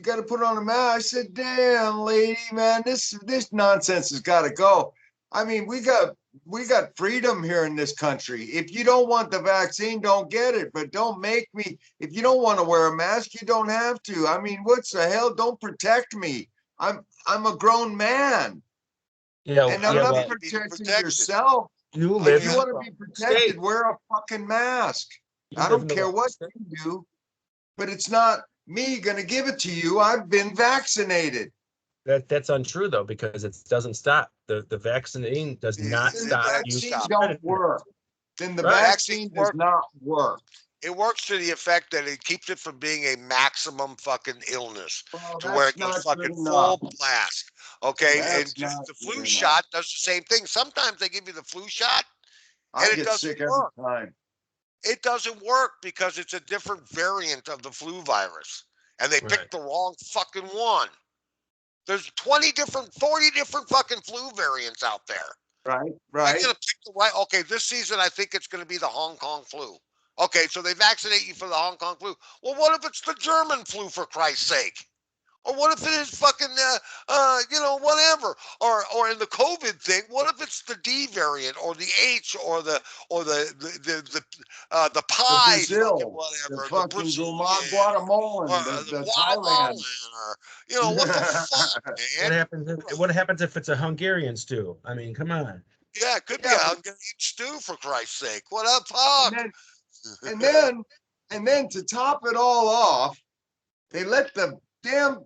Speaker 3: got to put on a mask." I said, "Damn, lady, man, this nonsense has got to go." I mean, we got freedom here in this country. If you don't want the vaccine, don't get it. But don't make me. If you don't want to wear a mask, you don't have to. I mean, what's the hell? Don't protect me. I'm a grown man,
Speaker 2: Yeah.
Speaker 3: and
Speaker 1: I
Speaker 3: I'm
Speaker 2: Yeah.
Speaker 1: don't
Speaker 3: not
Speaker 1: need
Speaker 2: Well,
Speaker 1: to be
Speaker 3: protecting
Speaker 1: protected.
Speaker 3: yourself.
Speaker 2: you
Speaker 1: I
Speaker 3: If
Speaker 2: live
Speaker 3: you
Speaker 2: in
Speaker 1: got
Speaker 2: the
Speaker 3: want to
Speaker 2: wrong
Speaker 3: be protected,
Speaker 2: state.
Speaker 3: wear a fucking mask.
Speaker 2: You
Speaker 3: I
Speaker 2: live
Speaker 3: don't
Speaker 2: in the
Speaker 3: care
Speaker 2: wrong
Speaker 3: what
Speaker 2: state.
Speaker 3: you do, but it's not me gonna give it to you. I've been vaccinated.
Speaker 2: That's untrue though, because it doesn't stop. The vaccine does not
Speaker 3: Then the
Speaker 2: stop
Speaker 1: That
Speaker 2: you
Speaker 3: vaccine
Speaker 1: stop.
Speaker 2: spreading
Speaker 3: don't
Speaker 2: it.
Speaker 3: work. Then the
Speaker 2: Right.
Speaker 1: Vaccines
Speaker 3: vaccine does
Speaker 1: work.
Speaker 3: not work.
Speaker 1: It works to the effect that it keeps it from being a maximum fucking illness
Speaker 3: Well,
Speaker 1: to where
Speaker 3: that's
Speaker 1: it goes
Speaker 3: not good
Speaker 1: fucking
Speaker 3: enough.
Speaker 1: full blast. Okay. And
Speaker 3: That's not
Speaker 1: the
Speaker 3: good
Speaker 1: flu
Speaker 3: enough.
Speaker 1: shot does the same thing. Sometimes they give you the flu shot
Speaker 3: I
Speaker 1: and it
Speaker 3: get
Speaker 1: doesn't
Speaker 3: sick every
Speaker 1: work.
Speaker 3: time.
Speaker 1: It doesn't work because it's a different variant of the flu virus, and they
Speaker 2: Right.
Speaker 1: picked the wrong fucking one. There's 20 different, 40 different fucking flu variants out there.
Speaker 3: Right,
Speaker 1: They're
Speaker 3: right.
Speaker 1: gonna pick the right. Okay, this season I think it's gonna be the Hong Kong flu. Okay, so they vaccinate you for the Hong Kong flu. Well, what if it's the German flu for Christ's sake? Or what if it is fucking, whatever? Or in the COVID thing, what if it's the D variant or the H or the
Speaker 3: The
Speaker 1: Pi fucking
Speaker 3: Brazil, the
Speaker 1: whatever, the
Speaker 3: fucking
Speaker 1: Brazilian or
Speaker 3: Guatemalan,
Speaker 1: the
Speaker 3: the
Speaker 1: Guatemalan
Speaker 3: Thailand.
Speaker 1: or what the fuck,
Speaker 2: What
Speaker 1: man?
Speaker 2: happens? What happens if it's a Hungarian stew? I mean, come on.
Speaker 1: Yeah, it could be
Speaker 3: Yeah,
Speaker 1: a
Speaker 3: but,
Speaker 1: Hungarian stew for Christ's sake. What the
Speaker 3: and
Speaker 1: fuck?
Speaker 3: then and then and then to top it all off, they let the damn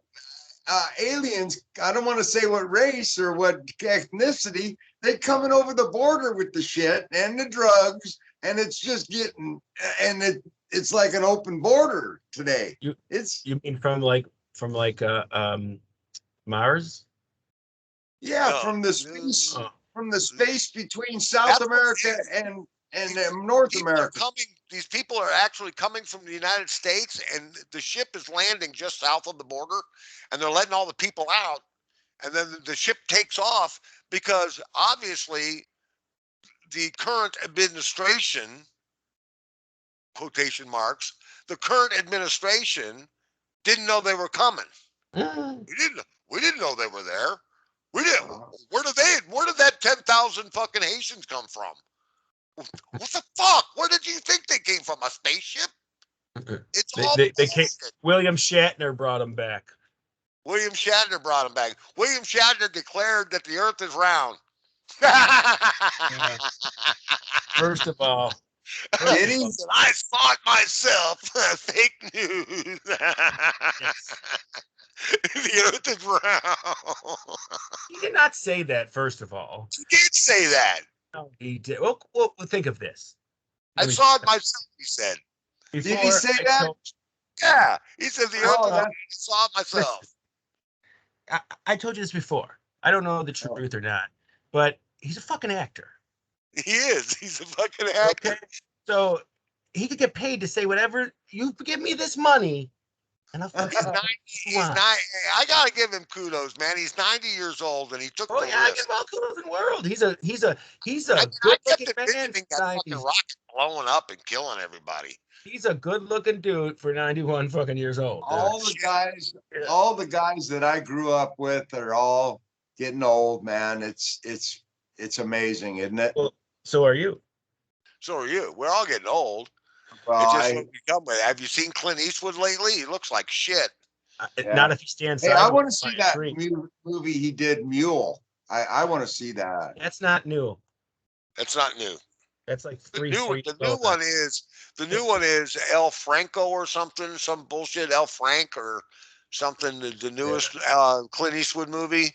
Speaker 3: aliens, I don't want to say what race or what ethnicity, they coming over the border with the shit and the drugs, and it's just getting, and it's like an open border today.
Speaker 2: You
Speaker 3: It's
Speaker 2: you mean from like Mars?
Speaker 3: yeah,
Speaker 1: No,
Speaker 2: Oh,
Speaker 3: from the space between South
Speaker 1: that's what
Speaker 3: America
Speaker 1: it is.
Speaker 3: and
Speaker 1: These
Speaker 3: North
Speaker 1: people are
Speaker 3: America.
Speaker 1: coming. These people are actually coming from the United States, and the ship is landing just south of the border, and they're letting all the people out, and then the ship takes off because obviously the current administration, quotation marks, the current administration didn't know they were coming.
Speaker 2: mm.
Speaker 1: We didn't know they were there. We didn't.
Speaker 3: Uh,
Speaker 1: Where did that 10,000 fucking Haitians come from? What the fuck? Where did you think they came from? A spaceship? It's all
Speaker 2: They came.
Speaker 1: bullshit.
Speaker 2: William Shatner brought them back.
Speaker 1: William Shatner brought him back. William Shatner declared that the Earth is round.
Speaker 2: Yeah. First of all,
Speaker 3: Did he?
Speaker 1: I saw it myself. Fake news.
Speaker 2: yes.
Speaker 1: The Earth is round.
Speaker 2: He did not say that. First of all,
Speaker 1: He did say that.
Speaker 2: no, he did. Well, think of this.
Speaker 1: I
Speaker 2: Let me-
Speaker 1: saw it myself. He said.
Speaker 3: Did he
Speaker 2: before
Speaker 3: say
Speaker 2: I
Speaker 3: that?
Speaker 2: told-
Speaker 1: Yeah. He said the Earth
Speaker 3: Oh,
Speaker 1: is round.
Speaker 3: that,
Speaker 1: I saw it myself.
Speaker 2: I told you this before. I don't know the
Speaker 3: oh,
Speaker 2: truth or not, but he's a fucking actor.
Speaker 1: He is. He's a fucking actor.
Speaker 2: Okay, so he could get paid to say whatever. You give me this money, and I'll fucking
Speaker 1: He's
Speaker 2: say
Speaker 1: 90.
Speaker 2: what you
Speaker 1: He's
Speaker 2: want.
Speaker 1: not. I gotta give him kudos, man. He's 90 years old, and he took
Speaker 2: Oh
Speaker 1: the
Speaker 2: yeah, I
Speaker 1: risk.
Speaker 2: give all kudos in the world. He's
Speaker 1: I
Speaker 2: a
Speaker 1: mean, I
Speaker 2: good
Speaker 1: kept
Speaker 2: looking man
Speaker 1: envisioning
Speaker 2: for
Speaker 1: that fucking
Speaker 2: 90s.
Speaker 1: rocket blowing up and killing everybody.
Speaker 2: He's a good looking dude for 91 fucking years old, dude.
Speaker 3: all the guys,
Speaker 2: Yeah.
Speaker 3: all the guys that I grew up with are all getting old, man. It's amazing, isn't it?
Speaker 2: Well, so are you.
Speaker 1: So are you. We're all getting old.
Speaker 3: Well,
Speaker 1: It's just what we come with. Have you seen Clint Eastwood lately? He looks like shit.
Speaker 3: yeah.
Speaker 2: Not if he stands
Speaker 3: Hey, I
Speaker 2: sideways
Speaker 3: want to
Speaker 2: by
Speaker 3: see
Speaker 2: a
Speaker 3: that
Speaker 2: tree.
Speaker 3: movie he did, Mule. I want to see that.
Speaker 2: That's not new.
Speaker 1: That's not new.
Speaker 2: That's like
Speaker 1: The
Speaker 2: 3,
Speaker 1: new
Speaker 2: 4 years
Speaker 1: the new
Speaker 2: old now.
Speaker 1: one is the new one is El Franco or something, some bullshit El Frank or something. The newest Clint Eastwood movie.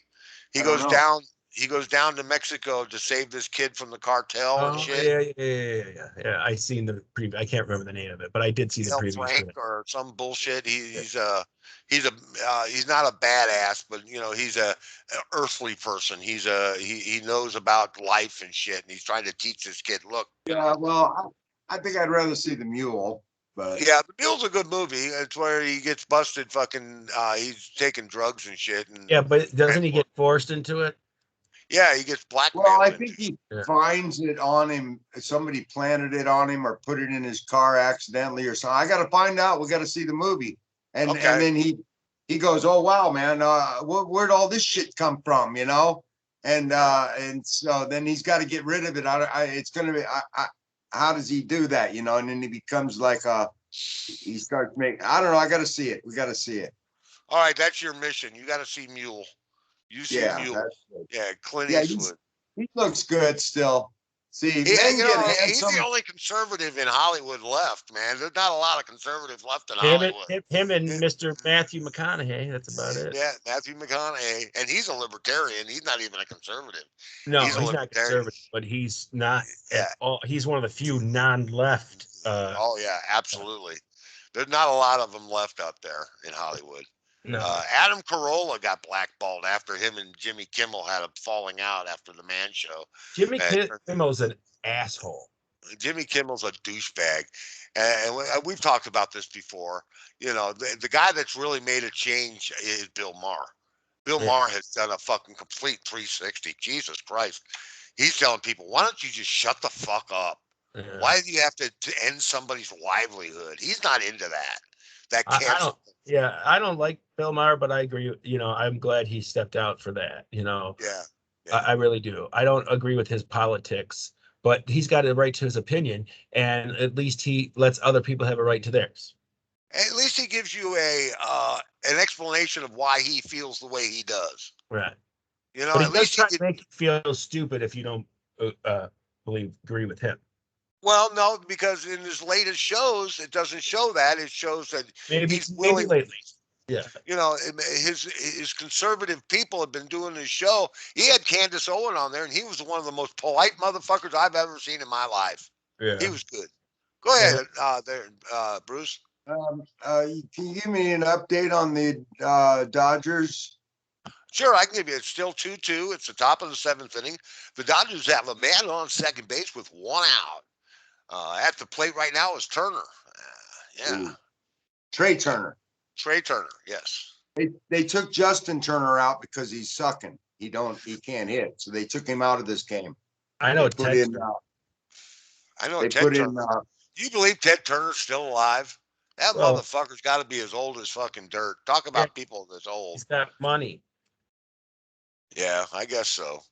Speaker 1: He
Speaker 3: I don't
Speaker 1: goes
Speaker 3: know.
Speaker 1: down. He goes down to Mexico to save this kid from the cartel and
Speaker 2: Oh
Speaker 1: shit.
Speaker 2: yeah. I seen the preview. I can't remember the name of it, but I did see the
Speaker 1: El
Speaker 2: previews for
Speaker 1: Frank
Speaker 2: that.
Speaker 1: or some bullshit.
Speaker 2: Yeah.
Speaker 1: He's not a badass, but he's a earthly person. He knows about life and shit, and he's trying to teach this kid. Look,
Speaker 3: Yeah, well, I think I'd rather see the Mule, but
Speaker 1: yeah, The Mule's a good movie. It's where he gets busted. Fucking, he's taking drugs and shit, and
Speaker 2: Yeah, but doesn't he get forced into it?
Speaker 1: yeah, he gets
Speaker 3: well,
Speaker 1: blackmailed
Speaker 3: I
Speaker 1: into.
Speaker 3: think he
Speaker 2: Yeah.
Speaker 3: finds it on him. Somebody planted it on him or put it in his car accidentally or something. I got to find out. We got to see the movie, and
Speaker 1: Okay.
Speaker 3: then he goes, "Oh wow, man, where'd all this shit come from?" And so then he's got to get rid of it. It's gonna be. How does he do that? And then he becomes like he starts making. I don't know. I got to see it. We got to see it.
Speaker 1: All right, that's your mission. You got to see Mule. You see
Speaker 3: Yeah,
Speaker 1: Mule.
Speaker 3: that's good.
Speaker 1: Yeah, Clint
Speaker 3: Yeah,
Speaker 1: Eastwood.
Speaker 3: he looks good still. See,
Speaker 1: He,
Speaker 3: men
Speaker 1: you
Speaker 3: get
Speaker 1: know, he's
Speaker 3: handsome.
Speaker 1: the only conservative in Hollywood left, man. There's not a lot of conservatives left in
Speaker 2: Him and
Speaker 1: Hollywood.
Speaker 2: him and Mr. Matthew McConaughey. That's about it.
Speaker 1: Yeah, Matthew McConaughey, and he's a libertarian. He's not even a conservative.
Speaker 2: No,
Speaker 1: He's a
Speaker 2: he's not
Speaker 1: libertarian.
Speaker 2: conservative, but he's not
Speaker 1: Yeah.
Speaker 2: at all. He's one of the few non-left.
Speaker 1: Oh yeah, absolutely. There's not a lot of them left up there in Hollywood.
Speaker 2: No,
Speaker 1: Adam Carolla got blackballed after him and Jimmy Kimmel had a falling out after the Man Show.
Speaker 2: Jimmy
Speaker 1: Uh,
Speaker 2: Kimmel's an asshole.
Speaker 1: Jimmy Kimmel's a douchebag, and we've talked about this before. The guy that's really made a change is Bill Maher. Bill
Speaker 2: Yeah.
Speaker 1: Maher has done a fucking complete 360. Jesus Christ. He's telling people, why don't you just shut the fuck up?
Speaker 2: Yeah.
Speaker 1: Why do you have to end somebody's livelihood? He's not into that. That
Speaker 2: I don't.
Speaker 1: cancel.
Speaker 2: Yeah, I don't like Bill Maher, but I agree. I'm glad he stepped out for that.
Speaker 1: Yeah.
Speaker 2: I
Speaker 1: Yeah.
Speaker 2: really do. I don't agree with his politics, but he's got a right to his opinion, and at least he lets other people have a right to theirs.
Speaker 1: At least he gives you an explanation of why he feels the way he does.
Speaker 2: Right. But he
Speaker 1: At
Speaker 2: does
Speaker 1: least he
Speaker 2: try to
Speaker 1: did.
Speaker 2: make you feel stupid if you don't agree with him.
Speaker 1: Well, no, because in his latest shows, it doesn't show that. It shows that
Speaker 2: Maybe
Speaker 1: he's
Speaker 2: maybe
Speaker 1: willing.
Speaker 2: lately. Yeah.
Speaker 1: His conservative people have been doing his show. He had Candace Owen on there, and he was one of the most polite motherfuckers I've ever seen in my life. He
Speaker 2: Yeah.
Speaker 1: was good. Go
Speaker 2: Yeah.
Speaker 1: ahead, Bruce.
Speaker 3: Can you give me an update on the Dodgers?
Speaker 1: Sure, I can give you. It's still 2-2. It's the top of the seventh inning. The Dodgers have a man on second base with one out. At the plate right now is Turner. Yeah,
Speaker 3: Ooh. Trey Turner.
Speaker 1: Trey Turner. Yes.
Speaker 3: They took Justin Turner out because he's sucking. He can't hit, so they took him out of this game.
Speaker 2: I know
Speaker 3: They put
Speaker 2: Ted.
Speaker 3: in.
Speaker 1: I know
Speaker 3: They
Speaker 1: Ted
Speaker 3: put in.
Speaker 1: Turner. Do you believe Ted Turner's still alive? That
Speaker 2: Well,
Speaker 1: motherfucker's got to be as old as fucking dirt. Talk
Speaker 2: yeah,
Speaker 1: about people that's old.
Speaker 2: he's got money.
Speaker 1: Yeah, I guess so.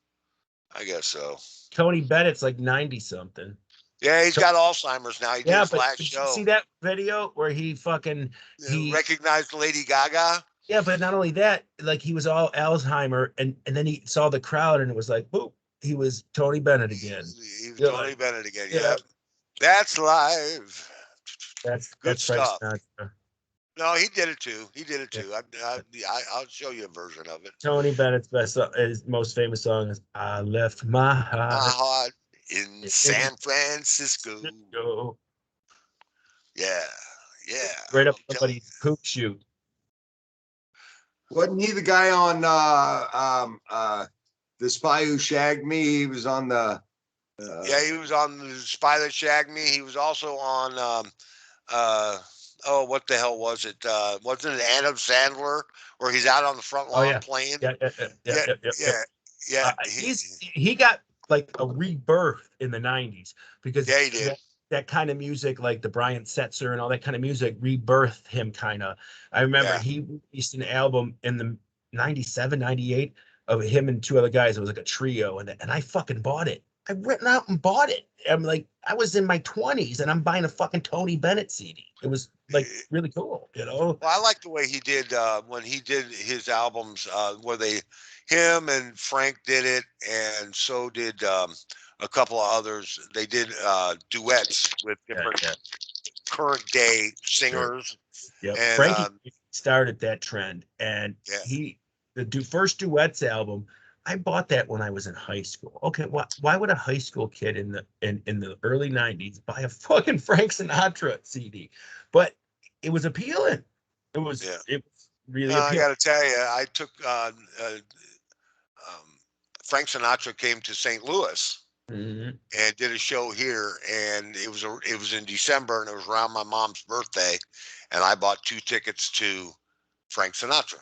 Speaker 2: Tony Bennett's like 90 something.
Speaker 1: Yeah, he's got Alzheimer's now. He did
Speaker 2: Yeah,
Speaker 1: his
Speaker 2: but
Speaker 1: last
Speaker 2: did you
Speaker 1: show.
Speaker 2: see that video where he
Speaker 1: Recognized Lady Gaga.
Speaker 2: yeah, but not only that, like he was all Alzheimer, and then he saw the crowd and it was like, boop, he was Tony Bennett again.
Speaker 1: He was
Speaker 2: Yeah,
Speaker 1: Tony Bennett again.
Speaker 2: yeah,
Speaker 1: Yep. That's live. Good
Speaker 2: that's Frank
Speaker 1: stuff.
Speaker 2: Sinatra.
Speaker 1: No, he did it too. He did it
Speaker 2: Yeah.
Speaker 1: too. I'll show you a version of it.
Speaker 2: Tony Bennett's his most famous song is "I Left My
Speaker 1: My
Speaker 2: Heart
Speaker 1: heart in
Speaker 2: in
Speaker 1: San Francisco.
Speaker 2: Mexico,"
Speaker 1: Yeah, yeah.
Speaker 2: right up
Speaker 1: I'm telling
Speaker 2: somebody's poop shoot.
Speaker 3: Wasn't he the guy on The Spy Who Shagged Me? He was on the.
Speaker 1: Yeah, he was on the Spy That Shagged Me. He was also on. What the hell was it? Wasn't it Adam Sandler where he's out on the front
Speaker 2: Oh
Speaker 1: lawn
Speaker 2: yeah,
Speaker 1: playing?
Speaker 2: yeah, yeah, yeah, yeah,
Speaker 1: Yeah,
Speaker 2: yeah, yeah. Yeah.
Speaker 1: yeah, yeah.
Speaker 2: He got like a rebirth in the 90s because
Speaker 1: Yeah, he did.
Speaker 2: that kind of music, like the Brian Setzer and all that kind of music, rebirthed him kind of. I remember
Speaker 1: Yeah.
Speaker 2: he released an album in the 97, 98 of him and two other guys. It was like a trio, and I fucking bought it. I went out and bought it. I'm like, I was in my 20s and I'm buying a fucking Tony Bennett CD. It was like really cool.
Speaker 1: Well, I like the way he did when he did his albums, where him and Frank did it, and so did a couple of others. They did duets with
Speaker 2: Yeah,
Speaker 1: different
Speaker 2: yeah,
Speaker 1: current day
Speaker 2: sure.
Speaker 1: singers,
Speaker 2: Yeah,
Speaker 1: and
Speaker 2: Frankie started that trend, and
Speaker 1: yeah,
Speaker 2: the first duets album. I bought that when I was in high school. Okay, why would a high school kid in the early 90s buy a fucking Frank Sinatra CD? But it was appealing.
Speaker 1: yeah.
Speaker 2: It was really
Speaker 1: I
Speaker 2: appealing.
Speaker 1: got to tell you, I took Frank Sinatra came to St. Louis
Speaker 2: Mhm.
Speaker 1: and did a show here, and it was in December, and it was around my mom's birthday, and I bought 2 tickets to Frank Sinatra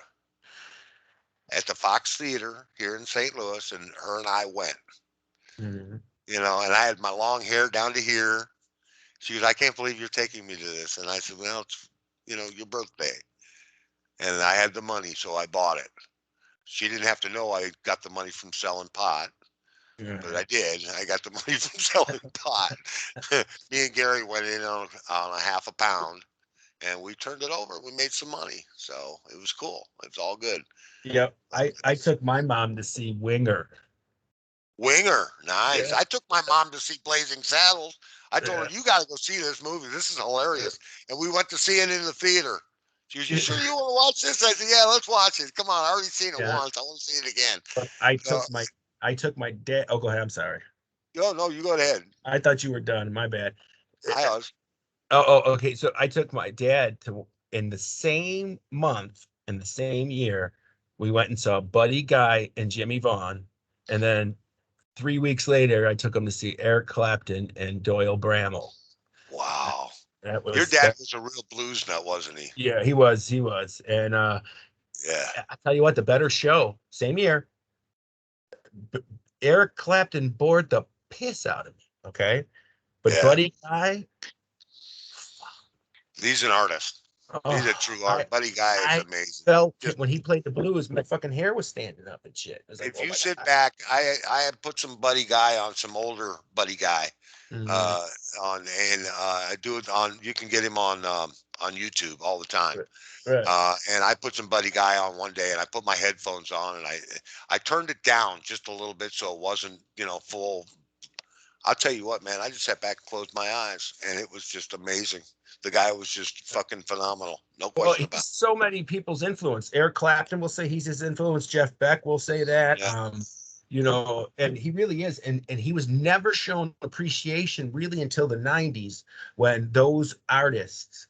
Speaker 1: at the Fox Theater here in St. Louis, and her and I went.
Speaker 2: Mhm.
Speaker 1: And I had my long hair down to here. She goes, "I can't believe you're taking me to this," and I said, "Well, it's your birthday," and I had the money, so I bought it. She didn't have to know I got the money from selling pot, but
Speaker 2: Yeah.
Speaker 1: I did. I got the money from selling pot. Me and Gary went in on a half a pound, and we turned it over. We made some money, so it was cool. It's all good.
Speaker 2: Yep. I took my mom to see Winger.
Speaker 1: Winger, nice.
Speaker 2: Yeah.
Speaker 1: I took my mom to see Blazing Saddles. I told
Speaker 2: Yeah.
Speaker 1: her, "You got to go see this movie. This is hilarious." And we went to see it in the theater. She goes, "You sure you want to watch this?" I said, "Yeah, let's watch it. Come on, I already seen it
Speaker 2: Yeah.
Speaker 1: once. I want to see it again."
Speaker 2: But
Speaker 1: So,
Speaker 2: I took my dad. Oh, go ahead. I'm sorry.
Speaker 1: no, you go ahead.
Speaker 2: I thought you were done. My bad.
Speaker 1: I was.
Speaker 2: Okay. So I took my dad to in the same month, in the same year, we went and saw Buddy Guy and Jimmy Vaughn, and then 3 weeks later, I took him to see Eric Clapton and Doyle Bramall.
Speaker 1: Wow.
Speaker 2: That
Speaker 1: Your
Speaker 2: was
Speaker 1: dad
Speaker 2: that.
Speaker 1: was a real blues nut, wasn't he?
Speaker 2: Yeah, he was. And
Speaker 1: Yeah.
Speaker 2: I tell you what, the better show, same year, Eric Clapton bored the piss out of me. Okay, but
Speaker 1: Yeah.
Speaker 2: Buddy Guy,
Speaker 1: He's an artist. He's a
Speaker 2: oh,
Speaker 1: true art. Buddy Guy is
Speaker 2: I
Speaker 1: amazing.
Speaker 2: felt
Speaker 1: Just
Speaker 2: when he played the blues, my fucking hair was standing up and shit. I was like,
Speaker 1: if
Speaker 2: oh
Speaker 1: you
Speaker 2: my
Speaker 1: sit
Speaker 2: god.
Speaker 1: back, I had put some Buddy Guy on some older Buddy Guy.
Speaker 2: Mhm.
Speaker 1: Uh, I do it on. You can get him on YouTube all the time.
Speaker 2: Right.
Speaker 1: And I put some Buddy Guy on one day, and I put my headphones on, and I turned it down just a little bit so it wasn't full. I'll tell you what, man. I just sat back and closed my eyes, and it was just amazing. The guy was just fucking phenomenal. No
Speaker 2: Well,
Speaker 1: question about
Speaker 2: he's so many people's influence. Eric Clapton will say he's his influence. Jeff Beck will say that.
Speaker 1: it. Yeah.
Speaker 2: And he really is. And he was never shown appreciation really until the 90s when those artists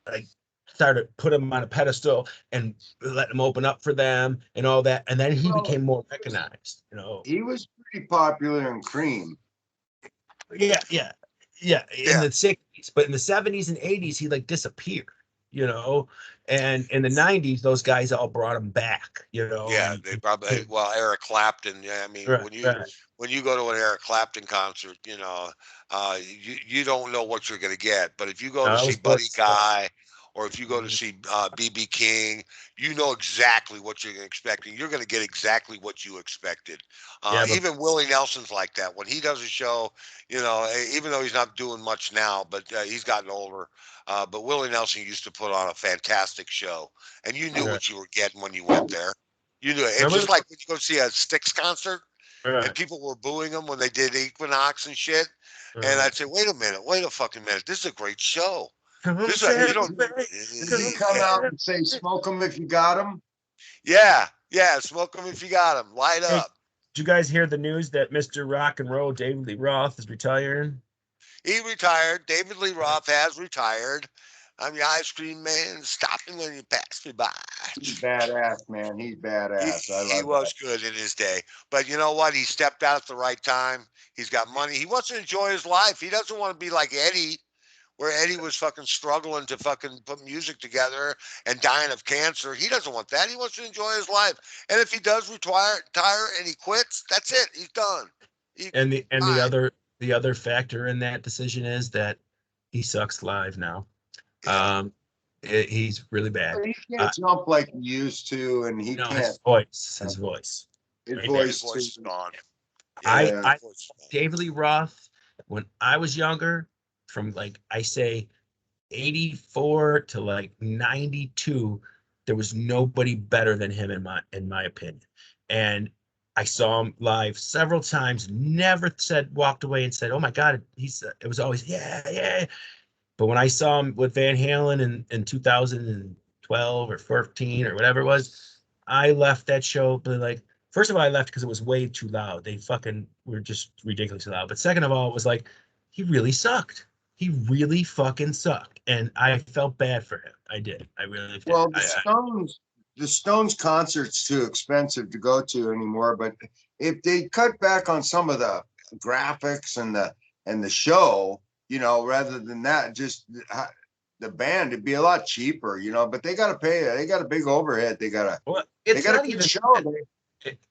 Speaker 2: like started put him on a pedestal and let him open up for them and all that. And then he
Speaker 3: Well,
Speaker 2: became more recognized.
Speaker 3: he was pretty popular in Cream.
Speaker 2: Yeah, yeah, yeah. In
Speaker 1: Yeah.
Speaker 2: the 60s, but in the 70s and 80s, he like disappeared. And in the 90s, those guys all brought him back.
Speaker 1: Yeah,
Speaker 2: And
Speaker 1: they probably Eric Clapton. Yeah, I mean
Speaker 2: right, right.
Speaker 1: when you go to an Eric Clapton concert, you don't know what you're going to get. But if you go to
Speaker 2: I
Speaker 1: see
Speaker 2: was
Speaker 1: Buddy
Speaker 2: supposed to,
Speaker 1: Guy, or if you go to see BB King, you know exactly what you're expecting. You're going to get exactly what you expected.
Speaker 2: yeah, but
Speaker 1: Even Willie Nelson's like that. When he does a show, even though he's not doing much now, but he's gotten older. But Willie Nelson used to put on a fantastic show, and you knew
Speaker 2: right.
Speaker 1: what you were getting when you went there. You knew it. It's
Speaker 2: Remember
Speaker 1: just like when you go see a Styx concert and
Speaker 2: right,
Speaker 1: people were booing them when they did Equinox and shit. And
Speaker 2: right.
Speaker 1: I'd say, wait a minute, wait a fucking minute. This is a great show.
Speaker 2: Come
Speaker 1: This is a, you don't,
Speaker 2: celebrate,
Speaker 3: Did
Speaker 2: come
Speaker 3: he come
Speaker 1: yeah,
Speaker 3: out and say, "Smoke them if you got them"?
Speaker 1: yeah. Smoke them if you got them. Light
Speaker 2: Hey,
Speaker 1: up.
Speaker 2: did you guys hear the news that Mr. Rock and Roll David Lee Roth is retiring?
Speaker 1: He retired. David Lee Roth has retired. I'm the ice cream man. Stop me when you pass me by.
Speaker 3: He's badass, man. He's
Speaker 1: He,
Speaker 3: badass. I
Speaker 1: he
Speaker 3: love that.
Speaker 1: was good in his day. But you know what? He stepped out at the right time. He's got money. He wants to enjoy his life. He doesn't want to be like Eddie, where Eddie was fucking struggling to fucking put music together and dying of cancer. He doesn't want that. He wants to enjoy his life. And if he does retire and he quits, that's it. He's done. He,
Speaker 2: And the
Speaker 1: fine.
Speaker 2: other factor in that decision is that he sucks live now.
Speaker 1: Yeah.
Speaker 2: He's really bad.
Speaker 3: He can't jump like he used to, and he
Speaker 2: No,
Speaker 3: can't.
Speaker 2: his voice.
Speaker 3: His
Speaker 2: Right
Speaker 1: Yeah, his
Speaker 3: voice
Speaker 1: voice
Speaker 3: too.
Speaker 1: is gone.
Speaker 2: I
Speaker 1: Yeah,
Speaker 3: Yeah.
Speaker 2: I
Speaker 1: his voice is gone.
Speaker 2: David Lee Roth when I was younger, from like I say 84 to like 92, there was nobody better than him in my opinion. And I saw him live several times, never walked away and said, "Oh my God," it was always, "Yeah, yeah." But when I saw him with Van Halen in 2012 or 14 or whatever it was, I left that show like, first of all, I left because it was way too loud. They fucking were just ridiculously loud. But second of all, it was like, he really sucked. He really fucking sucked. And I felt bad for him. I did. I really did.
Speaker 3: Well,
Speaker 1: Yeah.
Speaker 3: The Stones concert's too expensive to go to anymore. But if they cut back on some of the graphics and the show, rather than that, just the band, it'd be a lot cheaper, But they got to pay. They got a big overhead.
Speaker 2: Well,
Speaker 3: They
Speaker 2: it's
Speaker 3: got a
Speaker 2: not
Speaker 3: big
Speaker 2: even,
Speaker 3: show.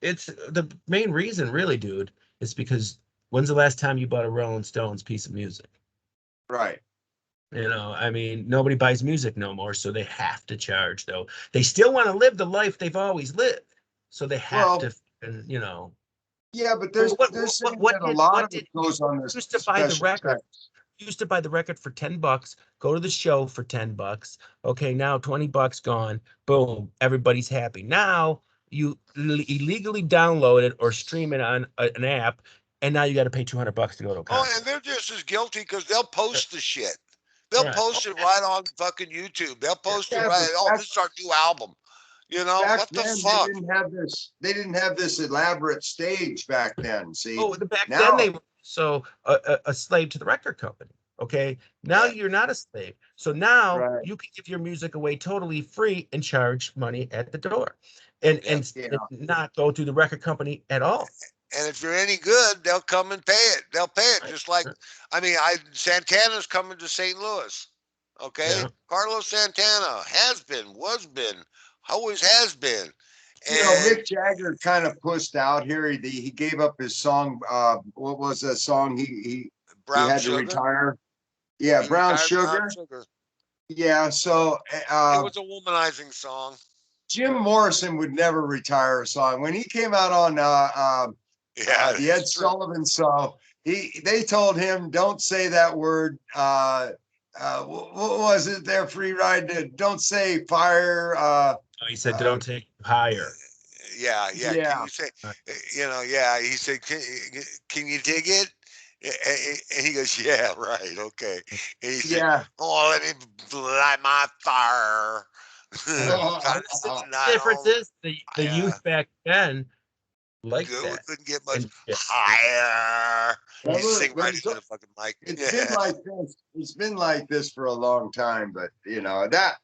Speaker 2: it's the main reason, really, dude, is because when's the last time you bought a Rolling Stones piece of music?
Speaker 3: Right.
Speaker 2: I mean, nobody buys music no more, so they have to charge, though. They still want to live the life they've always lived, so they have
Speaker 3: Well,
Speaker 2: to, and,
Speaker 3: yeah, but
Speaker 2: Well,
Speaker 3: they're saying that a lot of it goes on this
Speaker 2: used to buy the
Speaker 3: special
Speaker 2: record?
Speaker 3: text.
Speaker 2: Used to buy the record for $10, go to the show for $10. Okay, now $20 gone. Boom, everybody's happy. Now you illegally download it or stream it on an app, and now you got to pay $200 to go to a
Speaker 1: Oh,
Speaker 2: concert.
Speaker 1: and they're just as guilty because they'll post the shit. They'll
Speaker 2: Right.
Speaker 1: post it right on fucking YouTube. They'll post it
Speaker 3: Yeah,
Speaker 1: right.
Speaker 3: but
Speaker 1: Oh, this is our new album.
Speaker 3: back
Speaker 1: What the
Speaker 3: then
Speaker 1: fuck?
Speaker 3: they didn't have this elaborate stage back then. See,
Speaker 2: Oh, back
Speaker 3: now
Speaker 2: then they were so a slave to the record company. Okay, now
Speaker 1: Yeah.
Speaker 2: you're not a slave. So now
Speaker 3: right,
Speaker 2: you can give your music away totally free and charge money at the door, and
Speaker 1: Yeah.
Speaker 3: yeah,
Speaker 2: not go through the record company at all.
Speaker 1: And if you're any good, they'll come and pay it. They'll pay it just like, I mean, Santana's coming to St. Louis. Okay,
Speaker 2: Yeah.
Speaker 1: Carlos Santana has been, was been, always has been,
Speaker 3: You know,
Speaker 1: and
Speaker 3: Mick Jagger kind of pushed out here. He gave up his song. What was that song? He
Speaker 1: Brown
Speaker 3: had to
Speaker 1: Sugar.
Speaker 3: retire. Yeah,
Speaker 1: He
Speaker 3: Brown
Speaker 1: retired Brown
Speaker 3: Sugar.
Speaker 1: Sugar.
Speaker 3: Yeah, so
Speaker 1: It was a womanizing song.
Speaker 3: Jim Morrison would never retire a song. When he came out on
Speaker 1: Yeah,
Speaker 3: the Ed
Speaker 1: it's true.
Speaker 3: Sullivan Show, they told him don't say that word. What was it? Their free ride to don't say fire.
Speaker 2: Oh, he said, "Don't take higher."
Speaker 1: Yeah, yeah. Can
Speaker 3: Yeah,
Speaker 1: you say, yeah. He said, can you dig it? And he goes, yeah, right, okay. And he said,
Speaker 3: yeah.
Speaker 1: oh, let me light my fire. Kind of
Speaker 2: The
Speaker 1: sitting night
Speaker 2: difference
Speaker 1: on.
Speaker 2: is the
Speaker 1: Yeah,
Speaker 2: youth back then liked
Speaker 1: we
Speaker 2: that.
Speaker 1: couldn't get much
Speaker 2: And
Speaker 1: higher. He
Speaker 3: Remember,
Speaker 1: sing right into the fucking mic.
Speaker 3: it's been
Speaker 1: Yeah.
Speaker 3: like this. It's been like this for a long time, but you know that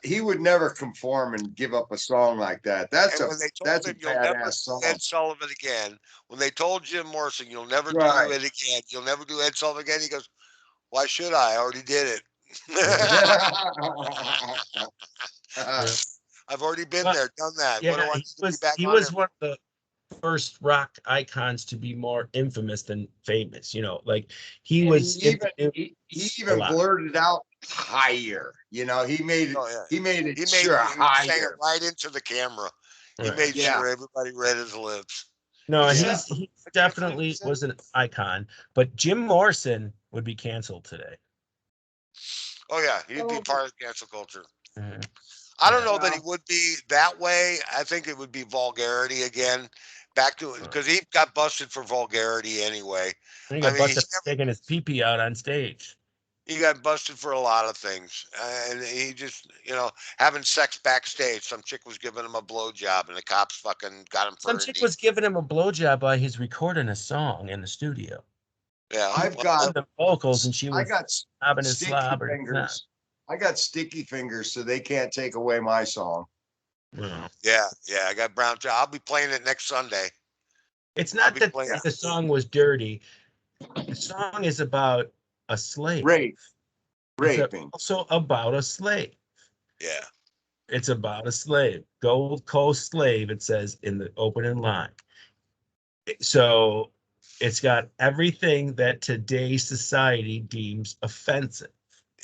Speaker 3: he would never conform and give up a song like that.
Speaker 1: And when they told
Speaker 3: That's a
Speaker 1: him you'll never
Speaker 3: badass
Speaker 1: do
Speaker 3: song.
Speaker 1: Ed Sullivan again, when they told Jim Morrison you'll never do
Speaker 3: Right.
Speaker 1: it again, you'll never do Ed Sullivan again, he goes, why should I? Already did it.
Speaker 2: yeah.
Speaker 1: I've already been
Speaker 2: But
Speaker 1: there, done that. What do
Speaker 2: yeah,
Speaker 1: I
Speaker 2: he
Speaker 1: need to be
Speaker 2: was
Speaker 1: back
Speaker 2: he
Speaker 1: on
Speaker 2: was
Speaker 1: it?
Speaker 2: one of the first rock icons to be more infamous than famous. Like he
Speaker 3: And
Speaker 2: was in the
Speaker 3: he
Speaker 2: news a
Speaker 3: even
Speaker 2: lot.
Speaker 3: blurted out higher. You know,
Speaker 1: Oh yeah.
Speaker 3: he made it
Speaker 1: He made
Speaker 3: sure
Speaker 1: he sang it
Speaker 3: higher.
Speaker 1: right into the camera. He
Speaker 2: Right.
Speaker 1: made
Speaker 3: Yeah,
Speaker 1: sure everybody read his lips.
Speaker 2: No,
Speaker 3: yeah.
Speaker 2: he
Speaker 1: I can't believe he
Speaker 2: definitely
Speaker 1: said
Speaker 2: was an icon. But Jim Morrison would be canceled today.
Speaker 1: oh yeah, he'd be
Speaker 3: Oh,
Speaker 1: part of cancel culture.
Speaker 2: Mhm.
Speaker 1: I don't
Speaker 2: Yeah.
Speaker 1: know that he
Speaker 3: well,
Speaker 1: would be that way. I think it would be vulgarity again. Back to it because he got busted for vulgarity anyway.
Speaker 2: And he
Speaker 1: I
Speaker 2: got
Speaker 1: mean,
Speaker 2: busted for taking his pee pee out on stage.
Speaker 1: he got busted for a lot of things, and he just having sex backstage. Some chick was giving him a blowjob, and the cops fucking got him
Speaker 2: Some
Speaker 1: for
Speaker 2: chick
Speaker 1: it.
Speaker 2: was giving him a blowjob while he's recording a song in the studio.
Speaker 1: Yeah,
Speaker 2: He
Speaker 3: I've
Speaker 2: was
Speaker 3: got
Speaker 2: doing the vocals and she
Speaker 3: I
Speaker 2: was
Speaker 3: got
Speaker 2: sobbing his
Speaker 3: sticky
Speaker 2: slob or not.
Speaker 3: fingers. I got sticky fingers, so they can't take away my song.
Speaker 2: No.
Speaker 1: yeah. I got brown. I'll be playing it next Sunday.
Speaker 2: It's
Speaker 1: I'll
Speaker 2: not
Speaker 1: be
Speaker 2: that
Speaker 1: playing.
Speaker 3: Yeah,
Speaker 2: the song was dirty. The song is about a slave.
Speaker 3: rape,
Speaker 2: It's
Speaker 3: raping.
Speaker 2: also about a slave.
Speaker 1: Yeah,
Speaker 2: It's about a slave. Gold Coast slave, it says in the opening line. So it's got everything that today's society deems offensive.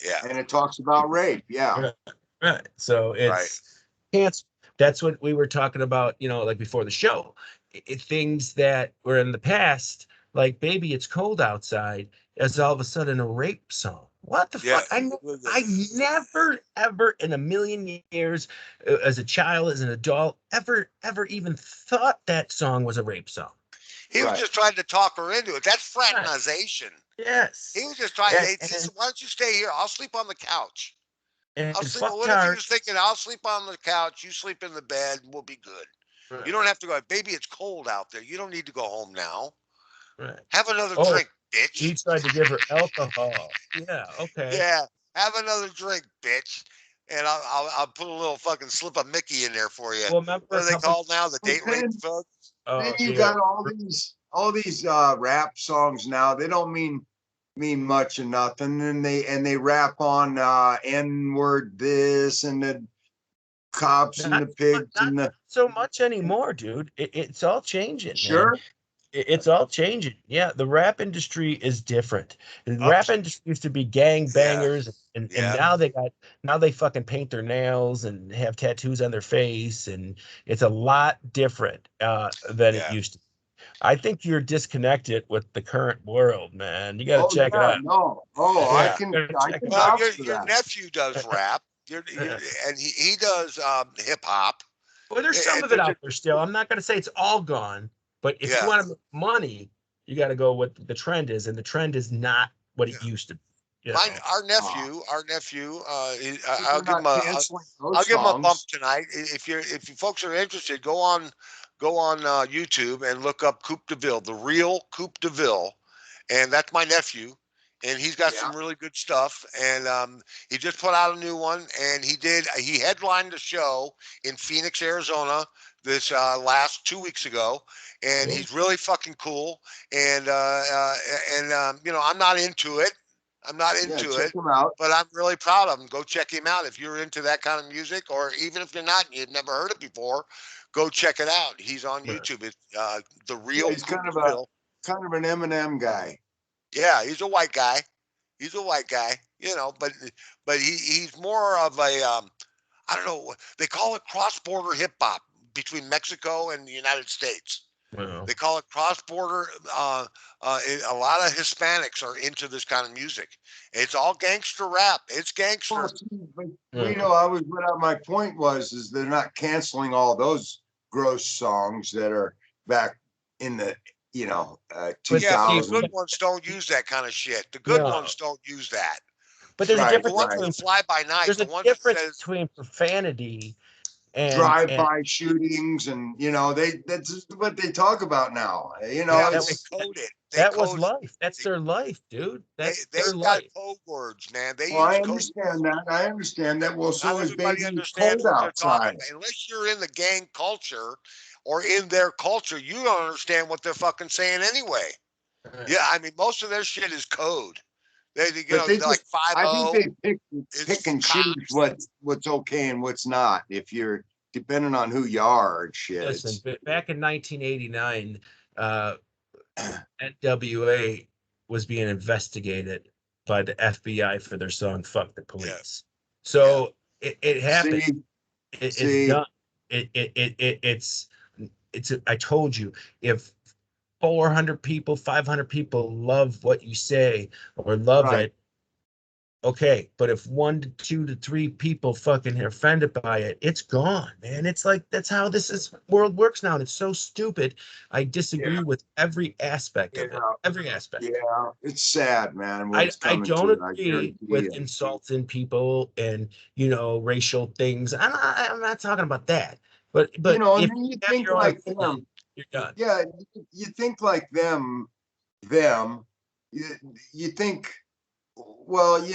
Speaker 1: yeah,
Speaker 3: And it talks about rape. Yeah,
Speaker 2: Right. Right. So
Speaker 1: right.
Speaker 2: it's cancer. That's what we were talking about, like before the show. Things that were in the past, like "Baby, It's Cold Outside," is all of a sudden a rape song. What the
Speaker 1: Yeah,
Speaker 2: fuck? I never, ever in a million years, as a child, as an adult, ever even thought that song was a rape song.
Speaker 1: he was
Speaker 3: right.
Speaker 1: just trying to talk her into it. That's
Speaker 2: Right.
Speaker 1: fraternization. He
Speaker 2: Yes.
Speaker 1: was just trying.
Speaker 2: And
Speaker 1: Hey,
Speaker 2: and,
Speaker 1: why don't you stay here? I'll sleep on the couch.
Speaker 2: and
Speaker 1: I'll sleep. What if he was
Speaker 2: fucktards.
Speaker 1: thinking, I'll sleep on the couch, you sleep in the bed, and we'll be good. You
Speaker 2: Right.
Speaker 1: don't have to go, baby, it's cold out there. You don't need to go home now.
Speaker 2: Right.
Speaker 1: Have another
Speaker 2: Oh,
Speaker 1: drink, bitch.
Speaker 2: he tried to give her alcohol. Yeah. Okay.
Speaker 1: Yeah, have another drink, bitch. And I'll put a little fucking slip of Mickey in there for you.
Speaker 2: Well, remember
Speaker 1: What
Speaker 2: a
Speaker 1: are they
Speaker 2: couple.
Speaker 1: called now? The
Speaker 3: But
Speaker 1: date rape folks?
Speaker 3: then
Speaker 2: Oh,
Speaker 3: you
Speaker 2: yeah.
Speaker 3: got all these rap songs now. They don't mean much of nothing, and they rap on N word this and the cops and
Speaker 2: Not
Speaker 3: the pigs
Speaker 2: not
Speaker 3: and the
Speaker 2: so much anymore, dude. It's all changing, man.
Speaker 3: sure.
Speaker 2: It's all changing. Yeah, the rap industry is different. The rap
Speaker 1: Ups.
Speaker 2: industry used to be gang
Speaker 1: Yeah,
Speaker 2: bangers, and
Speaker 1: yeah,
Speaker 2: now they fucking paint their nails and have tattoos on their face, and it's a lot different than it
Speaker 1: yeah.
Speaker 2: used to. I think you're disconnected with the current world, man. You got to
Speaker 3: Oh
Speaker 2: check it
Speaker 3: yeah,
Speaker 2: out.
Speaker 3: no. Oh,
Speaker 1: Yeah.
Speaker 2: You gotta
Speaker 3: I
Speaker 2: check
Speaker 3: can
Speaker 2: it
Speaker 1: Well,
Speaker 2: out.
Speaker 3: vouch
Speaker 1: your
Speaker 3: for
Speaker 1: your
Speaker 3: that.
Speaker 1: nephew does rap. And he does hip hop.
Speaker 2: Well, there's some
Speaker 1: And
Speaker 2: of it
Speaker 1: there's a
Speaker 2: out there still. I'm not going to say it's all gone, but if you
Speaker 1: yeah.
Speaker 2: want to make money, you got to go what the trend is, and the trend is not what it used to be. You
Speaker 1: Mine,
Speaker 2: know,
Speaker 3: Uh,
Speaker 1: our nephew.
Speaker 3: They're not canceling
Speaker 1: I'll
Speaker 3: those
Speaker 1: give him a bump
Speaker 3: songs.
Speaker 1: tonight. If you folks are interested, go on YouTube and look up Coupe de Ville, the real Coupe de Ville, and that's my nephew, and he's got
Speaker 3: Yeah.
Speaker 1: some really good stuff. And he just put out a new one, and he headlined a show in Phoenix, Arizona, this last 2 weeks ago, and
Speaker 2: Cool.
Speaker 1: he's really fucking cool. And I'm not into it. I'm not
Speaker 3: Yeah,
Speaker 1: into
Speaker 3: check
Speaker 1: it,
Speaker 3: them out.
Speaker 1: but I'm really proud of him. Go check him out if you're into that kind of music, or even if you're not, and you've never heard it before. Go check it out. He's on
Speaker 2: Right.
Speaker 1: YouTube. It's the
Speaker 3: Yeah,
Speaker 1: real
Speaker 3: he's
Speaker 1: Coopsville.
Speaker 3: kind of an Eminem guy.
Speaker 1: Yeah, he's a white guy. He's a white guy, but he's more of a I don't know. They call it cross-border hip hop between Mexico and the United States.
Speaker 2: Well,
Speaker 1: They call it cross-border. A lot of Hispanics are into this kind of music. It's all gangster rap. It's
Speaker 3: Well,
Speaker 1: gangster.
Speaker 3: see, but
Speaker 2: well,
Speaker 3: I was what my point was is they're not canceling all those gross songs that are back in the
Speaker 2: but
Speaker 1: Yeah, but the
Speaker 3: 2000.
Speaker 1: good
Speaker 2: see,
Speaker 1: ones don't use that kind of shit. The good ones
Speaker 2: no.
Speaker 1: don't use that.
Speaker 2: But there's a
Speaker 3: Right,
Speaker 1: The
Speaker 2: difference
Speaker 1: ones
Speaker 3: right.
Speaker 1: that
Speaker 2: between
Speaker 1: fly by night,
Speaker 2: there's
Speaker 1: the
Speaker 2: a
Speaker 1: ones that
Speaker 2: difference
Speaker 1: says,
Speaker 2: between profanity and
Speaker 3: Drive-by shootings, and that's what they talk about now.
Speaker 1: yeah, but
Speaker 2: that
Speaker 1: they
Speaker 2: was
Speaker 3: It's
Speaker 1: code it. They
Speaker 2: that was
Speaker 1: code it.
Speaker 2: life. That's their life, dude.
Speaker 1: They
Speaker 2: That's their
Speaker 1: they've got
Speaker 2: life.
Speaker 1: code words, man. They
Speaker 3: well, I
Speaker 1: use code
Speaker 3: understand
Speaker 1: words.
Speaker 3: that. I understand that. Well,
Speaker 1: Not
Speaker 3: so is
Speaker 1: everybody
Speaker 3: baby, it's cold
Speaker 1: understands what they're talking
Speaker 3: outside.
Speaker 1: about. Unless you're in the gang culture or in their culture, you don't understand what they're fucking saying anyway.
Speaker 2: Right.
Speaker 1: Yeah, I mean, most of their shit is code.
Speaker 3: But they
Speaker 1: They're like
Speaker 3: just,
Speaker 1: five
Speaker 3: I think
Speaker 1: zero
Speaker 3: they
Speaker 1: is
Speaker 3: pick
Speaker 1: for
Speaker 3: and choose
Speaker 1: cops.
Speaker 3: what's okay and what's not. If you're depending on who you are and shit,
Speaker 2: Listen,
Speaker 3: it's
Speaker 2: back in 1989, uh, NWA was being investigated by the FBI for their song "Fuck the
Speaker 1: Yeah,
Speaker 2: Police."
Speaker 1: yeah.
Speaker 2: So it happened.
Speaker 3: see,
Speaker 2: It's
Speaker 3: see,
Speaker 2: done. It's. I told you, if 400 people, 500 people love what you say or love
Speaker 3: right.
Speaker 2: it, okay. But if 1 to 2 to 3 people fucking are offended by it, it's gone, man. It's like that's how this is world works now, and it's so stupid. I
Speaker 3: Yeah,
Speaker 2: disagree with every aspect
Speaker 3: yeah,
Speaker 2: of it. Every aspect.
Speaker 3: yeah. It's sad, man, what
Speaker 2: I
Speaker 3: it's
Speaker 2: I
Speaker 3: coming
Speaker 2: don't
Speaker 3: to. I
Speaker 2: agree
Speaker 3: guarantee
Speaker 2: with
Speaker 3: you.
Speaker 2: insulting people and racial things. I'm not talking about that. But
Speaker 3: And
Speaker 2: if
Speaker 3: then
Speaker 2: you
Speaker 3: you
Speaker 2: have
Speaker 3: think
Speaker 2: your own
Speaker 3: like
Speaker 2: opinion,
Speaker 3: them.
Speaker 2: you're done.
Speaker 3: Yeah, you think like them. You, you think, well,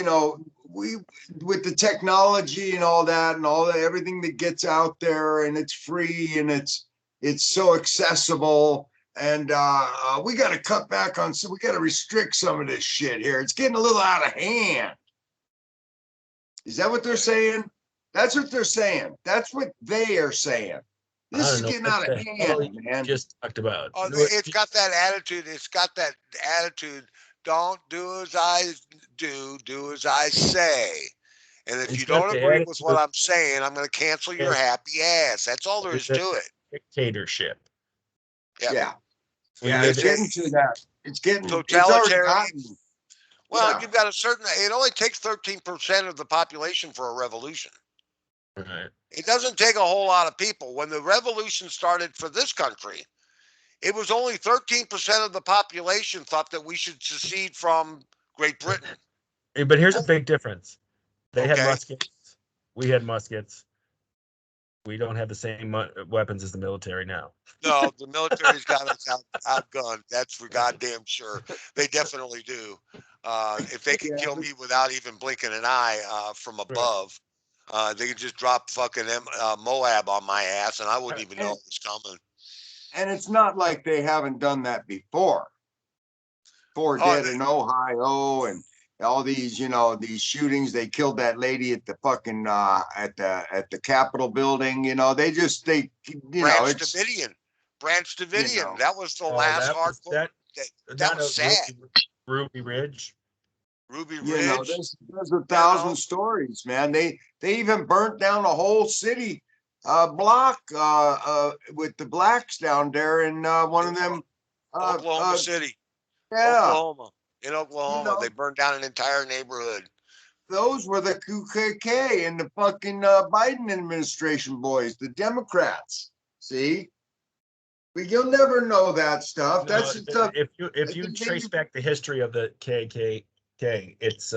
Speaker 3: we with the technology and all that, and all that, everything that gets out there, and it's free, and it's so accessible, and we got to cut back on, so we got to restrict some of this shit here. It's getting a little out of hand. Is that what they're saying? That's what they're saying. That's what they are saying.
Speaker 2: I
Speaker 3: This
Speaker 2: don't
Speaker 3: is
Speaker 2: know
Speaker 3: getting
Speaker 2: what
Speaker 3: out of
Speaker 2: the hell
Speaker 3: hand,
Speaker 2: you
Speaker 3: man.
Speaker 2: just talked about.
Speaker 1: Oh, it's got that attitude. It's got that attitude. Don't do as I do. Do as I say. And if
Speaker 2: It's
Speaker 1: you
Speaker 2: got
Speaker 1: don't
Speaker 2: the
Speaker 1: agree with what
Speaker 2: attitude
Speaker 1: I'm saying, I'm going to cancel your
Speaker 2: of
Speaker 1: happy ass. That's all there is to it.
Speaker 2: dictatorship.
Speaker 1: Yeah,
Speaker 3: Yeah,
Speaker 2: We
Speaker 3: yeah.
Speaker 2: live
Speaker 3: It's
Speaker 1: it's
Speaker 2: in
Speaker 3: getting to that. It's already
Speaker 1: totalitarian.
Speaker 3: gotten.
Speaker 1: Well,
Speaker 3: Yeah.
Speaker 1: you've got a certain. It only takes 13% of the population for a revolution.
Speaker 2: right.
Speaker 1: It doesn't take a whole lot of people. When the revolution started for this country, it was only 13% of the population thought that we should secede from Great Britain.
Speaker 2: But here's a
Speaker 1: Oh,
Speaker 2: big difference. They had
Speaker 1: okay.
Speaker 2: muskets. We had muskets. We don't have the same weapons as the military now.
Speaker 1: No, the military's got us outgunned. That's for goddamn sure. They definitely do. If they could
Speaker 3: Yeah,
Speaker 1: kill me without even blinking an eye from
Speaker 2: Right.
Speaker 1: above, they could just drop fucking Moab on my ass, and I wouldn't even know
Speaker 3: and
Speaker 1: it was coming.
Speaker 3: and it's not like they haven't done that before. Four
Speaker 1: Oh,
Speaker 3: dead in Ohio, and all these, these shootings. They killed that lady at the fucking at the Capitol building.
Speaker 1: Branch
Speaker 3: It's
Speaker 1: Davidian, Branch
Speaker 3: you
Speaker 1: Davidian.
Speaker 3: know,
Speaker 1: That was the
Speaker 2: Oh,
Speaker 1: last
Speaker 2: that was
Speaker 1: hardcore.
Speaker 2: that.
Speaker 1: That, that
Speaker 2: Not
Speaker 1: was
Speaker 2: a
Speaker 1: sad.
Speaker 2: Ruby Ridge.
Speaker 1: Ruby Ridge.
Speaker 3: there's a
Speaker 1: You
Speaker 3: thousand
Speaker 1: know,
Speaker 3: stories, man. They even burnt down a whole city block with the blacks down there in one
Speaker 1: in
Speaker 3: of them. Uh,
Speaker 1: Oklahoma
Speaker 3: uh,
Speaker 1: City,
Speaker 3: yeah,
Speaker 1: Oklahoma. In
Speaker 3: you
Speaker 1: Oklahoma, they
Speaker 3: know,
Speaker 1: burned down an entire neighborhood.
Speaker 3: those were the KKK and the fucking Biden administration boys, the Democrats. See, but you'll never know that stuff.
Speaker 2: No,
Speaker 3: That's the stuff.
Speaker 2: if you trace back the history of the KKK, it's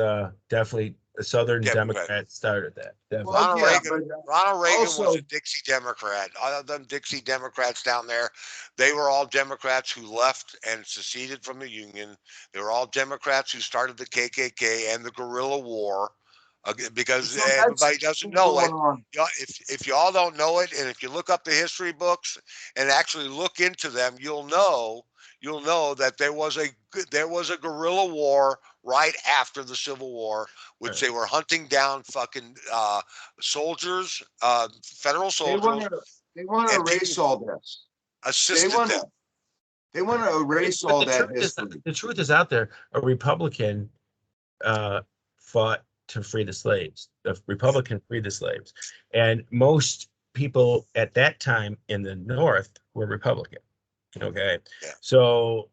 Speaker 2: definitely the Southern
Speaker 1: Democrat.
Speaker 2: Democrats started that. Definitely.
Speaker 3: Well,
Speaker 1: Ronald
Speaker 3: yeah,
Speaker 1: Reagan.
Speaker 3: but
Speaker 1: Ronald Reagan was a
Speaker 3: also,
Speaker 1: Dixie Democrat. All of them Dixie Democrats down there, they were all Democrats who left and seceded from the Union. They were all Democrats who started the KKK and the guerrilla war. because
Speaker 3: So that's
Speaker 1: everybody doesn't
Speaker 3: what's
Speaker 1: know
Speaker 3: going
Speaker 1: it.
Speaker 3: on.
Speaker 1: If you all don't know it, and if you look up the history books and actually look into them, you'll know that there was a guerrilla war right after the Civil War, which they were hunting down fucking soldiers, federal
Speaker 3: They want
Speaker 1: soldiers,
Speaker 3: to they want to
Speaker 1: and people
Speaker 3: erase all this. They
Speaker 1: assisted
Speaker 3: want
Speaker 1: them.
Speaker 3: to they want to erase
Speaker 2: But
Speaker 3: all that history.
Speaker 2: the truth is out there. A Republican uh, fought to free the slaves. The Republican freed the slaves, and most people at that time in the North were Republican. Okay,
Speaker 1: Yeah.
Speaker 2: so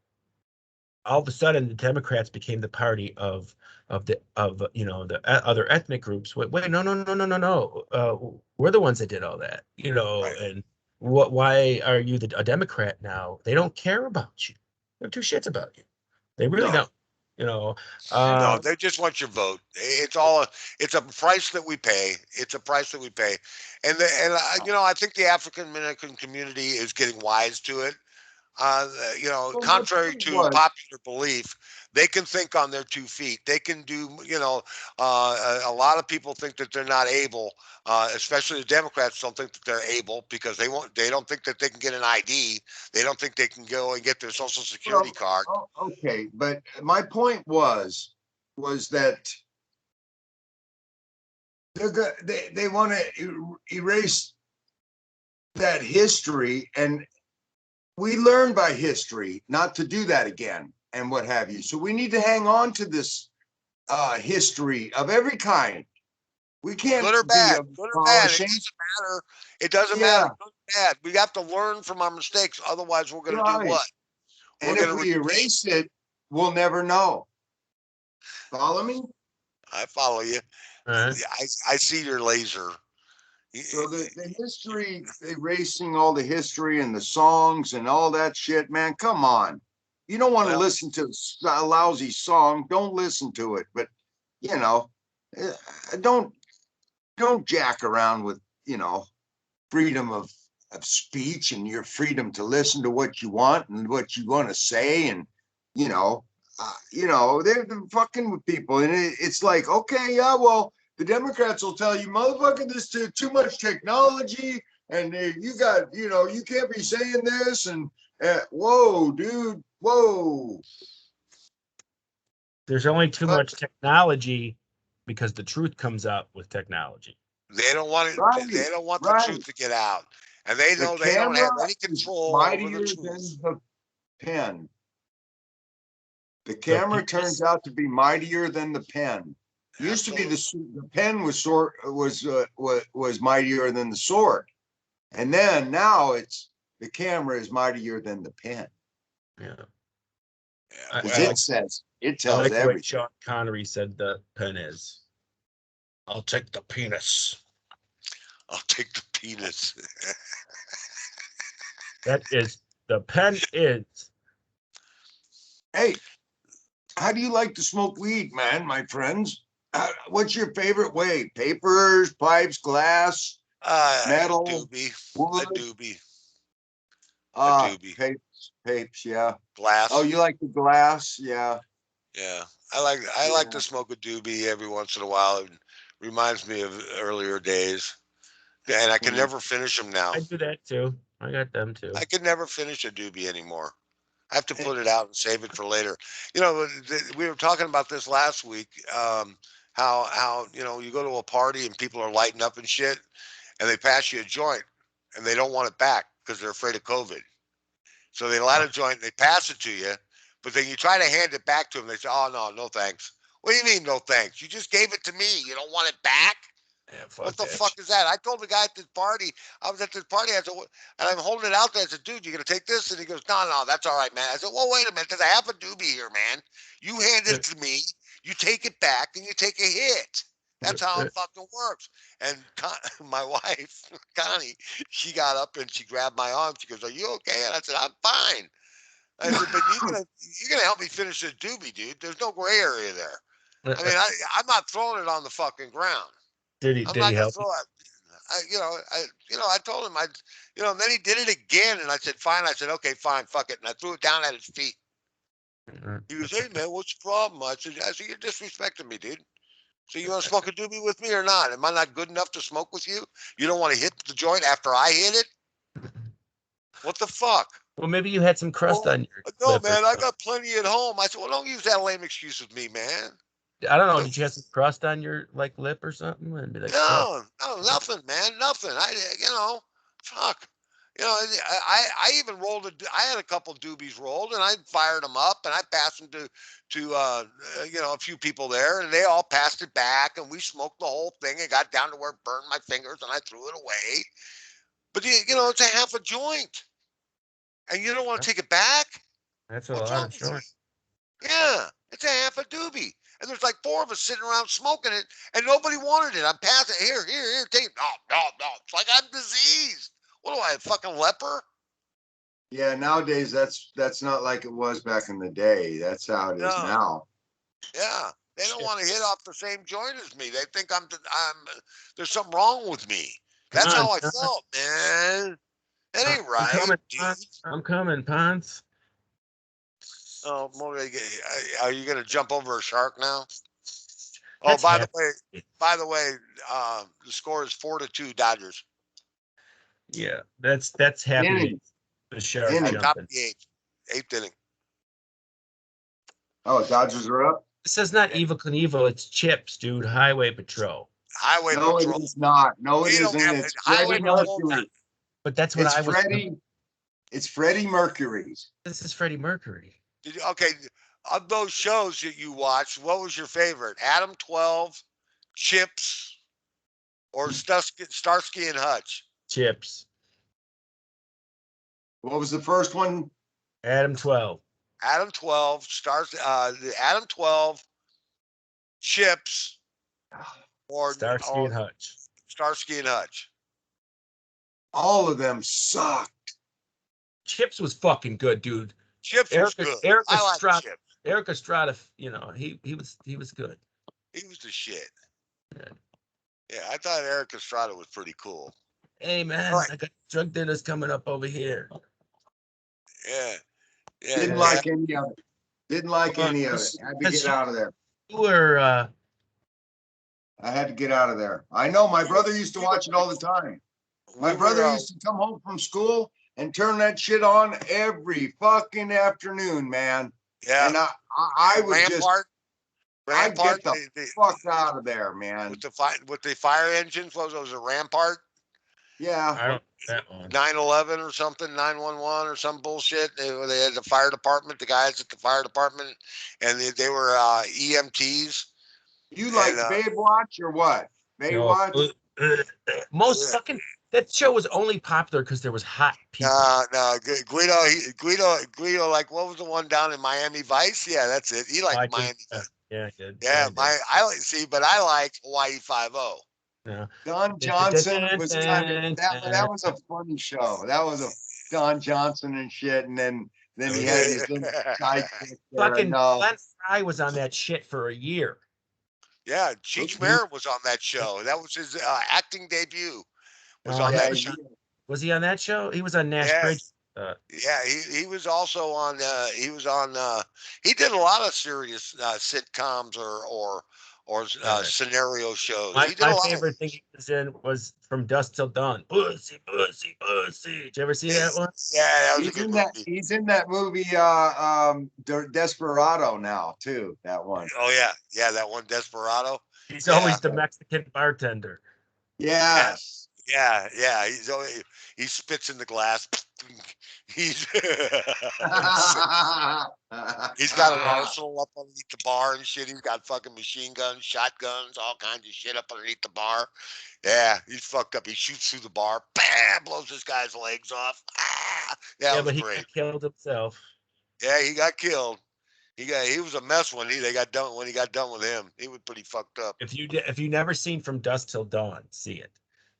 Speaker 2: all of a sudden the Democrats became the party of the the other ethnic groups. Wait, no, no, no, no, no, no. We're the ones that did all that.
Speaker 1: Right.
Speaker 2: And what? Why are you a Democrat now? They don't care about you. They have two shits about you. They really
Speaker 3: No.
Speaker 2: don't. You know.
Speaker 1: No,
Speaker 2: Uh,
Speaker 1: they just want your vote. It's a price that we pay. It's a price that we pay, I think the African American community is getting wise to it.
Speaker 3: Well, my
Speaker 1: Contrary
Speaker 3: point
Speaker 1: to
Speaker 3: was,
Speaker 1: popular belief, they can think on their 2 feet. They can do, a lot of people think that they're not able, especially the Democrats don't think that they're able because they don't think that they can get an ID. They don't think they can go and get their social security
Speaker 3: well,
Speaker 1: card.
Speaker 3: oh, okay, but my point was that they want to erase that history, and we learn by history not to do that again, and what have you. So we need to hang on to this history of every kind. We can't
Speaker 1: Good or
Speaker 3: be
Speaker 1: bad, good or bad, it
Speaker 3: abolishing.
Speaker 1: doesn't matter. It doesn't matter,
Speaker 3: Yeah,
Speaker 1: good or bad. We have to learn from our mistakes. Otherwise, we're going to do
Speaker 3: right.
Speaker 1: what? We're
Speaker 3: And
Speaker 1: going
Speaker 3: if
Speaker 1: to
Speaker 3: we
Speaker 1: repeat.
Speaker 3: erase it, we'll never know. Follow me?
Speaker 1: I follow you.
Speaker 2: uh,
Speaker 1: I see your laser.
Speaker 3: So the history, erasing all the history and the songs and all that shit, man, come on. You don't want to
Speaker 1: Well,
Speaker 3: listen to a lousy song, don't listen to it. But you know, uh, don't jack around with, freedom of speech and your freedom to listen to what you want and what you want to say. And you know they're fucking with people, and it's like, okay, yeah, well, the Democrats will tell you, motherfucker, this too much technology, and you can't be saying this, and whoa, dude, whoa.
Speaker 2: there's only too
Speaker 3: But
Speaker 2: much technology because the truth comes out with technology.
Speaker 1: they don't want it.
Speaker 3: right,
Speaker 1: They don't want the
Speaker 3: right,
Speaker 1: truth to get out, and they
Speaker 3: the
Speaker 1: know they don't
Speaker 3: camera
Speaker 1: have any
Speaker 3: is
Speaker 1: control over the
Speaker 3: mightier
Speaker 1: truth.
Speaker 3: than the pen. The
Speaker 2: The
Speaker 3: camera turns
Speaker 2: penis,
Speaker 3: out to be mightier than the pen. Used to be
Speaker 1: Absolutely.
Speaker 3: the pen was mightier than the sword, and then now it's the camera is mightier than the pen,
Speaker 2: yeah.
Speaker 1: Yeah.
Speaker 3: because
Speaker 2: I
Speaker 1: Well,
Speaker 2: like
Speaker 3: it
Speaker 2: I
Speaker 3: tells
Speaker 2: like the way
Speaker 3: everything.
Speaker 2: Sean Connery said the pen is. I'll take the penis.
Speaker 1: I'll take the penis.
Speaker 2: That is the pen is.
Speaker 3: Hey, how do you like to smoke weed, man, my friends? What's your favorite way? Papers, pipes, glass, metal,
Speaker 1: Doobie, a
Speaker 3: wood?
Speaker 1: doobie, a doobie,
Speaker 3: Papes, yeah. Oh,
Speaker 1: glass.
Speaker 3: you like the glass? Yeah,
Speaker 1: Yeah, I like
Speaker 3: yeah.
Speaker 1: to smoke a doobie every once in a while. It reminds me of earlier days, and I can
Speaker 3: Mhm.
Speaker 1: never finish them now.
Speaker 2: I do that too. I got them too.
Speaker 1: I can never finish a doobie anymore. I have to put it out and save it for later. We were talking about this last week. How you go to a party and people are lighting up and shit, and they pass you a joint, and they don't want it back because they're afraid of COVID. So they light
Speaker 2: Oh,
Speaker 1: a joint, and they pass it to you, but then you try to hand it back to them. They say, "Oh no, no thanks." What do you mean, no thanks? You just gave it to me. You don't want it back?
Speaker 2: yeah,
Speaker 1: What
Speaker 2: fuck
Speaker 1: the
Speaker 2: that
Speaker 1: fuck
Speaker 2: shit.
Speaker 1: is that? I told the guy at this party, I was at this party, I said, and I'm holding it out there. I said, dude, you gonna take this? And he goes, no, no, that's all right, man. I said, well, wait a minute, there's a half a doobie here, man. You hand it to me, you take it back, and you take a hit. That's how it fucking works. And my wife, Connie, she got up and she grabbed my arm. She goes, "Are you okay?" And I said, "I'm fine." I said, "But you're gonna help me finish this doobie, dude. There's no gray area there. I mean, I'm not throwing it on the fucking ground. I'm
Speaker 2: Did he
Speaker 1: not gonna
Speaker 2: help you?
Speaker 1: throw it. I told him and then he did it again, and I said, fine. I said, okay, fine, fuck it, and I threw it down at his feet. He goes, hey man, what's the problem? I said, you're disrespecting me, dude. So you want to smoke a doobie with me or not? Am I not good enough to smoke with you? You don't want to hit the joint after I hit it? What the fuck?
Speaker 2: Well, maybe you had some crust
Speaker 1: Well,
Speaker 2: on your
Speaker 1: no,
Speaker 2: lip or
Speaker 1: man, I
Speaker 2: something.
Speaker 1: got plenty at home. I said, well, don't use that lame excuse with me, man.
Speaker 2: I don't know.
Speaker 1: The
Speaker 2: Did you have some crust on your like lip or something? And be like, fuck.
Speaker 1: No, no, nothing, man, nothing. Fuck. I even rolled I had a couple doobies rolled, and I fired them up, and I passed them to a few people there, and they all passed it back, and we smoked the whole thing. It got down to where it burned my fingers, and I threw it away. But it's a half a joint, and you don't want to take it back.
Speaker 2: That's a
Speaker 1: What's
Speaker 2: lot
Speaker 1: wrong
Speaker 2: of
Speaker 1: with you?
Speaker 2: joint.
Speaker 1: Yeah, it's a half a doobie. And there's like four of us sitting around smoking it, and nobody wanted it. I'm passing here, take it. No, no, no. It's like I'm diseased. What do I have, fucking leper?
Speaker 3: Yeah, nowadays that's not like it was back in the day. That's how it is
Speaker 1: No.
Speaker 3: now.
Speaker 1: Yeah. They don't
Speaker 2: Shit.
Speaker 1: want to hit off the same joint as me. They think there's something wrong with me.
Speaker 2: Come
Speaker 1: That's
Speaker 2: on,
Speaker 1: how I
Speaker 2: John.
Speaker 1: felt, man. That ain't
Speaker 2: I'm
Speaker 1: right,
Speaker 2: coming,
Speaker 1: dude.
Speaker 2: Ponce. I'm coming, Ponce.
Speaker 1: Oh, are you gonna jump over a shark now? Oh,
Speaker 2: That's
Speaker 1: by the
Speaker 2: happy.
Speaker 1: way, by the way, the score is 4-2 Dodgers.
Speaker 2: Yeah, that's happy days.
Speaker 3: Inning,
Speaker 2: The shark
Speaker 1: Oh,
Speaker 3: inning.
Speaker 1: top of
Speaker 2: jumping.
Speaker 1: the eighth inning.
Speaker 3: Oh, Dodgers are up.
Speaker 2: This is not Evil Knievel. It's Chips, dude. Highway Patrol.
Speaker 1: Highway
Speaker 3: No, it
Speaker 1: Patrol.
Speaker 3: is not. No, it
Speaker 1: We don't
Speaker 3: isn't.
Speaker 1: have
Speaker 3: It's
Speaker 1: Highway
Speaker 3: Freddie
Speaker 1: Patrol.
Speaker 3: Mercury.
Speaker 2: But that's what
Speaker 3: It's
Speaker 2: I was.
Speaker 3: Freddie. It's Freddie Mercury.
Speaker 2: This is Freddie Mercury.
Speaker 1: Okay, of those shows that you watched, what was your favorite? Adam 12, Chips, or Starsky and Hutch?
Speaker 2: Chips.
Speaker 3: What was the first one?
Speaker 2: Adam 12.
Speaker 1: Adam 12, the Adam 12, Chips,
Speaker 2: Starsky
Speaker 1: or
Speaker 2: and Hutch.
Speaker 1: Starsky and Hutch.
Speaker 3: All of them suck.
Speaker 2: Chips was fucking good, dude.
Speaker 1: Chips was
Speaker 2: Eric
Speaker 1: good.
Speaker 2: Eric
Speaker 1: I like
Speaker 2: Estrada.
Speaker 1: Chips.
Speaker 2: Eric Estrada, he was good.
Speaker 1: He was the shit.
Speaker 2: Yeah.
Speaker 1: Yeah, I thought Eric Estrada was pretty cool.
Speaker 2: Hey
Speaker 1: All
Speaker 2: man,
Speaker 1: right.
Speaker 2: I got drug dealers coming up over here.
Speaker 1: Yeah. Yeah.
Speaker 3: Didn't
Speaker 1: Yeah.
Speaker 3: like any of it. Didn't like any of it. Had to get out of there.
Speaker 2: You were
Speaker 3: I had to get out of there. I know my brother used to watch it all the time. My brother used to come home from school and turn that shit on every fucking afternoon, man.
Speaker 1: Yeah.
Speaker 3: And I would just, I'd
Speaker 1: Rampart.
Speaker 3: get the fuck out of there, man.
Speaker 1: With the fire engines. What was it? Rampart.
Speaker 3: Yeah.
Speaker 2: I don't that one.
Speaker 1: 911 or something, 911 or some bullshit. They had the fire department, the guys at the fire department, and they were EMTs.
Speaker 3: You like Baywatch or what?
Speaker 2: No,
Speaker 3: Baywatch?
Speaker 2: most fucking that show was only popular because there was hot people.
Speaker 1: No, Guido, like what was the one down in Miami Vice? Yeah, that's it. He liked Miami Vice.
Speaker 2: Yeah, good.
Speaker 1: Yeah, but I like Hawaii 5-0.
Speaker 2: Yeah.
Speaker 3: Don Johnson was kind of that was a funny show. That was a Don Johnson and shit, and then he had his little sidekick there.
Speaker 2: Fucking
Speaker 3: No.
Speaker 2: Glenn Fry was on that shit for a year.
Speaker 1: Yeah, Cheech Marin was on that show. That was his acting debut. Was on
Speaker 3: Yeah,
Speaker 1: that show.
Speaker 2: Was he on that show? He was on Nash Bridge.
Speaker 1: Yeah, he was also on. He did a lot of serious sitcoms or scenario shows.
Speaker 2: My
Speaker 1: He did a lot
Speaker 2: favorite thing he was in was From Dusk Till Dawn. Pussy, pussy, pussy. Did you ever see that one?
Speaker 1: Yeah, that was
Speaker 3: he's
Speaker 1: a good
Speaker 3: in
Speaker 1: movie.
Speaker 3: he's in that movie Desperado now too. That one.
Speaker 1: Oh yeah, that one Desperado.
Speaker 2: He's always the Mexican bartender.
Speaker 3: Yes.
Speaker 1: Yeah. He spits in the glass. He's he's got an arsenal up underneath the bar and shit. He's got fucking machine guns, shotguns, all kinds of shit up underneath the bar. Yeah, he's fucked up. He shoots through the bar, bam, blows this guy's legs off. Yeah,
Speaker 2: but
Speaker 1: great.
Speaker 2: He killed himself.
Speaker 1: Yeah, he got killed. He was a mess when he got done with him. He was pretty fucked up.
Speaker 2: If you never seen From Dusk Till Dawn, see it,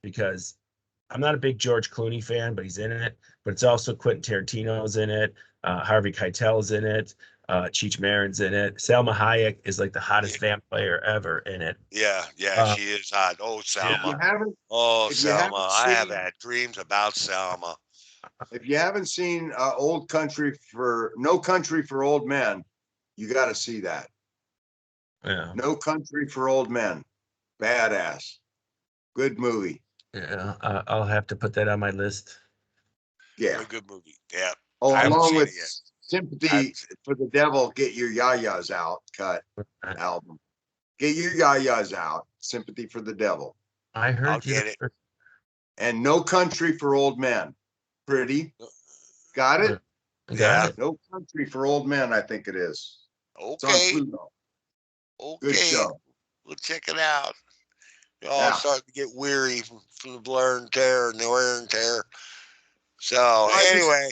Speaker 2: because I'm not a big George Clooney fan, but he's in it. But it's also Quentin Tarantino's in it. Harvey Keitel's in it. Cheech Marin's in it. Salma Hayek is like the hottest vampire ever in it.
Speaker 1: Yeah, she is hot. Oh, Salma. Salma. I have had dreams about Salma.
Speaker 3: If you haven't seen No Country for Old Men, you got to see that.
Speaker 2: Yeah.
Speaker 3: No Country for Old Men. Badass. Good movie.
Speaker 2: Yeah. I'll have to put that on my list.
Speaker 3: Yeah.
Speaker 1: A good movie. Yeah. I
Speaker 3: Oh,
Speaker 1: haven't
Speaker 3: along
Speaker 1: seen
Speaker 3: with
Speaker 1: it yet.
Speaker 3: Sympathy for the Devil, Get Your Yayas Out cut album. Get Your Yayas Out. Sympathy for the Devil.
Speaker 2: I
Speaker 1: I'll
Speaker 2: heard you.
Speaker 1: get it.
Speaker 3: And No Country for Old Men. Pretty. Got it?
Speaker 2: Got
Speaker 1: Yeah.
Speaker 2: it.
Speaker 3: No Country for Old Men, I think it is. It's on
Speaker 1: Okay.
Speaker 3: Pluto. Good
Speaker 1: Okay.
Speaker 3: show.
Speaker 1: We'll check it out. You're all
Speaker 3: Yeah.
Speaker 1: starting to get weary from the blur and tear and the wear and tear. So
Speaker 3: I just
Speaker 1: anyway,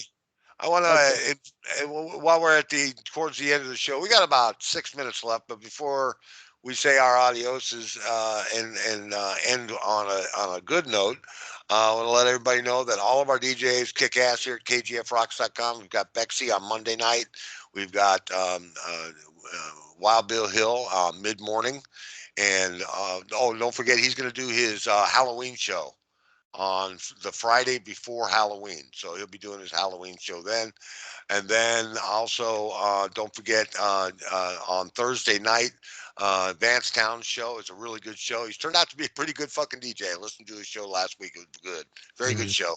Speaker 1: I want
Speaker 3: like
Speaker 1: to, while we're towards the end of the show, we got about 6 minutes left. But before we say our adioses and end on a good note, I want to let everybody know that all of our DJs kick ass here at KGFRocks.com. We've got Bexy on Monday night. We've got Wild Bill Hill mid morning, and don't forget he's going to do his Halloween show on the Friday before Halloween. So he'll be doing his Halloween show then. And then also, don't forget on Thursday night, Vance Town's show is a really good show. He's turned out to be a pretty good fucking DJ. I listened to his show last week. It was good. Very good show.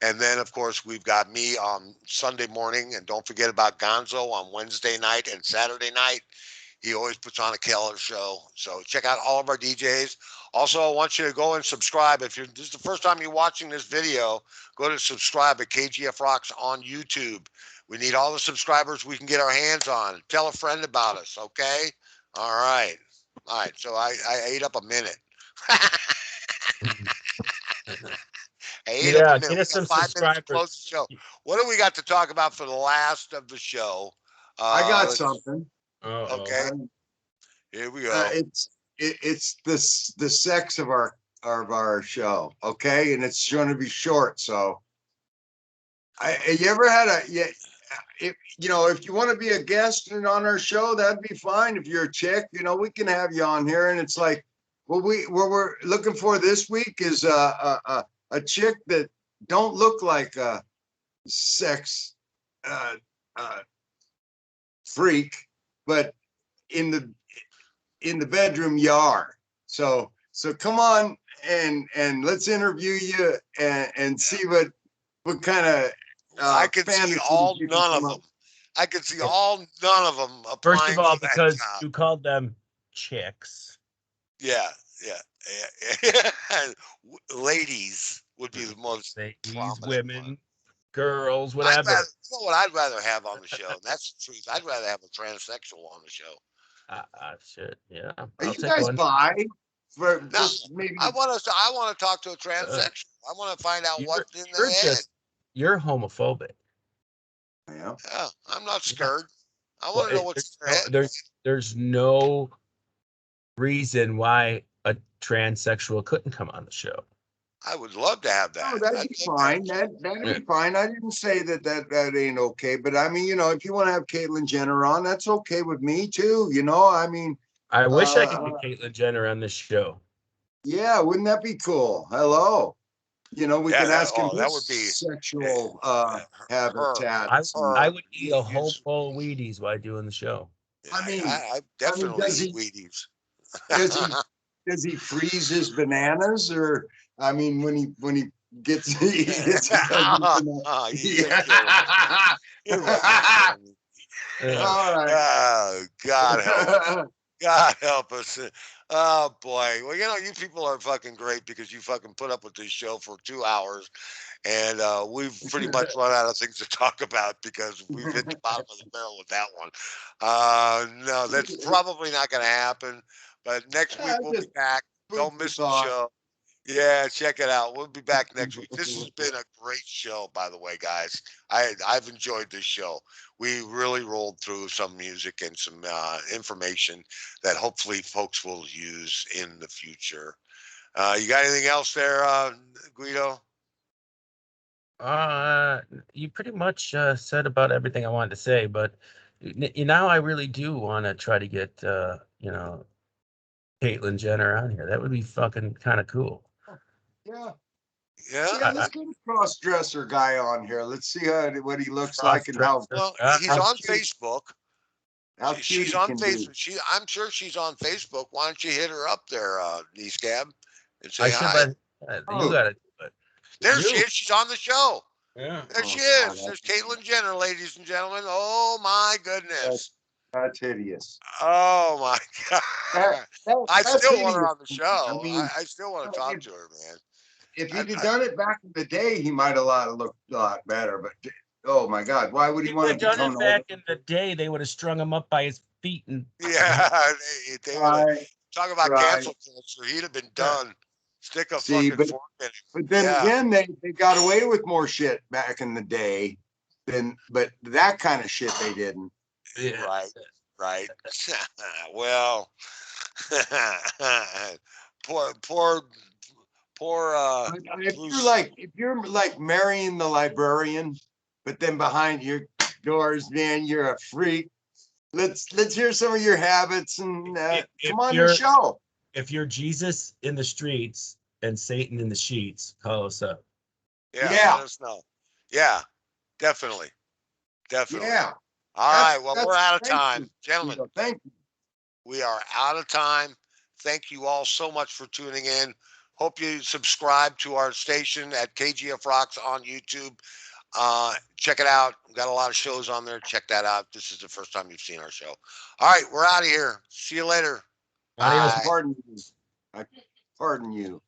Speaker 1: And then, of course, we've got me on Sunday morning. And don't forget about Gonzo on Wednesday night and Saturday night. He always puts on a killer show. So check out all of our DJs. Also, I want you to go and subscribe. If this is the first time you're watching this video, go to subscribe at KGF Rocks on YouTube. We need all the subscribers we can get our hands on. Tell a friend about us, okay? All right. All right. So I ate up a minute. I ate up a
Speaker 2: Yeah,
Speaker 1: minute.
Speaker 2: get
Speaker 1: We
Speaker 2: us
Speaker 1: got
Speaker 2: some
Speaker 1: 5 minutes to
Speaker 2: subscribers.
Speaker 1: close the show. What do we got to talk about for the last of the show?
Speaker 3: I got something.
Speaker 2: Uh-oh.
Speaker 1: Okay. Here we go.
Speaker 3: It's the sex of our show, okay, and it's going to be short. So, you ever had if if you want to be a guest on our show, that'd be fine. If you're a chick, we can have you on here. And it's like, what we're looking for this week is a chick that don't look like a sex uh, uh, freak, but in the bedroom you are. So come on and let's interview you and see what kind of
Speaker 1: I could see
Speaker 3: fantasies
Speaker 1: all
Speaker 3: you can
Speaker 1: none
Speaker 3: come
Speaker 1: of
Speaker 3: up.
Speaker 1: them. I could see all none of them
Speaker 2: First of
Speaker 1: applying
Speaker 2: all,
Speaker 1: for that
Speaker 2: because
Speaker 1: job.
Speaker 2: you called them chicks.
Speaker 1: Yeah, yeah. Ladies would be the most
Speaker 2: Ladies,
Speaker 1: prominent one.
Speaker 2: women, girls,
Speaker 1: I'd rather,
Speaker 2: whatever.
Speaker 1: you know what I'd rather have on the show. And that's the truth. I'd rather have a transsexual on the show.
Speaker 2: Shit. Yeah,
Speaker 3: Are
Speaker 2: I'll
Speaker 3: you
Speaker 2: take
Speaker 3: guys
Speaker 2: one.
Speaker 3: bi for
Speaker 1: No,
Speaker 3: just maybe?
Speaker 1: I want to talk to a
Speaker 2: Uh,
Speaker 1: transsexual. I want to find out
Speaker 2: you're
Speaker 1: what's in
Speaker 2: you're
Speaker 1: their head.
Speaker 2: just you're homophobic.
Speaker 3: Yeah.
Speaker 1: Yeah, I'm not
Speaker 2: Yeah.
Speaker 1: scared. I
Speaker 2: Well,
Speaker 1: want to know what's in their head.
Speaker 2: there's no reason why a transsexual couldn't come on the show.
Speaker 1: I would love to have
Speaker 3: Oh,
Speaker 1: that.
Speaker 3: that'd
Speaker 1: I'd
Speaker 3: be
Speaker 1: love to have
Speaker 3: fine. That'd be fine. I didn't say that ain't okay, but I mean, if you want to have Caitlyn Jenner on, that's okay with me too. I mean,
Speaker 2: I wish I could
Speaker 3: uh,
Speaker 2: get Caitlyn Jenner on this show.
Speaker 3: yeah, wouldn't that be cool? Hello. We
Speaker 1: Yeah,
Speaker 3: can ask him
Speaker 1: that
Speaker 3: his
Speaker 1: would be
Speaker 3: sexual
Speaker 1: her,
Speaker 2: I
Speaker 3: habitats.
Speaker 2: I
Speaker 1: her.
Speaker 2: would eat a whole
Speaker 1: His,
Speaker 2: bowl of Wheaties while doing the show.
Speaker 3: I mean,
Speaker 1: I
Speaker 3: I mean,
Speaker 1: definitely eat Wheaties.
Speaker 3: does he does he freeze his bananas, or I mean, when he gets he gets
Speaker 1: You're killing me. You're fucking killing me.
Speaker 3: All right.
Speaker 1: Oh, God help us. God help us. Oh boy. Well, you people are fucking great because you fucking put up with this show for 2 hours, and we've pretty much run out of things to talk about because we've hit the bottom of the barrel with that one. No, that's probably not going to happen. But next week we'll be
Speaker 3: Just
Speaker 1: back.
Speaker 3: food
Speaker 1: Don't
Speaker 3: for
Speaker 1: miss the
Speaker 3: thought.
Speaker 1: show. Yeah, check it out. We'll be back next week. This has been a great show, by the way, guys. I've enjoyed this show. We really rolled through some music and some information that hopefully folks will use in the future. You got anything else there, Guido?
Speaker 2: Uh, you pretty much said about everything I wanted to say, but now I really do want to try to get Caitlyn Jenner on here. That would be fucking kind of cool.
Speaker 3: Yeah.
Speaker 1: Yeah.
Speaker 3: Yeah, let's get a cross dresser guy on here. Let's see what he looks like and how.
Speaker 2: Cross-dresser.
Speaker 1: Well, he's
Speaker 2: I'm
Speaker 1: on
Speaker 2: curious.
Speaker 1: Facebook.
Speaker 3: How
Speaker 1: She's
Speaker 3: cutie
Speaker 1: on
Speaker 3: can be.
Speaker 1: Facebook. I'm sure she's on Facebook. Why don't you hit her up there, knee scab, and
Speaker 2: I
Speaker 1: say
Speaker 2: should,
Speaker 1: hi?
Speaker 2: but you
Speaker 3: Oh,
Speaker 2: gotta do it.
Speaker 1: There she
Speaker 2: You.
Speaker 1: is. She's on the show.
Speaker 2: Yeah.
Speaker 1: There
Speaker 3: oh
Speaker 1: she
Speaker 3: God,
Speaker 1: is. There's Caitlyn Jenner, ladies and gentlemen. Oh my
Speaker 3: that,
Speaker 1: goodness.
Speaker 3: that's hideous.
Speaker 1: Oh my
Speaker 3: That,
Speaker 1: God. I
Speaker 3: that's
Speaker 1: still want her
Speaker 3: hideous.
Speaker 1: on the
Speaker 3: I
Speaker 1: show.
Speaker 3: mean,
Speaker 1: I still want to talk to her, man.
Speaker 3: if
Speaker 1: I,
Speaker 3: he'd have
Speaker 1: I,
Speaker 3: done it back in the day, he might have looked a lot better. But oh my God, why would he
Speaker 2: He
Speaker 3: want
Speaker 2: would
Speaker 3: to
Speaker 2: have done
Speaker 3: become
Speaker 2: it
Speaker 3: an
Speaker 2: back in the day. They would have strung him up by his feet and
Speaker 1: yeah, they would have
Speaker 3: right?
Speaker 1: talk about
Speaker 3: Right.
Speaker 1: cancel culture. He'd have been done. Stick a
Speaker 3: See,
Speaker 1: fucking
Speaker 3: but
Speaker 1: fork in him.
Speaker 3: then
Speaker 1: Yeah,
Speaker 3: again, they got away with more shit back in the day than, but that kind of shit they didn't.
Speaker 2: yeah.
Speaker 1: right, right. Well, poor, poor, poor.
Speaker 3: But
Speaker 1: Bruce.
Speaker 3: if you're like marrying the librarian, but then behind your doors, man, you're a freak. Let's hear some of your habits and
Speaker 2: If
Speaker 3: come on the
Speaker 2: you're
Speaker 3: show.
Speaker 2: if you're Jesus in the streets and Satan in the sheets, call us up.
Speaker 1: Yeah,
Speaker 3: Yeah,
Speaker 1: let us know. Yeah, definitely, definitely.
Speaker 3: yeah.
Speaker 1: All right. Well, we're
Speaker 3: That's
Speaker 1: out of
Speaker 3: thank
Speaker 1: time,
Speaker 3: you.
Speaker 1: gentlemen.
Speaker 3: Thank you.
Speaker 1: We are out of time. Thank you all so much for tuning in. Hope you subscribe to our station at KGF Rocks on YouTube. Check it out. We've got a lot of shows on there. Check that out. This is the first time you've seen our show. All right, we're out of here. See you later.
Speaker 3: I
Speaker 2: Adios.
Speaker 1: Bye.
Speaker 3: pardon you. I pardon you.